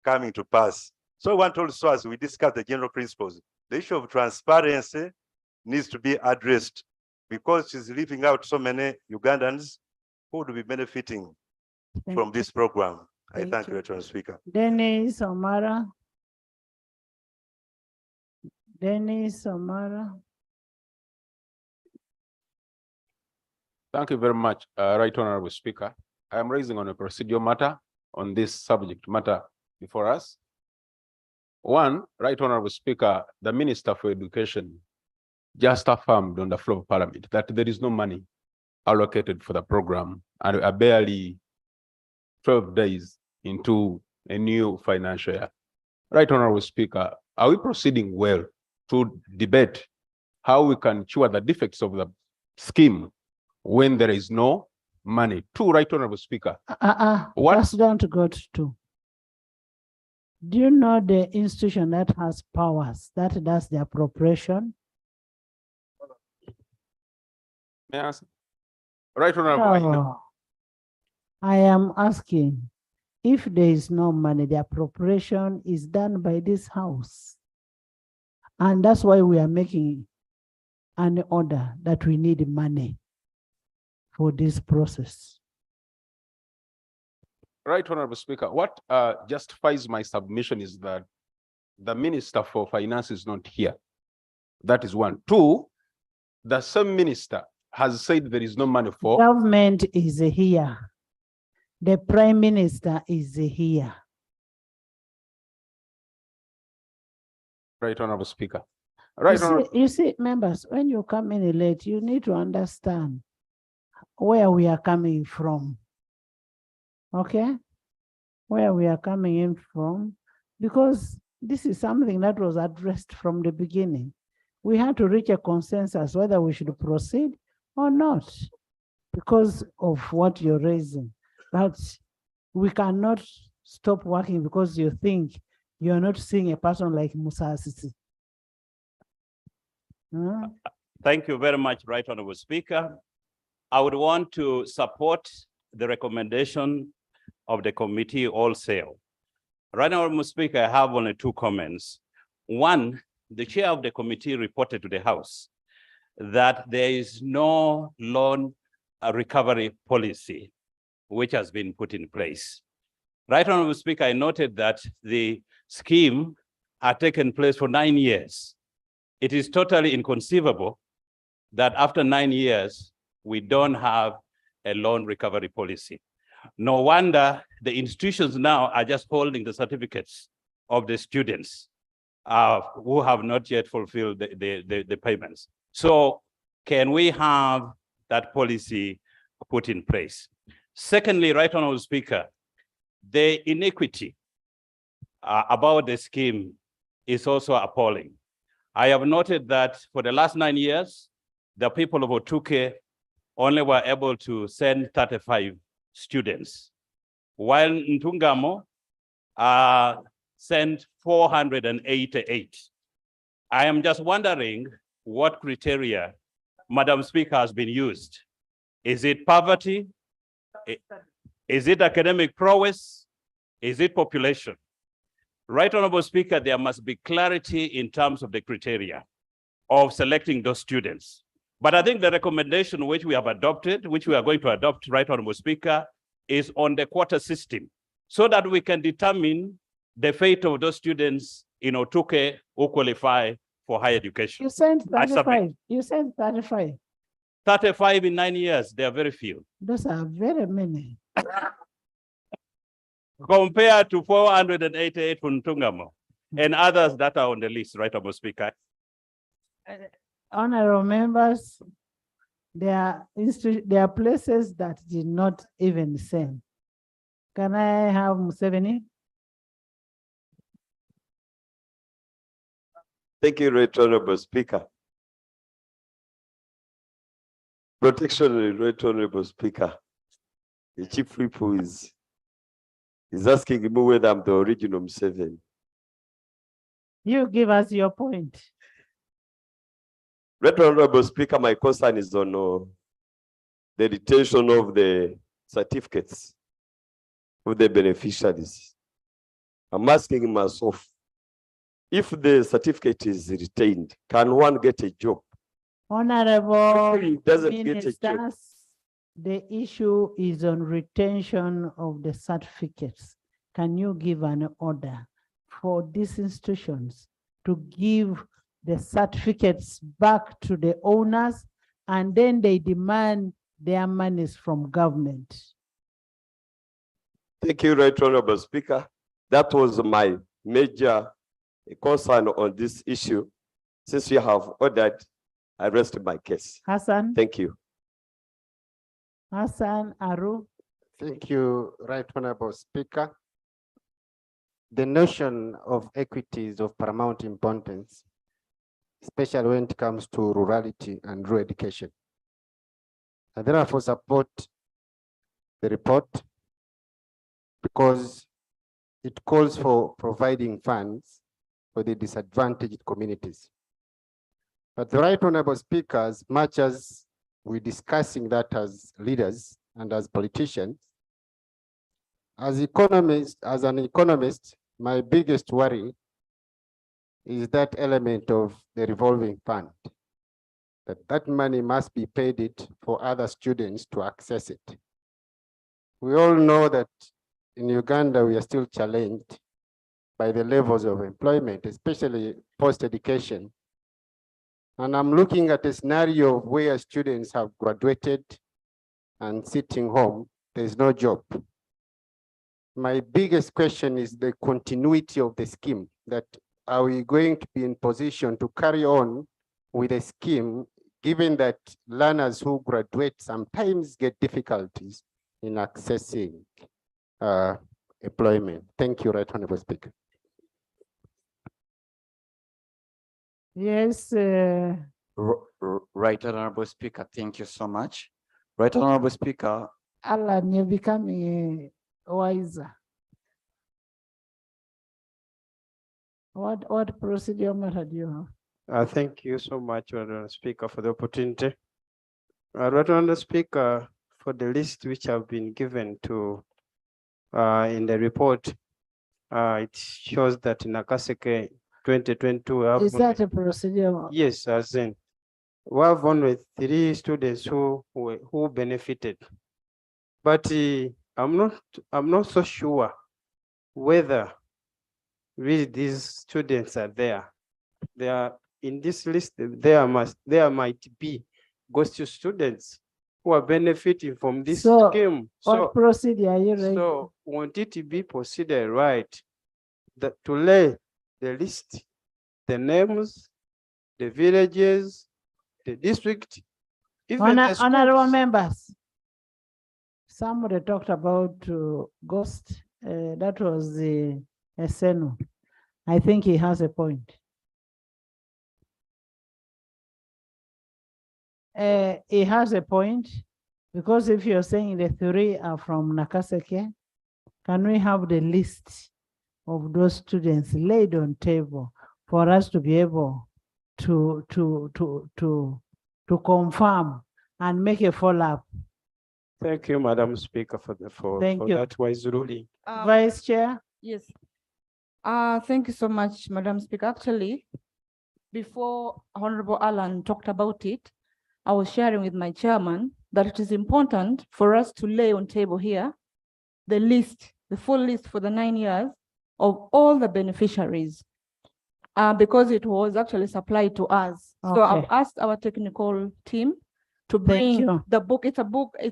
coming to pass. So I want also, as we discuss the general principles, the issue of transparency needs to be addressed because she's leaving out so many Ugandans who would be benefiting from this program. I thank you, Mr. Speaker. Dennis Omara. Dennis Omara. Thank you very much, Right Honourable Speaker. I am raising on a procedural matter on this subject matter before us. One, Right Honourable Speaker, the Minister for Education just affirmed on the floor of Parliament that there is no money allocated for the program, and we are barely 12 days into a new financial year. Right Honourable Speaker, are we proceeding well to debate how we can cure the defects of the scheme when there is no money? Two, Right Honourable Speaker. Just don't go to 2. Do you know the institution that has powers that does the appropriation? May I answer? Right Honourable. No. I am asking if there is no money, the appropriation is done by this house. And that's why we are making an order that we need money for this process. Right Honourable Speaker, what justifies my submission is that the Minister for Finance is not here. That is one. Two, the same minister has said there is no money for. Government is here. The Prime Minister is here. Right Honourable Speaker. Right, you see, members, when you come in late, you need to understand where we are coming from. Okay? Where we are coming in from, because this is something that was addressed from the beginning. We had to reach a consensus whether we should proceed or not because of what you're raising. But we cannot stop working because you think you're not seeing a person like Musa Asisi. Thank you very much, Right Honourable Speaker. I would want to support the recommendation of the committee wholesale. Right Honourable Speaker, I have only 2 comments. One, the chair of the committee reported to the House that there is no loan recovery policy which has been put in place. Right Honourable Speaker, I noted that the scheme had taken place for 9 years. It is totally inconceivable that after 9 years, we don't have a loan recovery policy. No wonder the institutions now are just holding the certificates of the students who have not yet fulfilled the payments. So can we have that policy put in place? Secondly, Right Honourable Speaker, the inequity about the scheme is also appalling. I have noted that for the last 9 years, the people of Otuke only were able to send 35 students, while Ntungamo sent 488. I am just wondering what criteria, Madam Speaker, has been used. Is it poverty? Is it academic prowess? Is it population? Right, Honorable Speaker, there must be clarity in terms of the criteria of selecting those students. But I think the recommendation which we have adopted, which we are going to adopt, Right, Honorable Speaker, is on the quota system, so that we can determine the fate of those students in Otuke who qualify for higher education. You sent I submit. 35. You sent 35. 35 in 9 years, there are very few. Those are very many. Compared to 488 from Ntungamo and others that are on the list, Right, Honorable Speaker. Honorable members, there are places that did not even send. Can I have Museveni? Thank you, Right Honorable Speaker. Protection, Right Honorable Speaker. The Chief Whip is asking me whether I'm the original Museveni. You give us your point. Right Honorable Speaker, my concern is on the retention of the certificates of the beneficiaries. I'm asking myself, if the certificate is retained, can one get a job? Honorable He doesn't get a job. Ministers, the issue is on retention of the certificates. Can you give an order for these institutions to give the certificates back to the owners, and then they demand their monies from government? Thank you, Right Honorable Speaker. That was my major concern on this issue. Since you have ordered, I rest my case. Hassan? Thank you. Hassan Aru? Thank you, Right Honorable Speaker. The notion of equity is of paramount importance, especially when it comes to rurality and rural education. I therefore support the report because it calls for providing funds for the disadvantaged communities. But the Right Honorable Speaker, as much as we're discussing that as leaders and as politicians, as an economist, my biggest worry is that element of the revolving fund, that money must be paid it for other students to access it. We all know that in Uganda, we are still challenged by the levels of employment, especially post-education. And I'm looking at a scenario where students have graduated and sitting home, there's no job. My biggest question is the continuity of the scheme, that are we going to be in position to carry on with a scheme, given that learners who graduate sometimes get difficulties in accessing employment? Thank you, Right Honorable Speaker. Yes. Right Honorable Speaker, thank you so much. Right Honorable Speaker. Alan, you're becoming wiser. What procedure matter do you have? Thank you so much, Honorable Speaker, for the opportunity. Honorable Speaker, for the list which have been given to in the report, it shows that in Nakaseke 2022, is that a procedure? Yes, as in we have only 3 students who benefited, but I'm not so sure whether really these students are there. They are in this list. There might be ghost students who are benefiting from this scheme. What procedure are you ready? So want it to be proceeded right, to lay the list, the names, the villages, the district, even the schools. Honorable members, somebody talked about ghost. That was the SNO. I think he has a point. He has a point, because if you're saying the 3 are from Nakaseke, can we have the list of those students laid on table for us to be able to confirm and make a follow-up? Thank you, Madam Speaker, for Thank you. that wise ruling. Vice Chair? Yes. Thank you so much, Madam Speaker. Actually, before Honorable Alan talked about it, I was sharing with my chairman that it is important for us to lay on table here the list, the full list for the 9 years of all the beneficiaries, because it was actually supplied to us. So I've Okay. asked our technical team to Thank bring you. the book. It's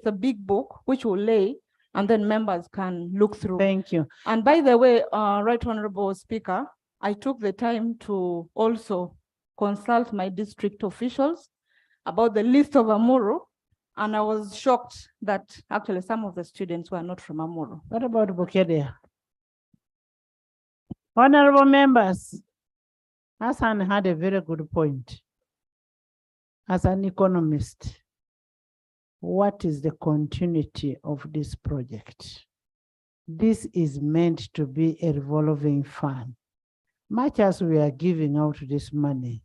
a big book, which will lay, and then members can look through. Thank you. And by the way, Right Honorable Speaker, I took the time to also consult my district officials about the list of Amuru, and I was shocked that actually some of the students were not from Amuru. What about Bukedia? Honorable members, Hassan had a very good point. As an economist, what is the continuity of this project? This is meant to be a revolving fund. Much as we are giving out this money,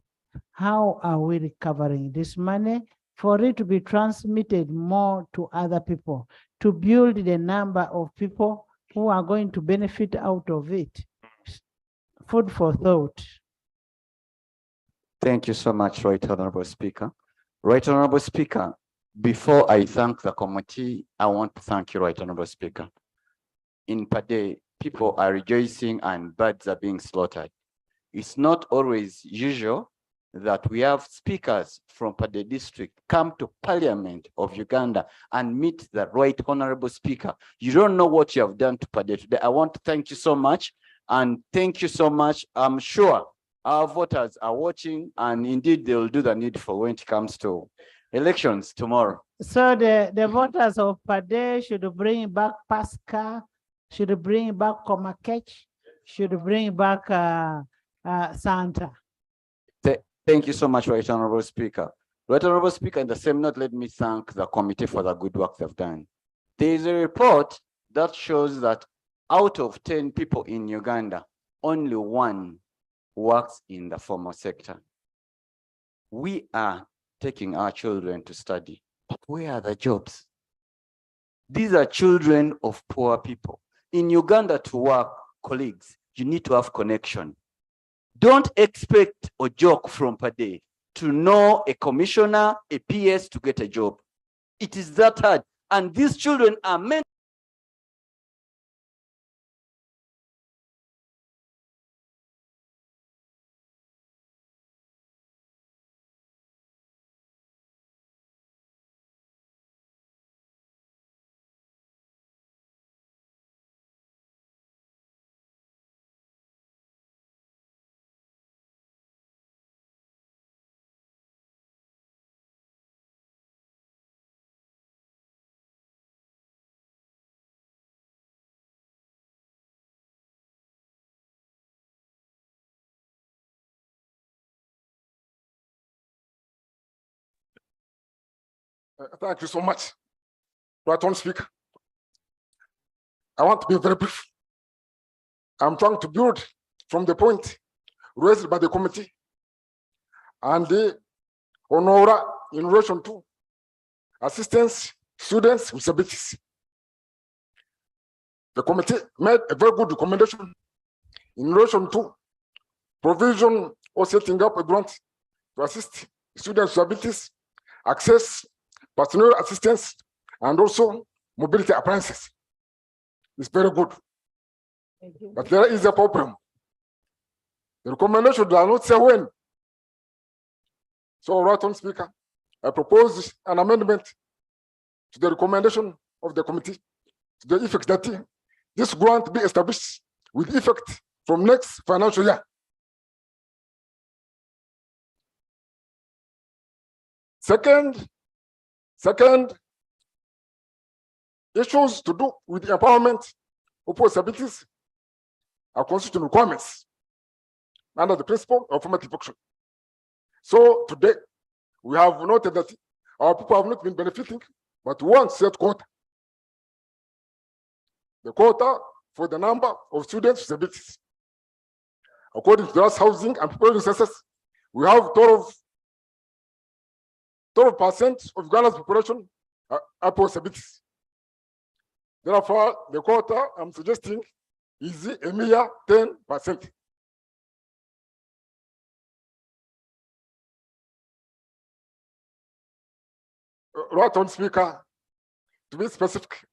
how are we recovering this money for it to be transmitted more to other people, to build the number of people who are going to benefit out of it? Food for thought. Thank you so much, Right Honorable Speaker. Right Honorable Speaker, before I thank the committee, I want to thank you, Right Honorable Speaker. In Pade, people are rejoicing and birds are being slaughtered. It's not always usual that we have speakers from Pade district come to Parliament of Uganda and meet the Right Honorable Speaker. You don't know what you have done to Pade today. I want to thank you so much, and thank you so much. I'm sure our voters are watching, and indeed they will do the needful when it comes to elections tomorrow. So the voters of Pade should bring back Pasca, should bring back Komakech, should bring back Santa. Thank you so much, Right Honorable Speaker. Right Honorable Speaker, in the same note, let me thank the committee for the good work they've done. There is a report that shows that out of 10 people in Uganda, only 1 works in the formal sector. We are taking our children to study, but where are the jobs? These are children of poor people. In Uganda to work, colleagues, you need to have connection. Don't expect a joke from Pade to know a commissioner, a PS to get a job. It is that hard. And these children are meant Thank you so much. Right on, Speaker. I want to be very brief. I'm trying to build from the point raised by the committee and the honora in relation to assistance students with disabilities. The committee made a very good recommendation in relation to provision or setting up a grant to assist students with disabilities, access personal assistance, and also mobility appliances. It's very good. But there is a problem. The recommendation does not say when. So, right on, Speaker, I propose an amendment to the recommendation of the committee to the effect that this grant be established with effect from next financial year. Second, issues to do with the empowerment of disabilities are constitutional requirements. under the principle of formative action. So today, we have noted that our people have not been benefiting, but one set quota. The quota for the number of students with disabilities. According to the last housing and people census, we have 12% of Ughanda's population are disabilities. Therefore, the quota I'm suggesting is a mere 10%. Right on, Speaker, to be specific,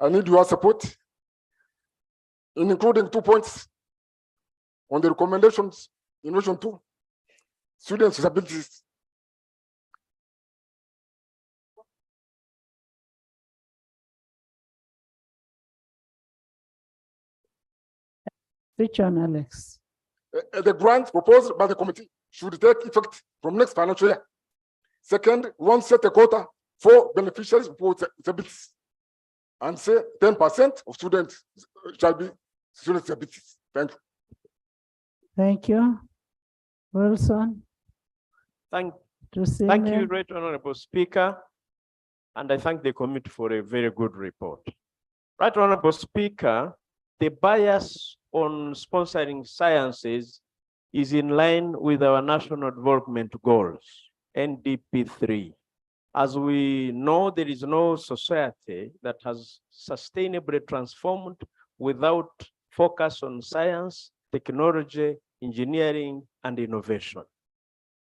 I need your support in including 2 points on the recommendations in relation to students with disabilities. Switch on, Alex. The grant proposed by the committee should take effect from next financial year. Second, one set a quota for beneficiaries with disabilities, and say 10% of students shall be students with disabilities. Thank you. Thank you. Wilson. Thank Tusime. you, Right Honorable Speaker, and I thank the committee for a very good report. Right Honorable Speaker, the bias on sponsoring sciences is in line with our National Development Goals, NDP 3. As we know, there is no society that has sustainably transformed without focus on science, technology, engineering, and innovation.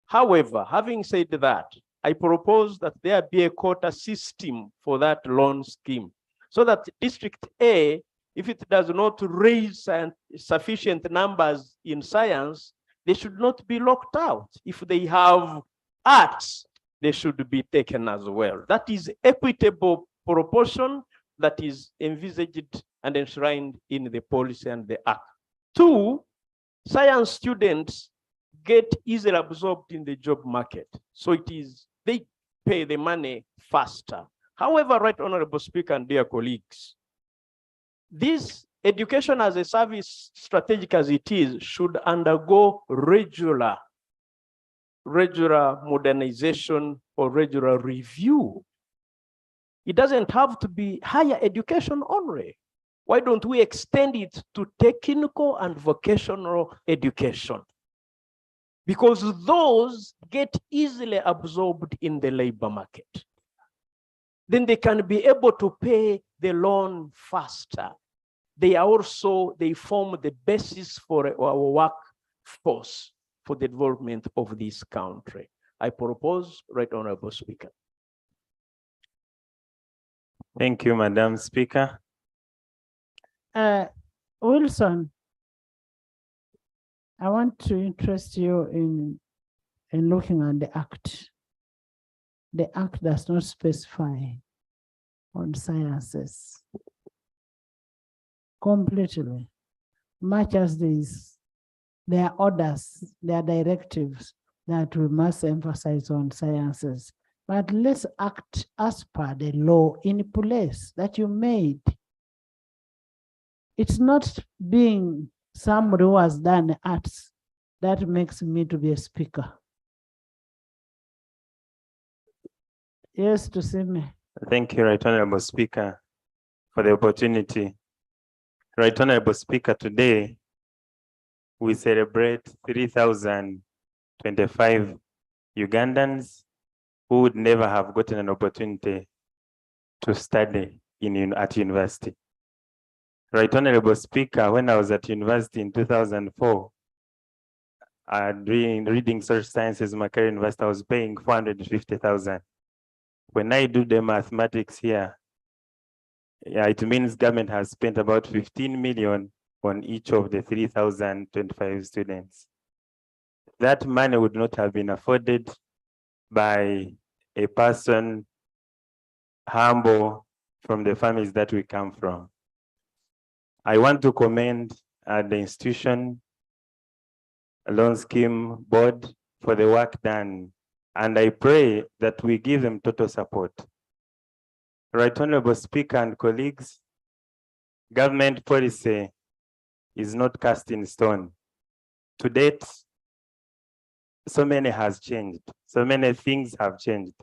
However, having said that, I propose that there be a quota system for that loan scheme, so that District A, if it does not raise sufficient numbers in science, they should not be locked out. If they have arts, they should be taken as well. That is equitable proportion that is envisaged and enshrined in the policy and the act. 2, science students get easily absorbed in the job market. So they pay the money faster. However, Right Honorable Speaker and dear colleagues, this education as a service, strategic as it is, should undergo regular modernization or regular review. It doesn't have to be higher education only. Why don't we extend it to technical and vocational education? Because those get easily absorbed in the labor market. Then they can be able to pay the loan faster. They form the basis for our workforce for the development of this country. I propose, Right Honorable Speaker. Thank you, Madam Speaker. Wilson, I want to interest you in looking at the act. The act does not specify on sciences completely, much as there are orders, there are directives that we must emphasize on sciences. But let's act as per the law in place that you made. It's not being somebody who has done arts that makes me to be a speaker. Yes, to see me. Thank you, Right Honorable Speaker, for the opportunity. Right Honorable Speaker, today we celebrate 3,025 Ugandans who would never have gotten an opportunity to study at university. Right Honorable Speaker, when I was at university in 2004, doing reading social sciences, Makerere University, I was paying 450,000. When I do the mathematics here, it means government has spent about 15 million on each of the 3,025 students. That money would not have been afforded by a person humble from the families that we come from. I want to commend the institution loan scheme board for the work done, and I pray that we give them total support. Right Honorable Speaker and colleagues, government policy is not cast in stone. to date, so many has changed. So many things have changed.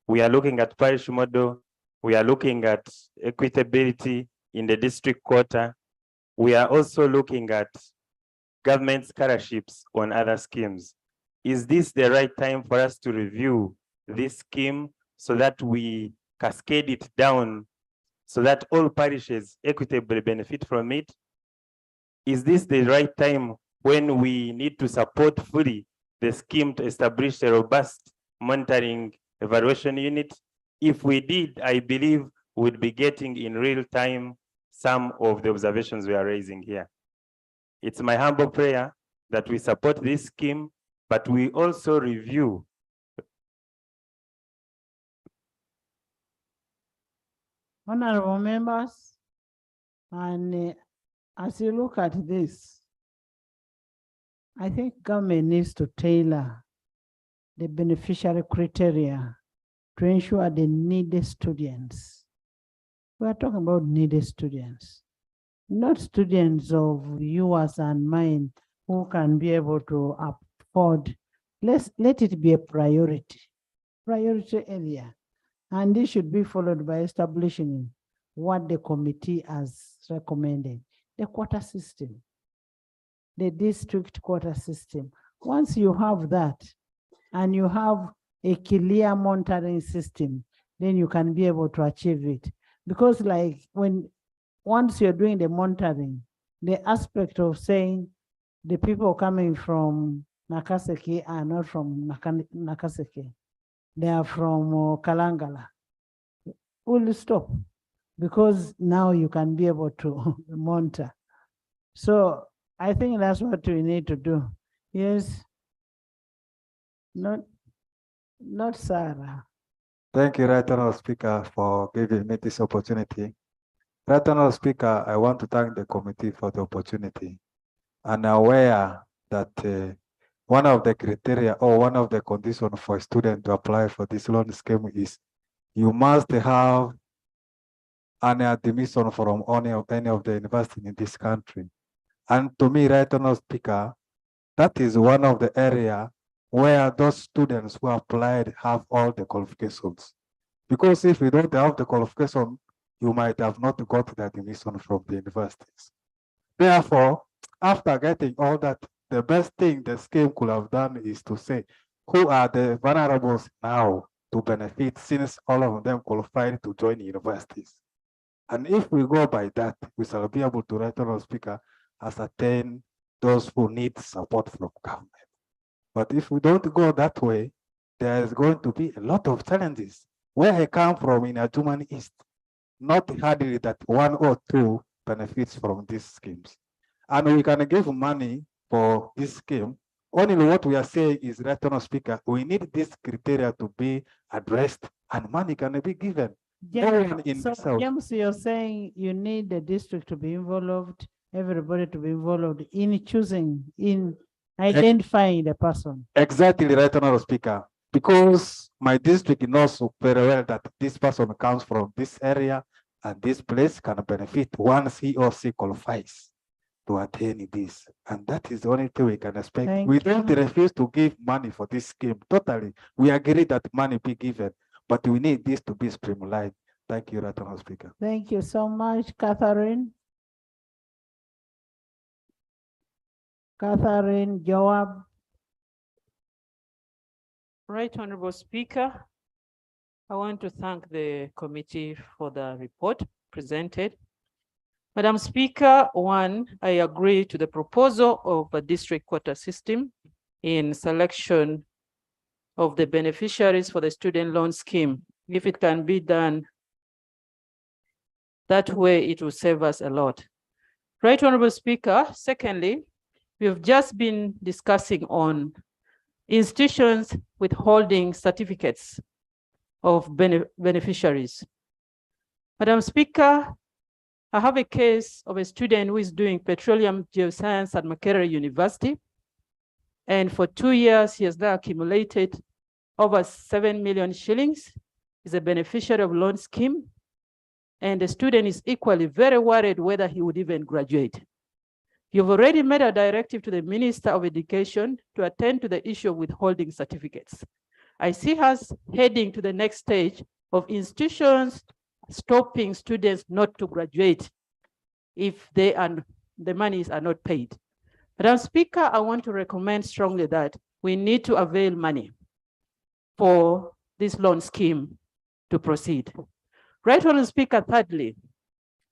We are looking at parish model. We are looking at equitability in the district quota. We are also looking at government scholarships on other schemes. Is this the right time for us to review this scheme so that we cascade it down so that all parishes equitably benefit from it? Is this the right time when we need to support fully the scheme to establish a robust monitoring evaluation unit? If we did, I believe we'd be getting in real time some of the observations we are raising here. It's my humble prayer that we support this scheme, but we also review. Honorable members, and as you look at this, I think government needs to tailor the beneficiary criteria to ensure the needed students. We are talking about needed students, not students of yours and mine who can be able to afford. Let it be a priority area. And this should be followed by establishing what the committee has recommended, the quota system, the district quota system. Once you have that and you have a clear monitoring system, then you can be able to achieve it. Because like once you're doing the monitoring, the aspect of saying the people coming from Nakaseke are not from Nakaseke, they are from Kalangala, will stop, because now you can be able to monitor. So I think that's what we need to do. Yes, not Sarah. Thank you, Right Honourable Speaker, for giving me this opportunity. Right Honourable Speaker, I want to thank the committee for the opportunity. I'm aware that one of the criteria or one of the conditions for a student to apply for this loan scheme is you must have an admission from any of the university in this country. And to me, Right Honourable Speaker, that is one of the area where those students who applied have all the qualifications. Because if you don't have the qualification, you might have not got the admission from the universities. Therefore, after getting all that, the best thing the scheme could have done is to say, who are the vulnerables now to benefit, since all of them qualified to join universities? And if we go by that, we shall be able to, Right Honourable Speaker, ascertain those who need support from government. But if we don't go that way, there is going to be a lot of challenges. Where I come from in Adjumani East, not hardly that one or two benefits from these schemes. And we can give money for this scheme. Only what we are saying is, Right Honourable Speaker, we need this criteria to be addressed and money can be given. James, you're saying you need the district to be involved, everybody to be involved in choosing, in identifying the person. Exactly, Right Honourable Speaker. Because my district knows very well that this person comes from this area and this place can benefit once he or she qualifies to attain this. And that is the only thing we can expect. We don't refuse to give money for this scheme. Totally. We agree that money be given, but we need this to be streamlined. Thank you, Right Honourable Speaker. Thank you so much, Catherine. Catherine, Joab. Right Honourable Speaker, I want to thank the committee for the report presented. Madam Speaker, one, I agree to the proposal of a district quota system in selection of the beneficiaries for the student loan scheme. If it can be done that way, it will save us a lot. Right Honourable Speaker, secondly, we've just been discussing on institutions withholding certificates of beneficiaries. Madam Speaker, I have a case of a student who is doing petroleum geoscience at Makerere University. And for 2 years, he has now accumulated over 7 million shillings. He's a beneficiary of loan scheme. And the student is equally very worried whether he would even graduate. You've already made a directive to the Minister of Education to attend to the issue of withholding certificates. I see us heading to the next stage of institutions stopping students not to graduate if the monies are not paid. Madam Speaker, I want to recommend strongly that we need to avail money for this loan scheme to proceed. Right, Honourable Speaker, thirdly,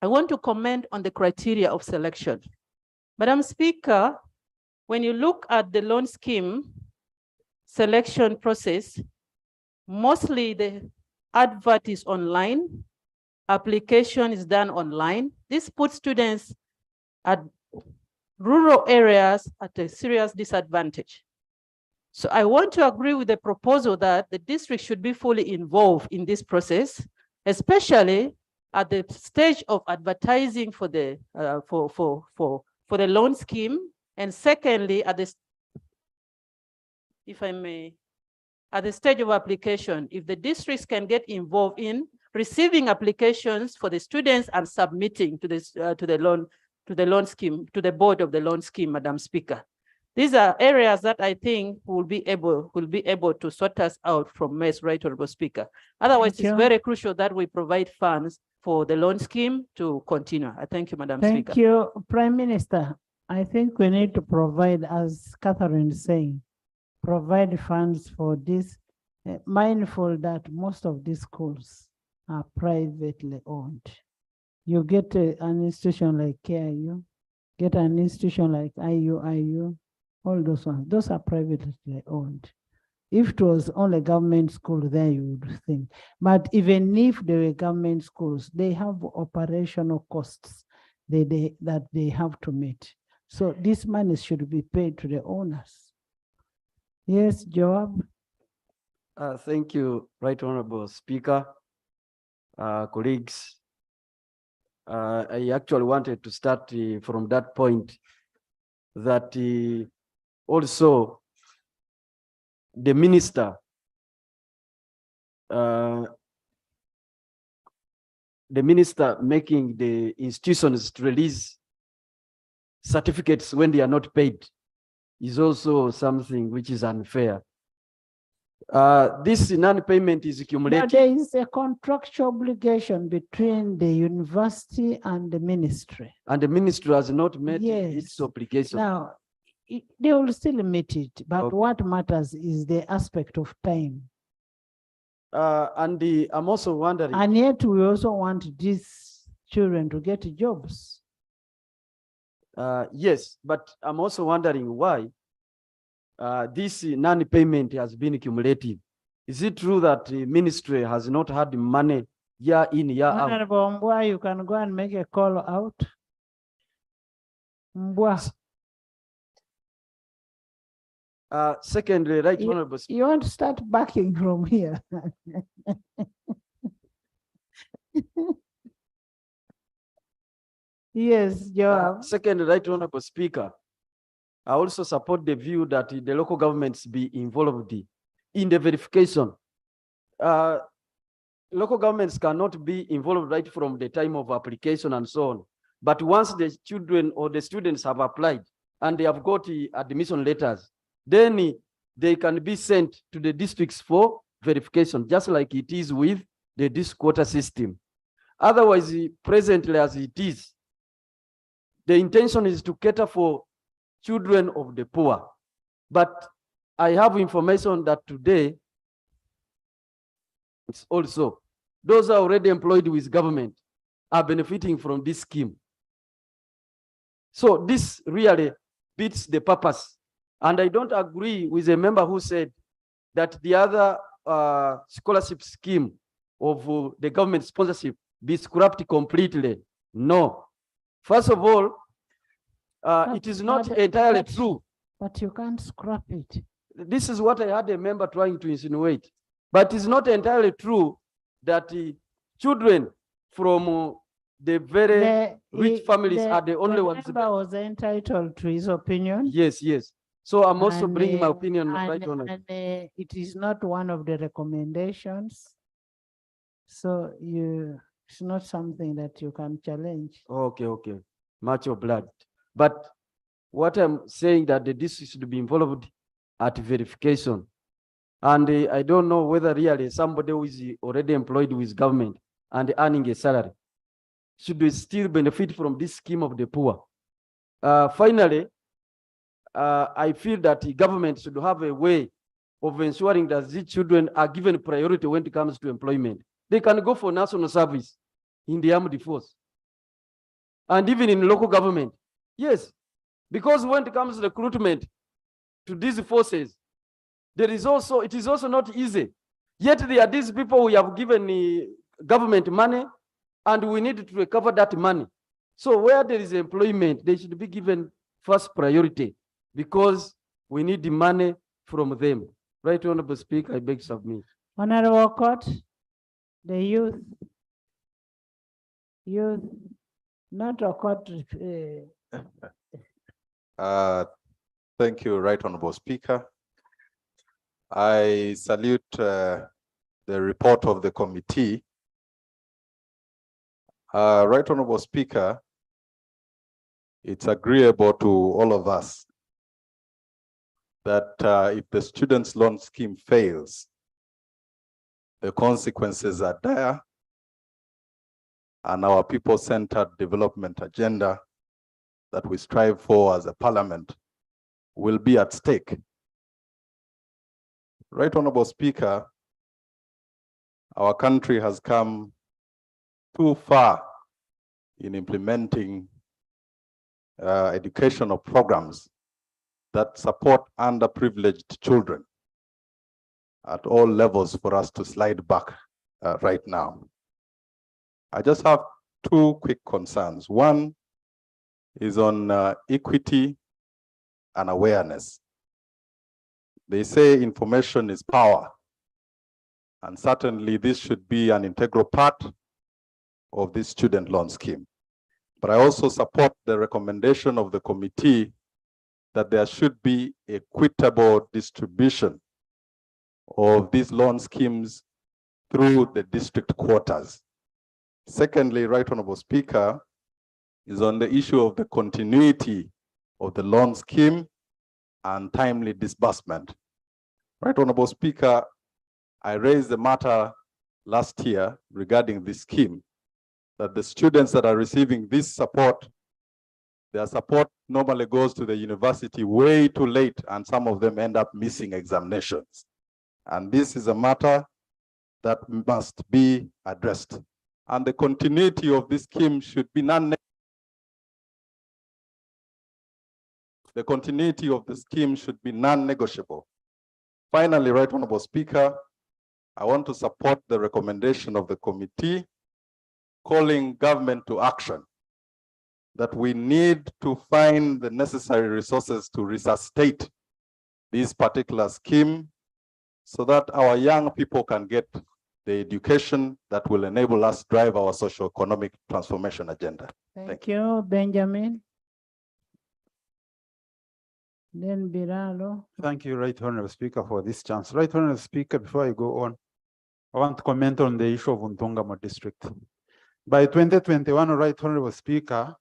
I want to comment on the criteria of selection. Madam Speaker, when you look at the loan scheme selection process, mostly the advert is online, application is done online. This puts students at rural areas at a serious disadvantage. So I want to agree with the proposal that the district should be fully involved in this process, especially at the stage of advertising for the loan scheme, and secondly, at the, if I may, at the stage of application, if the districts can get involved in receiving applications for the students and submitting to this to the loan scheme, to the board of the loan scheme, Madam Speaker. These are areas that I think will be able to sort us out from mess, right, Honorable Speaker. Otherwise, it's very crucial that we provide funds for the loan scheme to continue. I thank you, Madam Speaker. Thank you, Prime Minister. I think we need to provide, as Catherine is saying, provide funds for this, mindful that most of these schools are privately owned. You get an institution like KIU, get an institution like IU, all those ones, those are privately owned. If it was only government school, then you would think. But even if they were government schools, they have operational costs that they have to meet. So this money should be paid to the owners. Yes, Joab. Thank you, Right Honorable Speaker, colleagues. I actually wanted to start from that point that also the minister making the institutions to release certificates when they are not paid is also something which is unfair. This non-payment is accumulated. But there is a contractual obligation between the university and the ministry. And the ministry has not met its obligation. Now, they will still meet it, but what matters is the aspect of time. I'm also wondering. And yet we also want these children to get jobs. Yes, but I'm also wondering why this non-payment has been accumulative. Is it true that the ministry has not had money year in, year out? Honorable Mbwa, you can go and make a call out. Mbwa. Secondly, Right Honorable Speaker. You want to start backing from here. Yes, Joab. Secondly, Right Honorable Speaker, I also support the view that the local governments be involved in the verification. Local governments cannot be involved right from the time of application and so on. But once the children or the students have applied and they have got the admission letters, then they can be sent to the districts for verification, just like it is with the district quota system. Otherwise, presently as it is, the intention is to cater for children of the poor. But I have information that today, it's also those who are already employed with government are benefiting from this scheme. So this really beats the purpose. And I don't agree with a member who said that the other scholarship scheme of the government sponsorship be scrapped completely. No. First of all, it is not entirely true. But you can't scrap it. This is what I had a member trying to insinuate. But it's not entirely true that children from the very rich families are the only ones. The member was entitled to his opinion. Yes, yes. So I'm also bringing my opinion right on it. And it is not one of the recommendations. So it's not something that you can challenge. Okay, okay. Much obliged. But what I'm saying that the district should be involved at verification. And I don't know whether really somebody who is already employed with government and earning a salary should still benefit from this scheme of the poor. Finally, I feel that the government should have a way of ensuring that these children are given priority when it comes to employment. They can go for national service in the armed force and even in local government. Yes, because when it comes to recruitment to these forces, it is also not easy. Yet there are these people we have given the government money and we need to recover that money. So where there is employment, they should be given first priority because we need the money from them. Right, Honorable Speaker, I beg to submit. Honorable Court, the youth, not a court. Thank you, Right Honorable Speaker. I salute the report of the committee. Right Honorable Speaker, it's agreeable to all of us that if the students' loan scheme fails, the consequences are dire, and our people-centered development agenda that we strive for as a parliament will be at stake. Right Honorable Speaker, our country has come too far in implementing educational programs that support underprivileged children at all levels for us to slide back right now. I just have two quick concerns. One is on equity and awareness. They say information is power, and certainly this should be an integral part of this student loan scheme. But I also support the recommendation of the committee that there should be equitable distribution of these loan schemes through the district quarters. Secondly, Right Honorable Speaker, is on the issue of the continuity of the loan scheme and timely disbursement. Right Honorable Speaker, I raised the matter last year regarding this scheme, that the students that are receiving this support, their support normally goes to the university way too late, and some of them end up missing examinations. And this is a matter that must be addressed. And the continuity of this scheme should be non-negotiable. The continuity of the scheme should be non-negotiable. Finally, Right Honorable Speaker, I want to support the recommendation of the committee calling government to action, that we need to find the necessary resources to resuscitate this particular scheme so that our young people can get the education that will enable us to drive our socio-economic transformation agenda. Thank you, Benjamin. Then Biralo. Thank you, Right Honorable Speaker, for this chance. Right Honorable Speaker, before I go on, I want to comment on the issue of Untungamo district. By 2021, Right Honorable Speaker,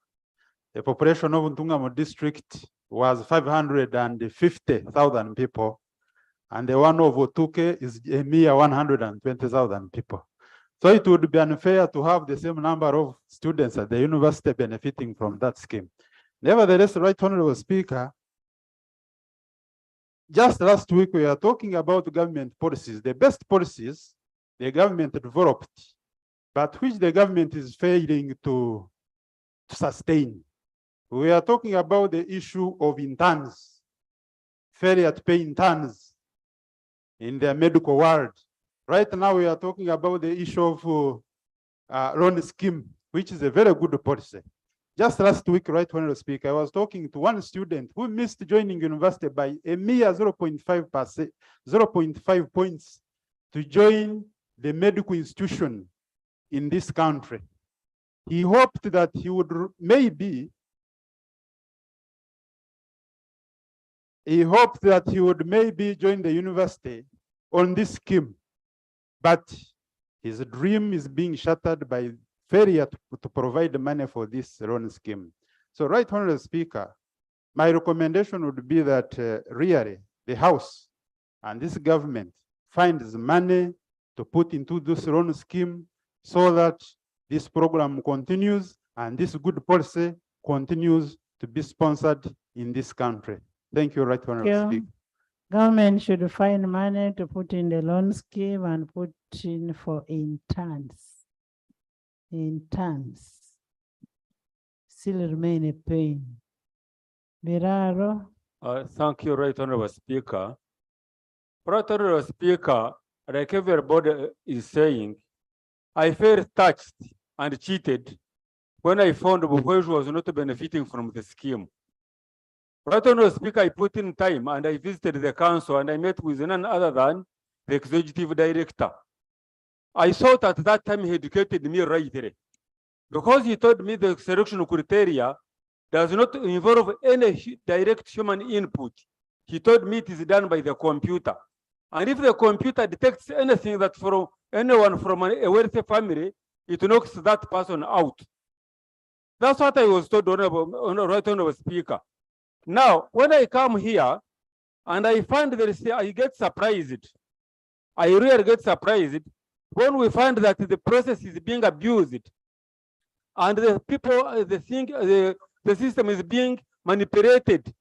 the population of Untungamo district was 550,000 people, and the one of Otuke is a mere 120,000 people. So it would be unfair to have the same number of students at the university benefiting from that scheme. Nevertheless, Right Honorable Speaker, just last week we are talking about government policies, the best policies the government developed, but which the government is failing to sustain. We are talking about the issue of interns, failure to pay interns in the medical world. Right now we are talking about the issue of loan scheme, which is a very good policy. Just last week, Right Honorable Speaker, I was talking to one student who missed joining university by a mere 0.5 points to join the medical institution in this country. He hoped that he would maybe join the university on this scheme, but his dream is being shattered by failure to provide money for this loan scheme. So, Right Honorable Speaker, My recommendation would be that really the House and this government finds money to put into this loan scheme so that this program continues and this good policy continues to be sponsored in this country. Thank you, Right Honorable Speaker. Government should find money to put in the loan scheme and put in for interns. Interns still remain a pain. Biraro. Thank you, Right Honorable Speaker. Right Honorable Speaker, like everybody is saying, I felt touched and cheated when I found Bukweshu was not benefiting from the scheme. Right Honorable Speaker, I put in time and I visited the council and I met with none other than the executive director. I thought at that time he educated me rightly because he told me the selection criteria does not involve any direct human input. He told me it is done by the computer. And if the computer detects anything that from anyone from a wealthy family, it knocks that person out. That's what I was told, Right Honorable Speaker. Now, when I come here and I find I get surprised. I really get surprised when we find that the process is being abused and the people, the system is being manipulated.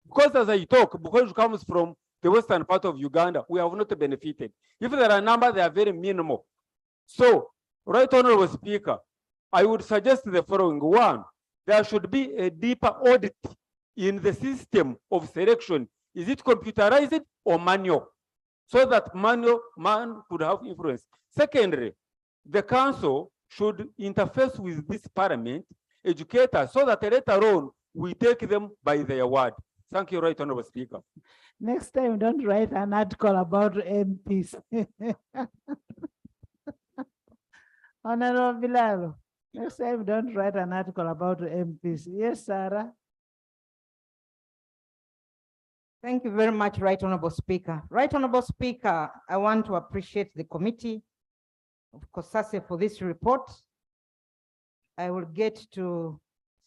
Because as I talk, because it comes from the western part of Uganda, we have not benefited. If there are numbers, they are very minimal. So, Right Honorable Speaker, I would suggest the following. One, there should be a deeper audit in the system of selection. Is it computerized or manual? So that man could have influence. Secondly, the council should interface with this parliament, educate us, so that later on we take them by their word. Thank you, Right Honorable Speaker. Next time, don't write an article about MPs. Honorable Bilal, next time, don't write an article about MPs. Yes, Sarah. Thank you very much, Right Honorable Speaker. Right Honorable Speaker, I want to appreciate the committee of COSASE for this report. I will get to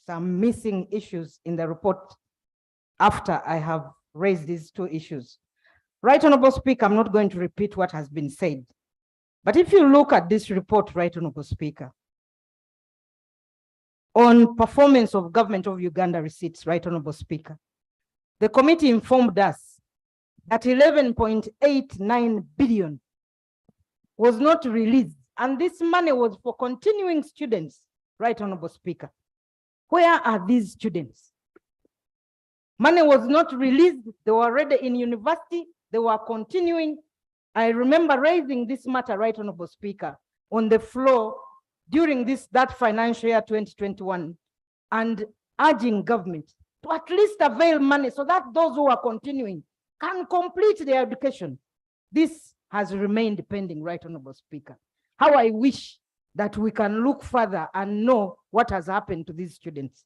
some missing issues in the report after I have raised these two issues. Right Honorable Speaker, I'm not going to repeat what has been said. But if you look at this report, Right Honorable Speaker, on performance of government of Uganda receipts, Right Honorable Speaker, the committee informed us that 11.89 billion was not released. And this money was for continuing students, Right Honorable Speaker. Where are these students? Money was not released. They were already in university. They were continuing. I remember raising this matter, Right Honorable Speaker, on the floor during that financial year 2021 and urging government to at least avail money so that those who are continuing can complete their education. This has remained pending, Right Honorable Speaker. How I wish that we can look further and know what has happened to these students.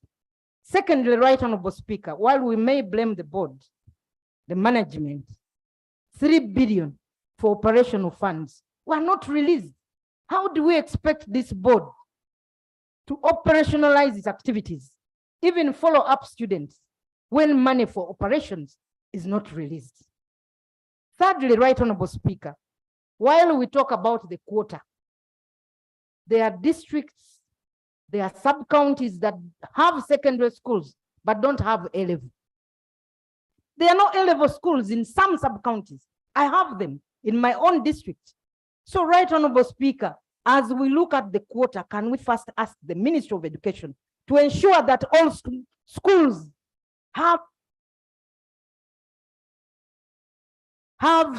Secondly, Right Honorable Speaker, while we may blame the board, the management, 3 billion for operational funds were not released. How do we expect this board to operationalize its activities, even follow up students, when money for operations is not released? Thirdly, Right Honorable Speaker, while we talk about the quota, there are districts, there are sub-counties that have secondary schools but don't have A-level. There are no A-level schools in some sub-counties. I have them in my own district. So, Right Honorable Speaker, as we look at the quota, can we first ask the Ministry of Education to ensure that all schools have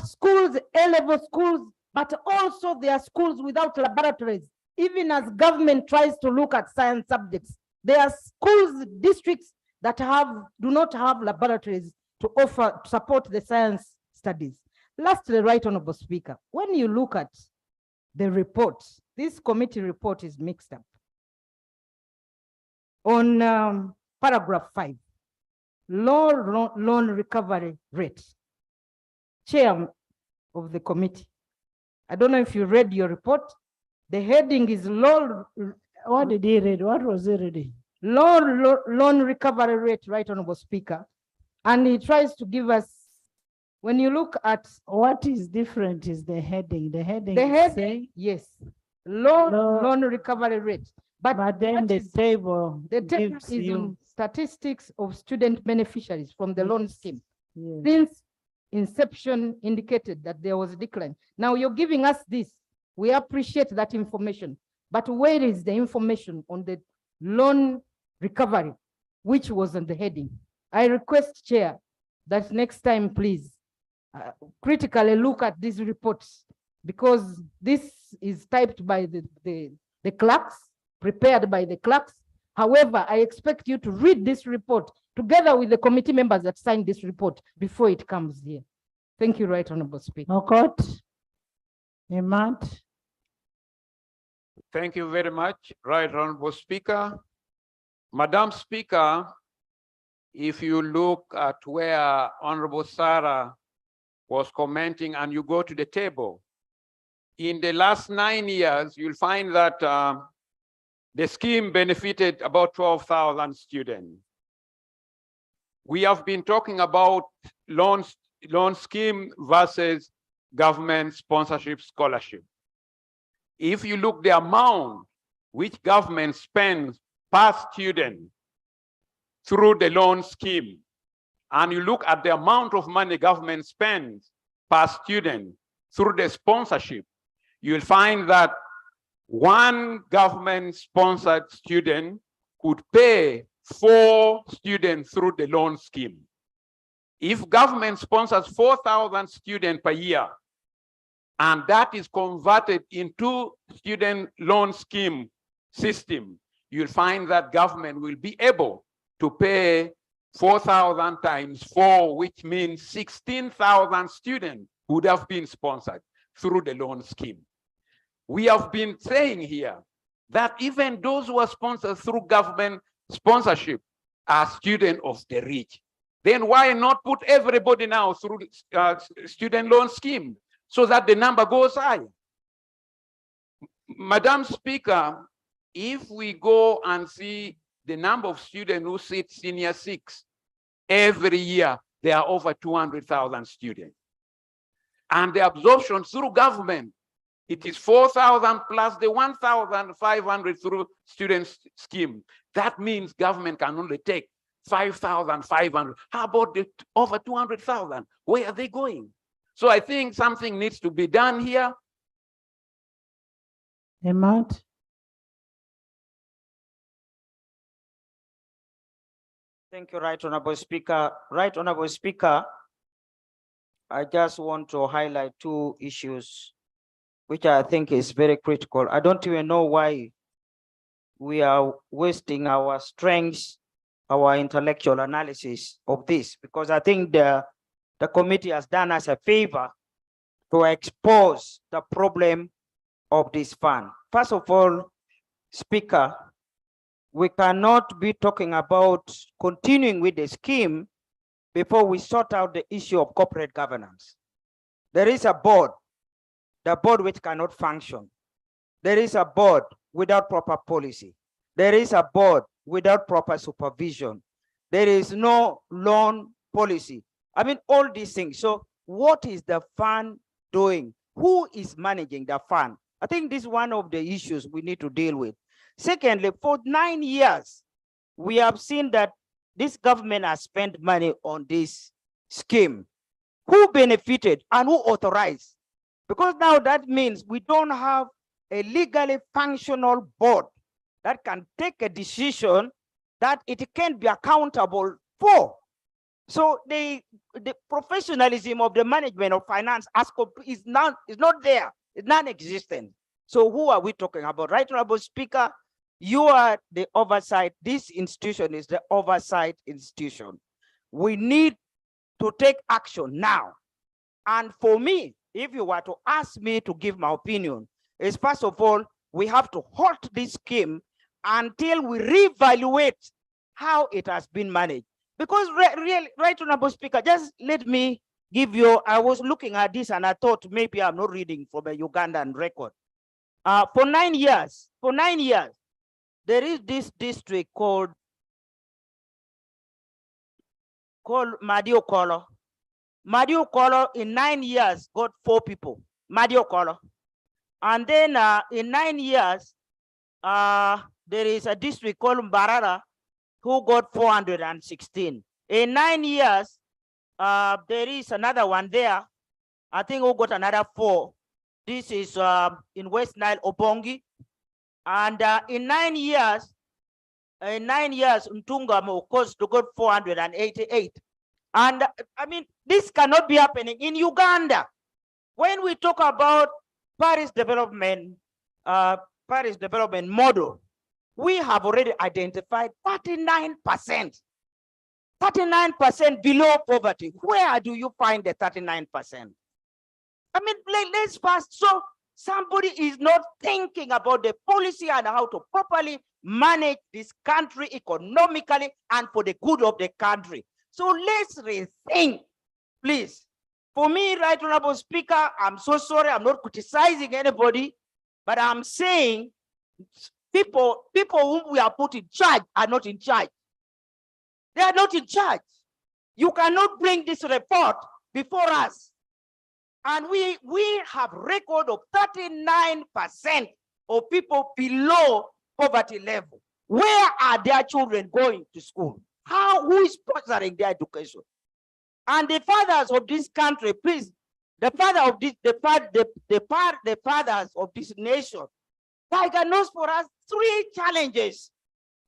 schools, A-level schools, but also there are schools without laboratories. Even as government tries to look at science subjects, there are schools, districts that do not have laboratories to offer, to support the science studies. Lastly, Right Honorable Speaker, when you look at the report, this committee report is mixed up. On paragraph 5, low loan recovery rate. Chair of the committee, I don't know if you read your report. The heading is low. What did he read? What was he reading? loan recovery rate, Right Honorable Speaker. And he tries to give us, when you look at what is different is the heading. The heading the is head, saying yes, loan recovery rate. But then the table the table gives is you on statistics of student beneficiaries from the loan scheme. yes. Since inception indicated that there was a decline. Now you're giving us this. We appreciate that information. But where is the information on the loan recovery, which was on the heading? I request, Chair, that next time, please, critically look at these reports, because this is typed by the clerks, prepared by the clerks. However, I expect you to read this report together with the committee members that signed this report before it comes here. Thank you, Right Honorable Speaker. Okot, Emat. Thank you very much, Right Honorable Speaker. Madam Speaker, if you look at where Honorable Sarah was commenting and you go to the table, in the last 9 years, you'll find that the scheme benefited about 12,000 students. We have been talking about loan scheme versus government sponsorship scholarship. If you look the amount which government spends per student through the loan scheme, and you look at the amount of money government spends per student through the sponsorship, you'll find that one government-sponsored student could pay 4 students through the loan scheme. If government sponsors 4,000 students per year, and that is converted into student loan scheme system, you'll find that government will be able to pay 4,000 times 4, which means 16,000 students would have been sponsored through the loan scheme. We have been saying here that even those who are sponsored through government sponsorship are students of the rich. Then why not put everybody now through student loan scheme so that the number goes high? Madam Speaker, if we go and see the number of students who sit senior 6, every year there are over 200,000 students. And the absorption through government, it is 4,000 plus the 1,500 through student scheme. That means government can only take 5,500. How about the over 200,000? Where are they going? So I think something needs to be done here. Emat. Thank you, Right Honorable Speaker. Right Honorable Speaker, I just want to highlight 2 issues which I think is very critical. I don't even know why we are wasting our strengths, our intellectual analysis of this, because I think the committee has done us a favor to expose the problem of this fund. First of all, Speaker, we cannot be talking about continuing with the scheme before we sort out the issue of corporate governance. There is a board, the board which cannot function. There is a board without proper policy. There is a board without proper supervision. There is no loan policy. I mean, all these things. So what is the fund doing? Who is managing the fund? I think this is one of the issues we need to deal with. Secondly, for 9 years, we have seen that this government has spent money on this scheme. Who benefited and who authorized? Because now that means we don't have a legally functional board that can take a decision that it can be accountable for. So the professionalism of the management of finance is not there, it's non-existent. So who are we talking about? Right Honorable Speaker, you are the oversight. This institution is the oversight institution. We need to take action now. And for me, if you were to ask me to give my opinion, is first of all, we have to halt this scheme until we reevaluate how it has been managed. Because really, Right Honorable Speaker, just let me give you, I was looking at this and I thought maybe I'm not reading from a Ugandan record. For 9 years, there is this district called Madio Kolo. Madio Kolo in 9 years got 4 people, Madio Kolo. And then in 9 years, there is a district called Mbarara who got 416. In 9 years, there is another one there, I think who got another 4. This is in West Nile, Obongi. And in 9 years, Mtunga Mokos got 488. And I mean, this cannot be happening in Uganda. When we talk about Paris development model, we have already identified 39%. 39% below poverty. Where do you find the 39%? I mean, let's fast. So somebody is not thinking about the policy and how to properly manage this country economically and for the good of the country. So let's rethink, please. For me, Right Honorable Speaker, I'm so sorry, I'm not criticizing anybody, but I'm saying people whom we are put in charge are not in charge. They are not in charge. You cannot bring this report before us. And we have record of 39% of people below poverty level. Where are their children going to school? Who is sponsoring their education? And the fathers of this country, please, the fathers of this nation, diagnose for us 3 challenges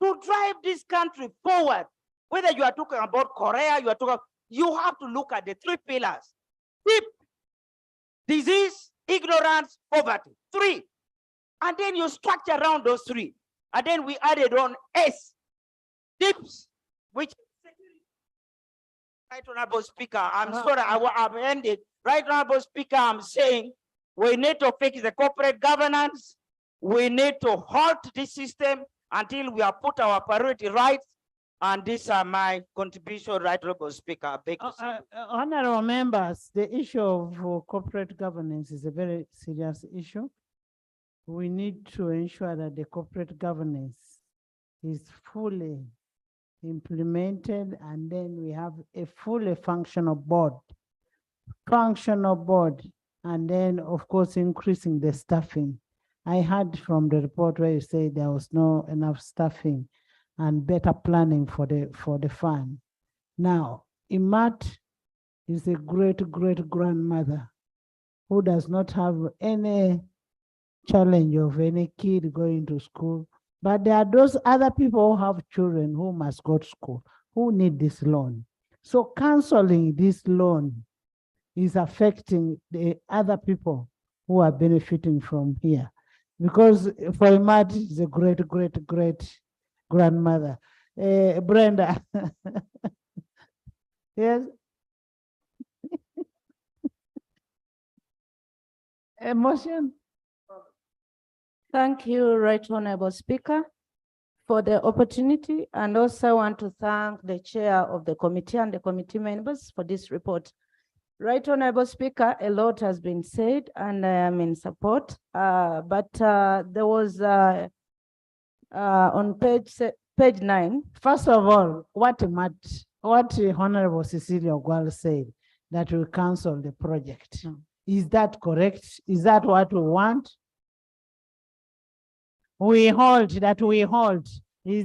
to drive this country forward. Whether you are talking about Korea, you have to look at the 3 pillars: deep, disease, ignorance, poverty. 3. And then you structure around those 3. And then we added on S, dips, which Right Honorable Speaker, I'm sorry, I've ended. Right Honorable Speaker, I'm saying we need to fix the corporate governance. We need to halt this system until we have put our priority right. And these are my contribution, Right Honorable Speaker. Honorable members, the issue of corporate governance is a very serious issue. We need to ensure that the corporate governance is fully implemented, and then we have a fully functional board, and then of course increasing the staffing. I heard from the report where you say there was no enough staffing and better planning for the fund. Now, Imat is a great-great-grandmother who does not have any challenge of any kid going to school. But there are those other people who have children who must go to school, who need this loan. So canceling this loan is affecting the other people who are benefiting from here. Because for Imad, it's a great-great-great-grandmother. Brenda. Yes. Emotion. Thank you, Right Honorable Speaker, for the opportunity. And also I want to thank the chair of the committee and the committee members for this report. Right Honorable Speaker, a lot has been said and I am in support. But there was on page 9. First of all, what Honorable Cecilia Ogwal said, that we cancel the project. Is that correct? Is that what we want? We hold. Is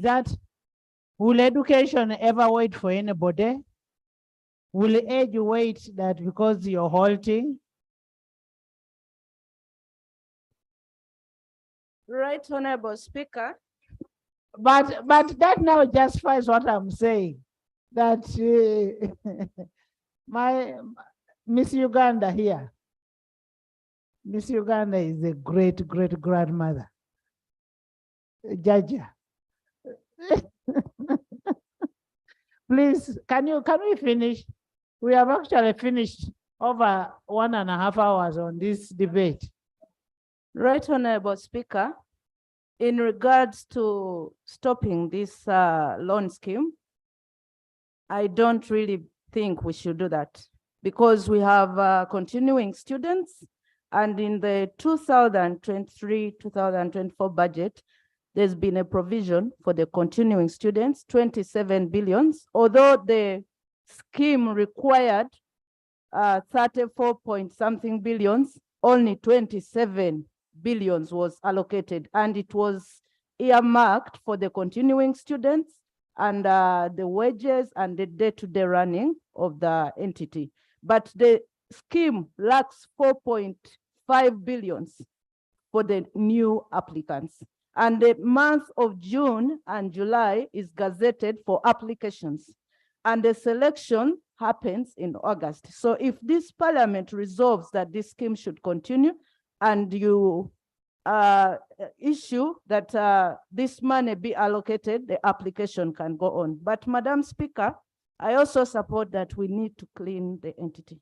that, will education ever wait for anybody? Will age wait that because you're halting? Right Honorable Speaker. But that now justifies what I'm saying. That my Miss Uganda here. Miss Uganda is a great-great-grandmother. Jaja. Please, can we finish? We have actually finished over 1.5 hours on this debate. Right Honorable Speaker, in regards to stopping this loan scheme, I don't really think we should do that because we have continuing students, and in the 2023-2024 budget, there's been a provision for the continuing students, 27 billions, although the scheme required 34 point something billions, only 27 billions was allocated, and it was earmarked for the continuing students and the wages and the day-to-day running of the entity. But the scheme lacks 4.5 billions for the new applicants. And the month of June and July is gazetted for applications, and the selection happens in August. So if this parliament resolves that this scheme should continue and you issue that this money be allocated, the application can go on. But Madam Speaker, I also support that we need to clean the entity.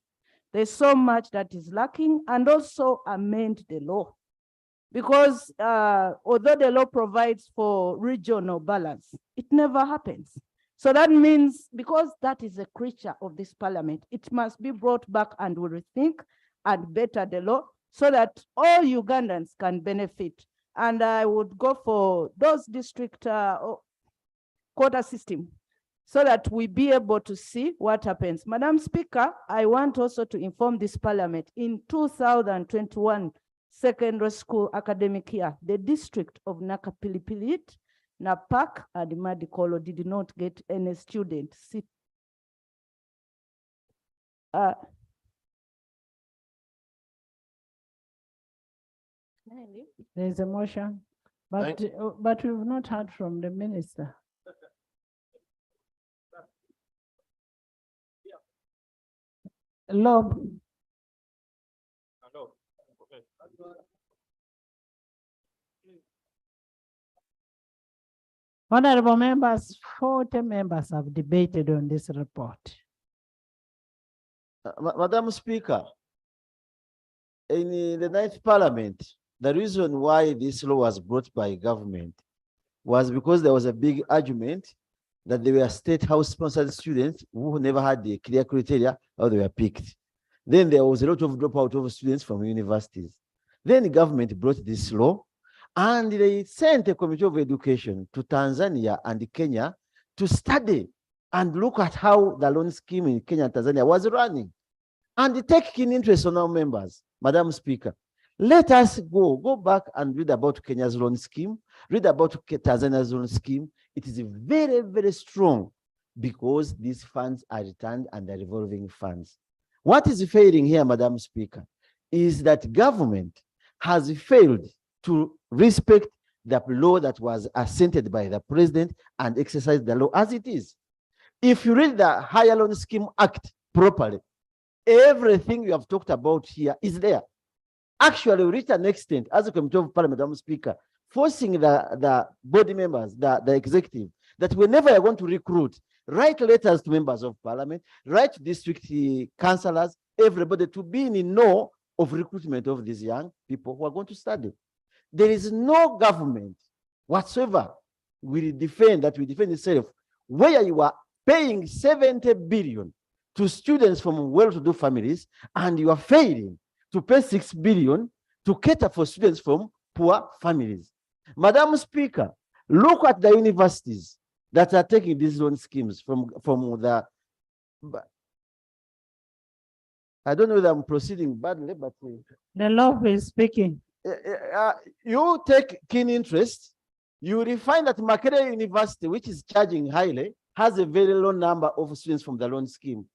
There's so much that is lacking, and also amend the law. Because although the law provides for regional balance, it never happens. So that means, because that is a creature of this parliament, it must be brought back and we rethink and better the law so that all Ugandans can benefit. And I would go for those district quota system so that we be able to see what happens. Madam Speaker, I want also to inform this parliament in 2021 secondary school academic year, the district of Nakapilipilit, Napak, and Madikolo did not get any student seat. There's a motion, but we've not heard from the minister. Lob. Honorable members, 40 members have debated on this report. Madam Speaker, in the 9th Parliament, the reason why this law was brought by government was because there was a big argument that there were state house-sponsored students who never had the clear criteria how they were picked. Then there was a lot of dropout of students from universities. Then the government brought this law, and they sent a committee of education to Tanzania and Kenya to study and look at how the loan scheme in Kenya and Tanzania was running. And they take keen interest on our members. Madam Speaker, let us go back and read about Kenya's loan scheme, read about Tanzania's loan scheme. It is very, very strong because these funds are returned and they're revolving funds. What is failing here, Madam Speaker, is that government has failed to respect the law that was assented by the president and exercise the law as it is. If you read the Higher Loan Scheme Act properly, everything you have talked about here is there. Actually, we reached an extent as a committee of parliament, Madam Speaker, forcing the body members, the executive, that whenever you're going to recruit, write letters to members of parliament, write to district councillors, everybody to be in know of recruitment of these young people who are going to study. There is no government whatsoever will defend itself where you are paying 70 billion to students from well-to-do families and you are failing to pay 6 billion to cater for students from poor families. Madam Speaker, look at the universities that are taking these loan schemes from the, I don't know whether I'm proceeding badly, but the law is speaking. You take keen interest, you will find that Makerere University, which is charging highly, has a very low number of students from the loan scheme.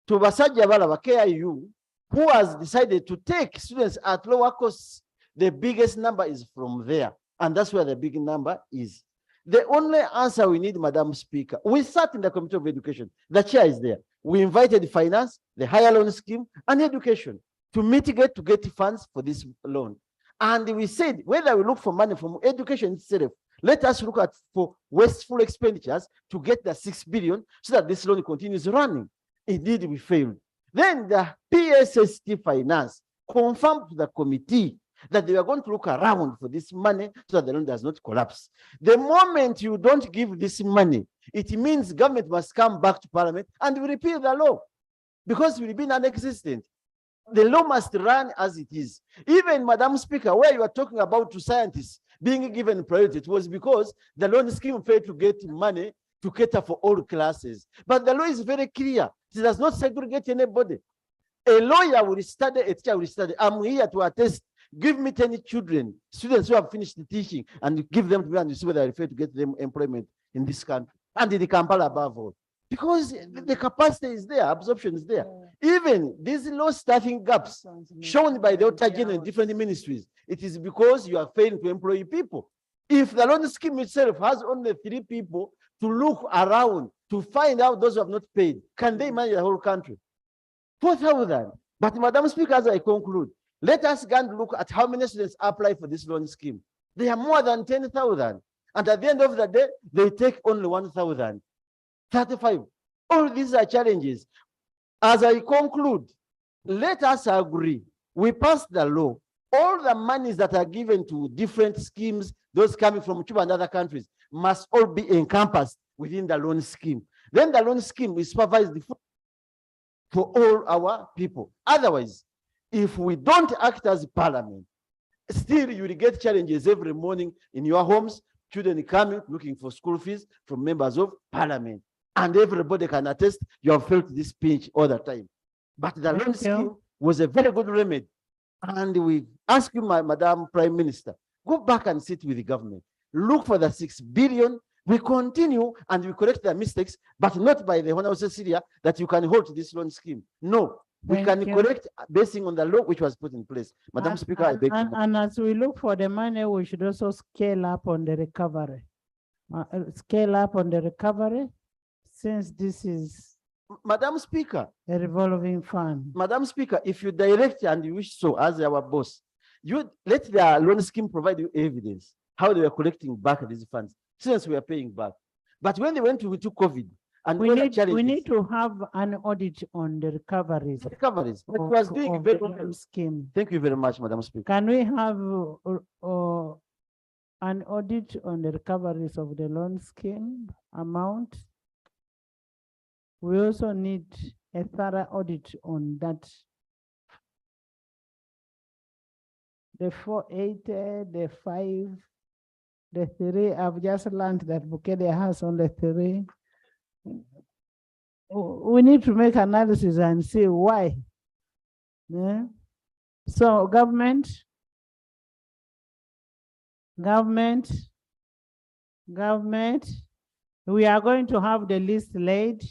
To Basajja Balaba, KIU, who has decided to take students at lower costs, the biggest number is from there. And that's where the big number is. The only answer we need, Madam Speaker, we sat in the Committee of Education. The chair is there. We invited finance, the higher loan scheme, and education to mitigate, to get funds for this loan. And we said, whether we look for money from education itself, let us look at for wasteful expenditures to get the 6 billion so that this loan continues running. Indeed, we failed. Then the PSST finance confirmed to the committee that they are going to look around for this money so that the loan does not collapse. The moment you don't give this money, it means government must come back to parliament and we repeal the law because it will be non-existent. The law must run as it is. Even, Madam Speaker, where you are talking about to scientists, being given priority, it was because the loan scheme failed to get money to cater for all classes. But the law is very clear. It does not segregate anybody. A lawyer will study, a teacher will study. I'm here to attest. Give me 10 children, students who have finished teaching, and give them to me, and you see whether I fail to get them employment in this country. And in Kampala above all. Because the capacity is there, absorption is there. Even these low staffing gaps shown by the Otagen and different ministries, it is because you are failing to employ people. If the loan scheme itself has only 3 people to look around to find out those who have not paid, can they manage the whole country? 4,000. But Madam Speaker, as I conclude, let us go and look at how many students apply for this loan scheme. They are more than 10,000. And at the end of the day, they take only 1,000. 35. All these are challenges. As I conclude, let us agree. We passed the law. All the monies that are given to different schemes, those coming from Cuba and other countries, must all be encompassed within the loan scheme. Then the loan scheme is supervised for all our people. Otherwise, if we don't act as parliament, still you will get challenges every morning in your homes, children coming looking for school fees from members of parliament. And everybody can attest you have felt this pinch all the time. But the loan scheme was a very good remedy. And we ask you, Madam Prime Minister, go back and sit with the government. Look for the 6 billion. We continue and we correct the mistakes, but not by the Honorable Cecilia that you can hold this loan scheme. No, we can correct basing on the law which was put in place. Madam Speaker, I beg to. And as we look for the money, we should also scale up on the recovery. Scale up on the recovery, since this is Madam Speaker, a revolving fund. Madam Speaker, if you direct and you wish so as our boss, you let the loan scheme provide you evidence how they were collecting back these funds since we are paying back. But when they went to COVID and we need to have an audit on the recoveries. Recoveries. It was doing very well. Scheme. Thank you very much, Madam Speaker. Can we have an audit on the recoveries of the loan scheme amount? We also need a thorough audit on that. The 480, the 5, the 3. I've just learned that Bukele has only 3. We need to make analysis and see why. Yeah. So government, we are going to have the list laid.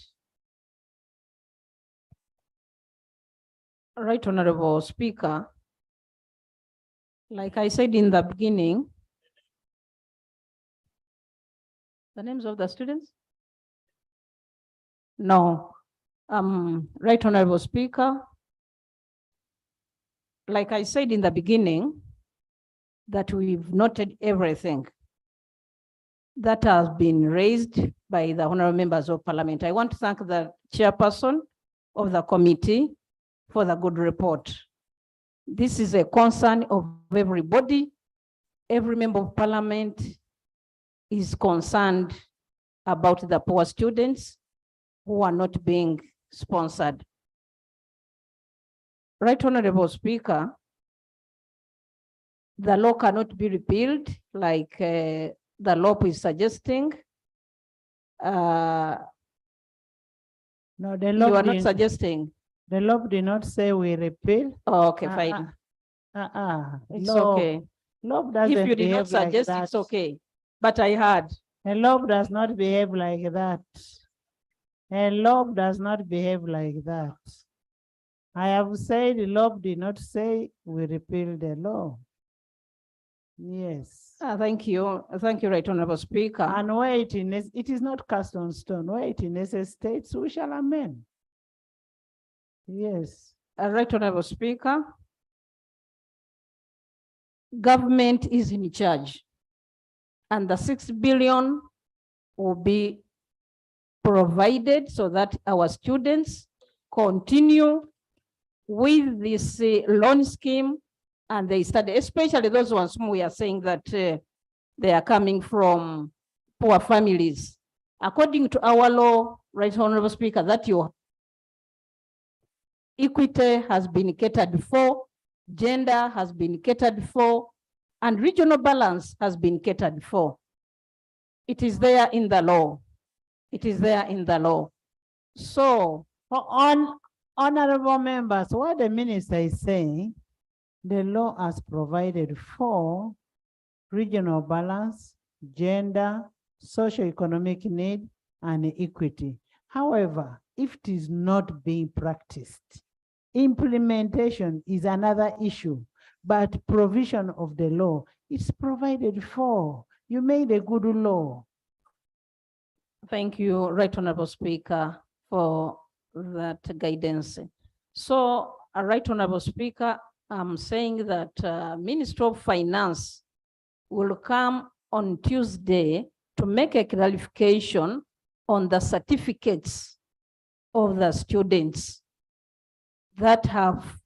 Right, Honorable Speaker. Like I said in the beginning, the names of the students? No. Right, Honorable Speaker. Like I said in the beginning, that we've noted everything that has been raised by the honorable members of parliament. I want to thank the chairperson of the committee for the good report. This is a concern of everybody. Every member of parliament is concerned about the poor students who are not being sponsored. Right, Honorable Speaker, the law cannot be repealed like the law is suggesting. No, the law you are not suggesting. The law did not say we repeal. Oh, okay, fine. It's okay. Law doesn't if you did not suggest, like it's okay. But I heard. A law does not behave like that. A law does not behave like that. I have said the law did not say we repeal the law. Yes. Thank you. Thank you, Right Honorable Speaker. And where it is not cast on stone. Where it necessitates, we shall amend. Yes. Right Honorable Speaker. Government is in charge. And the 6 billion will be provided so that our students continue with this loan scheme and they study, especially those ones whom we are saying that they are coming from poor families. According to our law, Right Honorable Speaker, that your equity has been catered for, gender has been catered for, and regional balance has been catered for. It is there in the law. It is there in the law. So, honorable members, what the minister is saying, the law has provided for regional balance, gender, socio-economic need, and equity. However, if it is not being practiced, implementation is another issue, but provision of the law is provided for. You made a good law. thank you, Right Honorable Speaker, for that guidance. So, Right Honorable Speaker, I'm saying that Minister of Finance will come on Tuesday to make a clarification on the certificates of the students that have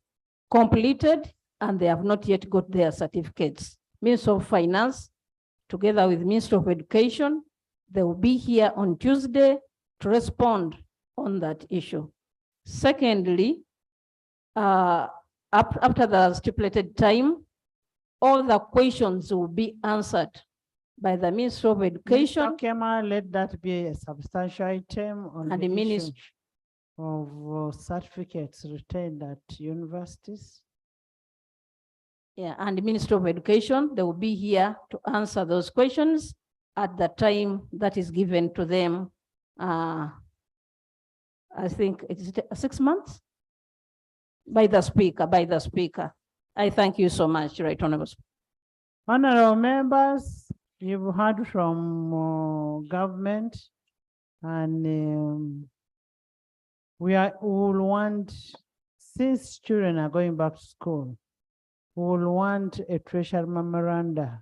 completed and they have not yet got their certificates. Minister of Finance, together with Minister of Education, they will be here on Tuesday to respond on that issue. Secondly, after the stipulated time, all the questions will be answered by the Minister of Education. Mr. Kema, let that be a substantial item on And the the issue ministry. of certificates retained at universities. Yeah, and the Minister of Education, they will be here to answer those questions at the time that is given to them. I think it's 6 months by the speaker. I thank you so much, Right Honorable. Honorable members, you've heard from government, and we will want, since children are going back to school, we will want a treasury memoranda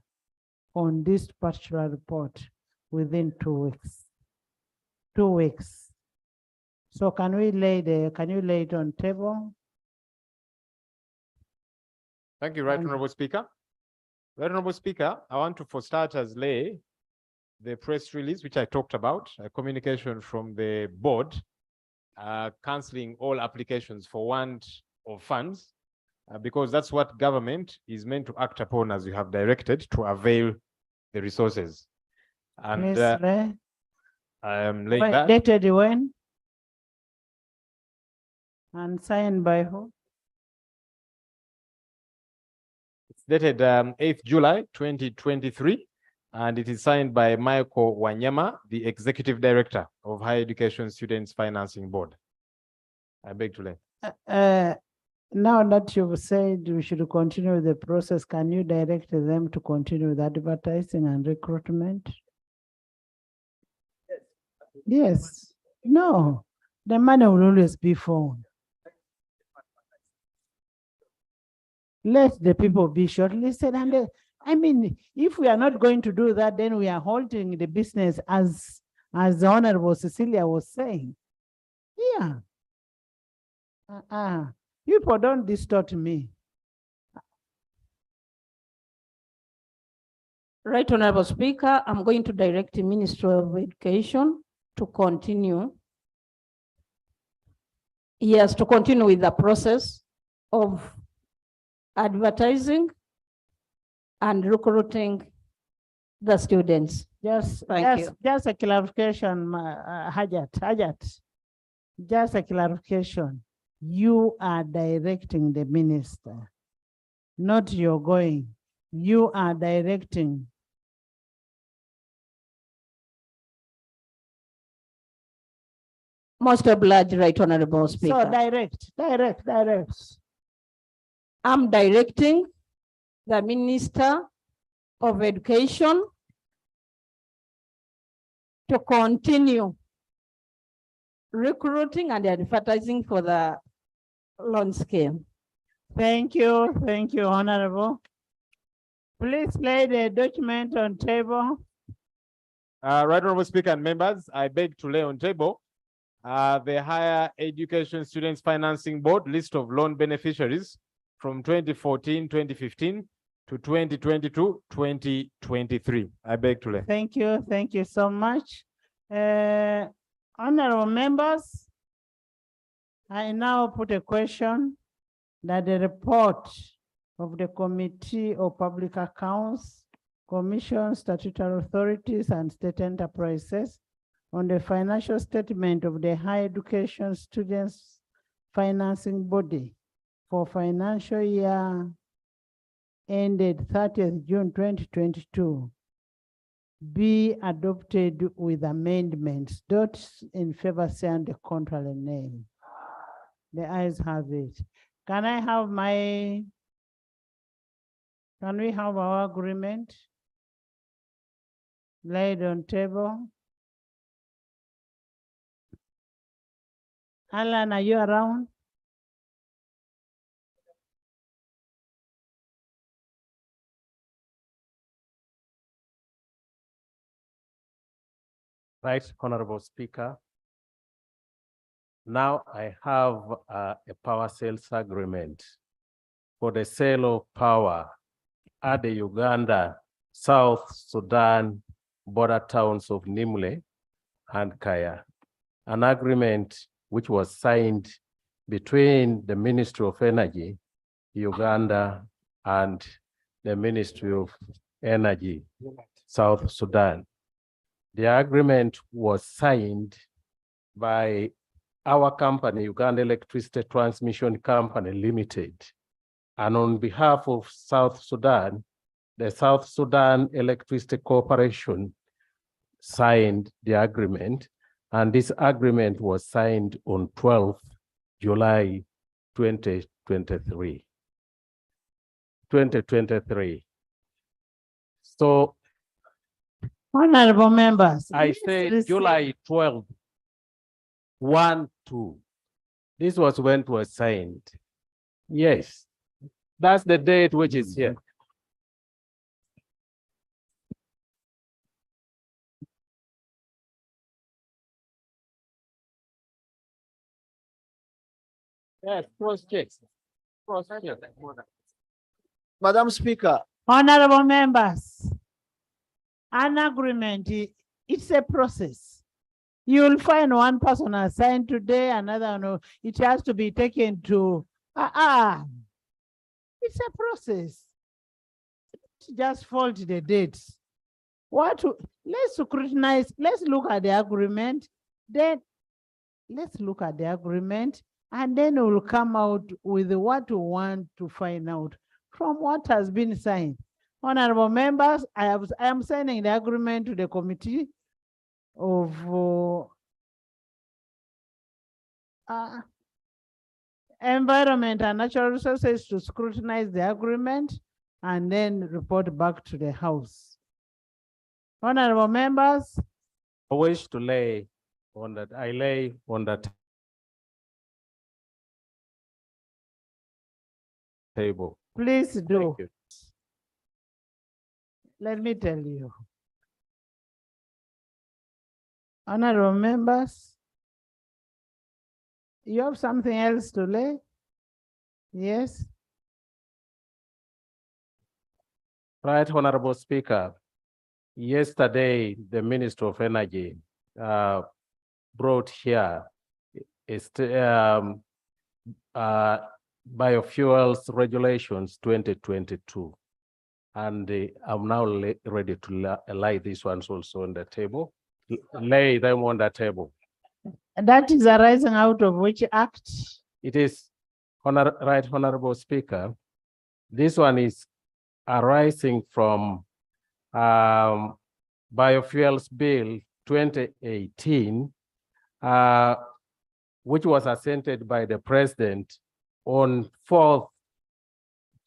on this particular report within 2 weeks. 2 weeks. So can you lay it on table? Thank you, Right Honorable Speaker. Right Honorable Speaker, I want to, for starters, lay the press release, which I talked about, a communication from the board, cancelling all applications for want of funds, because that's what government is meant to act upon, as you have directed, to avail the resources. And Please lay. I am laying When- that. Dated when? And signed by who? It's dated 8th July 2023, and it is signed by Michael Wanyama, the Executive Director of Higher Education Students Financing Board. I beg to lay. Now that you've said we should continue the process, can you direct them to continue with advertising and recruitment? Yes. No, the money will always be found. Let the people be shortlisted, and I mean, if we are not going to do that, then we are halting the business, as the Honorable Cecilia was saying. Yeah. People don't distort me. Right Honorable Speaker, I'm going to direct the Ministry of Education to continue. Yes, to continue with the process of advertising and recruiting the students. Just a clarification, Hajat. Just a clarification. You are directing the minister, not you're going. You are directing. Most obliged, Right Honorable Speaker. So direct. I'm directing the Minister of Education to continue recruiting and advertising for the loan scheme. Thank you, Honorable. Please lay the document on table. Right Honorable Speaker and members, I beg to lay on table the Higher Education Students Financing Board list of loan beneficiaries from 2014-2015 to 2022-2023. I beg to lay. Thank you so much. Honorable members, I now put a question that the report of the Committee of Public Accounts, Commission, Statutory Authorities, and State Enterprises on the financial statement of the Higher Education Students Financing Body for financial year ended 30th June 2022 be adopted with amendments. Those in favor say on the contrary nay. The ayes have it. Can we have our agreement laid on table? Alan, are you around? Right, Honorable Speaker. Now I have a power sales agreement for the sale of power at the Uganda, South Sudan border towns of Nimule and Kaya. An agreement which was signed between the Ministry of Energy, Uganda, and the Ministry of Energy, South Sudan. The agreement was signed by our company, Uganda Electricity Transmission Company Limited. And on behalf of South Sudan, the South Sudan Electricity Corporation signed the agreement. And this agreement was signed on 12th July 2023. So, honorable members, I said July 12th, 1-2. This was when it was signed. Yes, that's the date which is here. Yes, cross checks. Cross check. Madam Speaker. Honorable members, an agreement, it's a process. You'll find one person assigned today, another no. It has to be taken to, it's a process. Just fault the dates. Let's scrutinize, let's look at the agreement, then let's look at the agreement, and then we'll come out with what we want to find out from what has been signed. Honorable members, I am signing the agreement to the Committee of Environment and Natural Resources to scrutinize the agreement and then report back to the House. Honorable members, I wish to lay on that. I lay on that table. please do. Let me tell you. Honorable members, you have something else to lay? Yes. Right, Honorable Speaker. Yesterday, the Minister of Energy brought here biofuels regulations 2022. And I'm now ready to lay these ones also on the table. Lay them on the table. And that is arising out of which act? It is, right, Honorable Speaker. This one is arising from Biofuels Bill 2018, which was assented by the President on 4th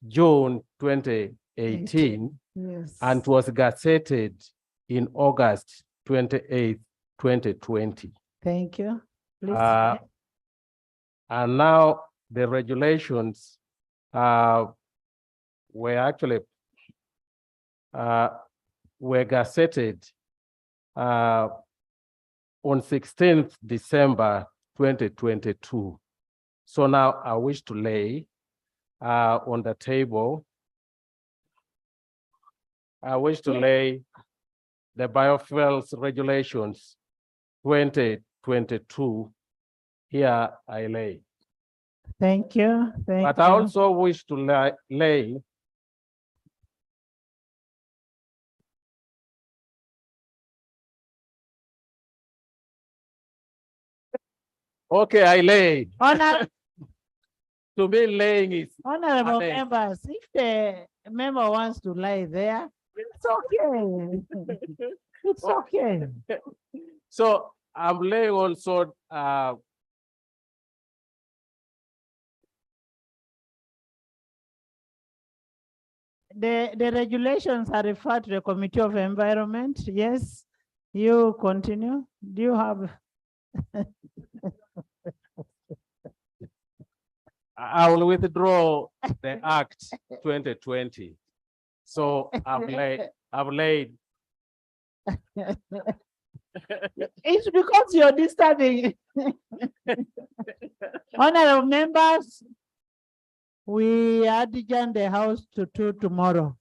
June 2018, yes, and was gazetted in August 28, 2020. Thank you. Please. And now the regulations were actually were gazetted on 16th December 2022. So now I wish to lay on the table, I wish to lay the biofuels regulations 2022. Here I lay. Thank you. Thank But you. I also wish to lay okay, I lay. Honor, To me, laying is honorable lay. members, if the member wants to lie there, it's okay. It's okay. So I'm laying also The regulations are referred to the Committee of Environment. Yes, you continue. Do you have? I will withdraw the Act 2020. So I've laid. It's because you're disturbing. Honorable members, we adjourn the House to 2 tomorrow.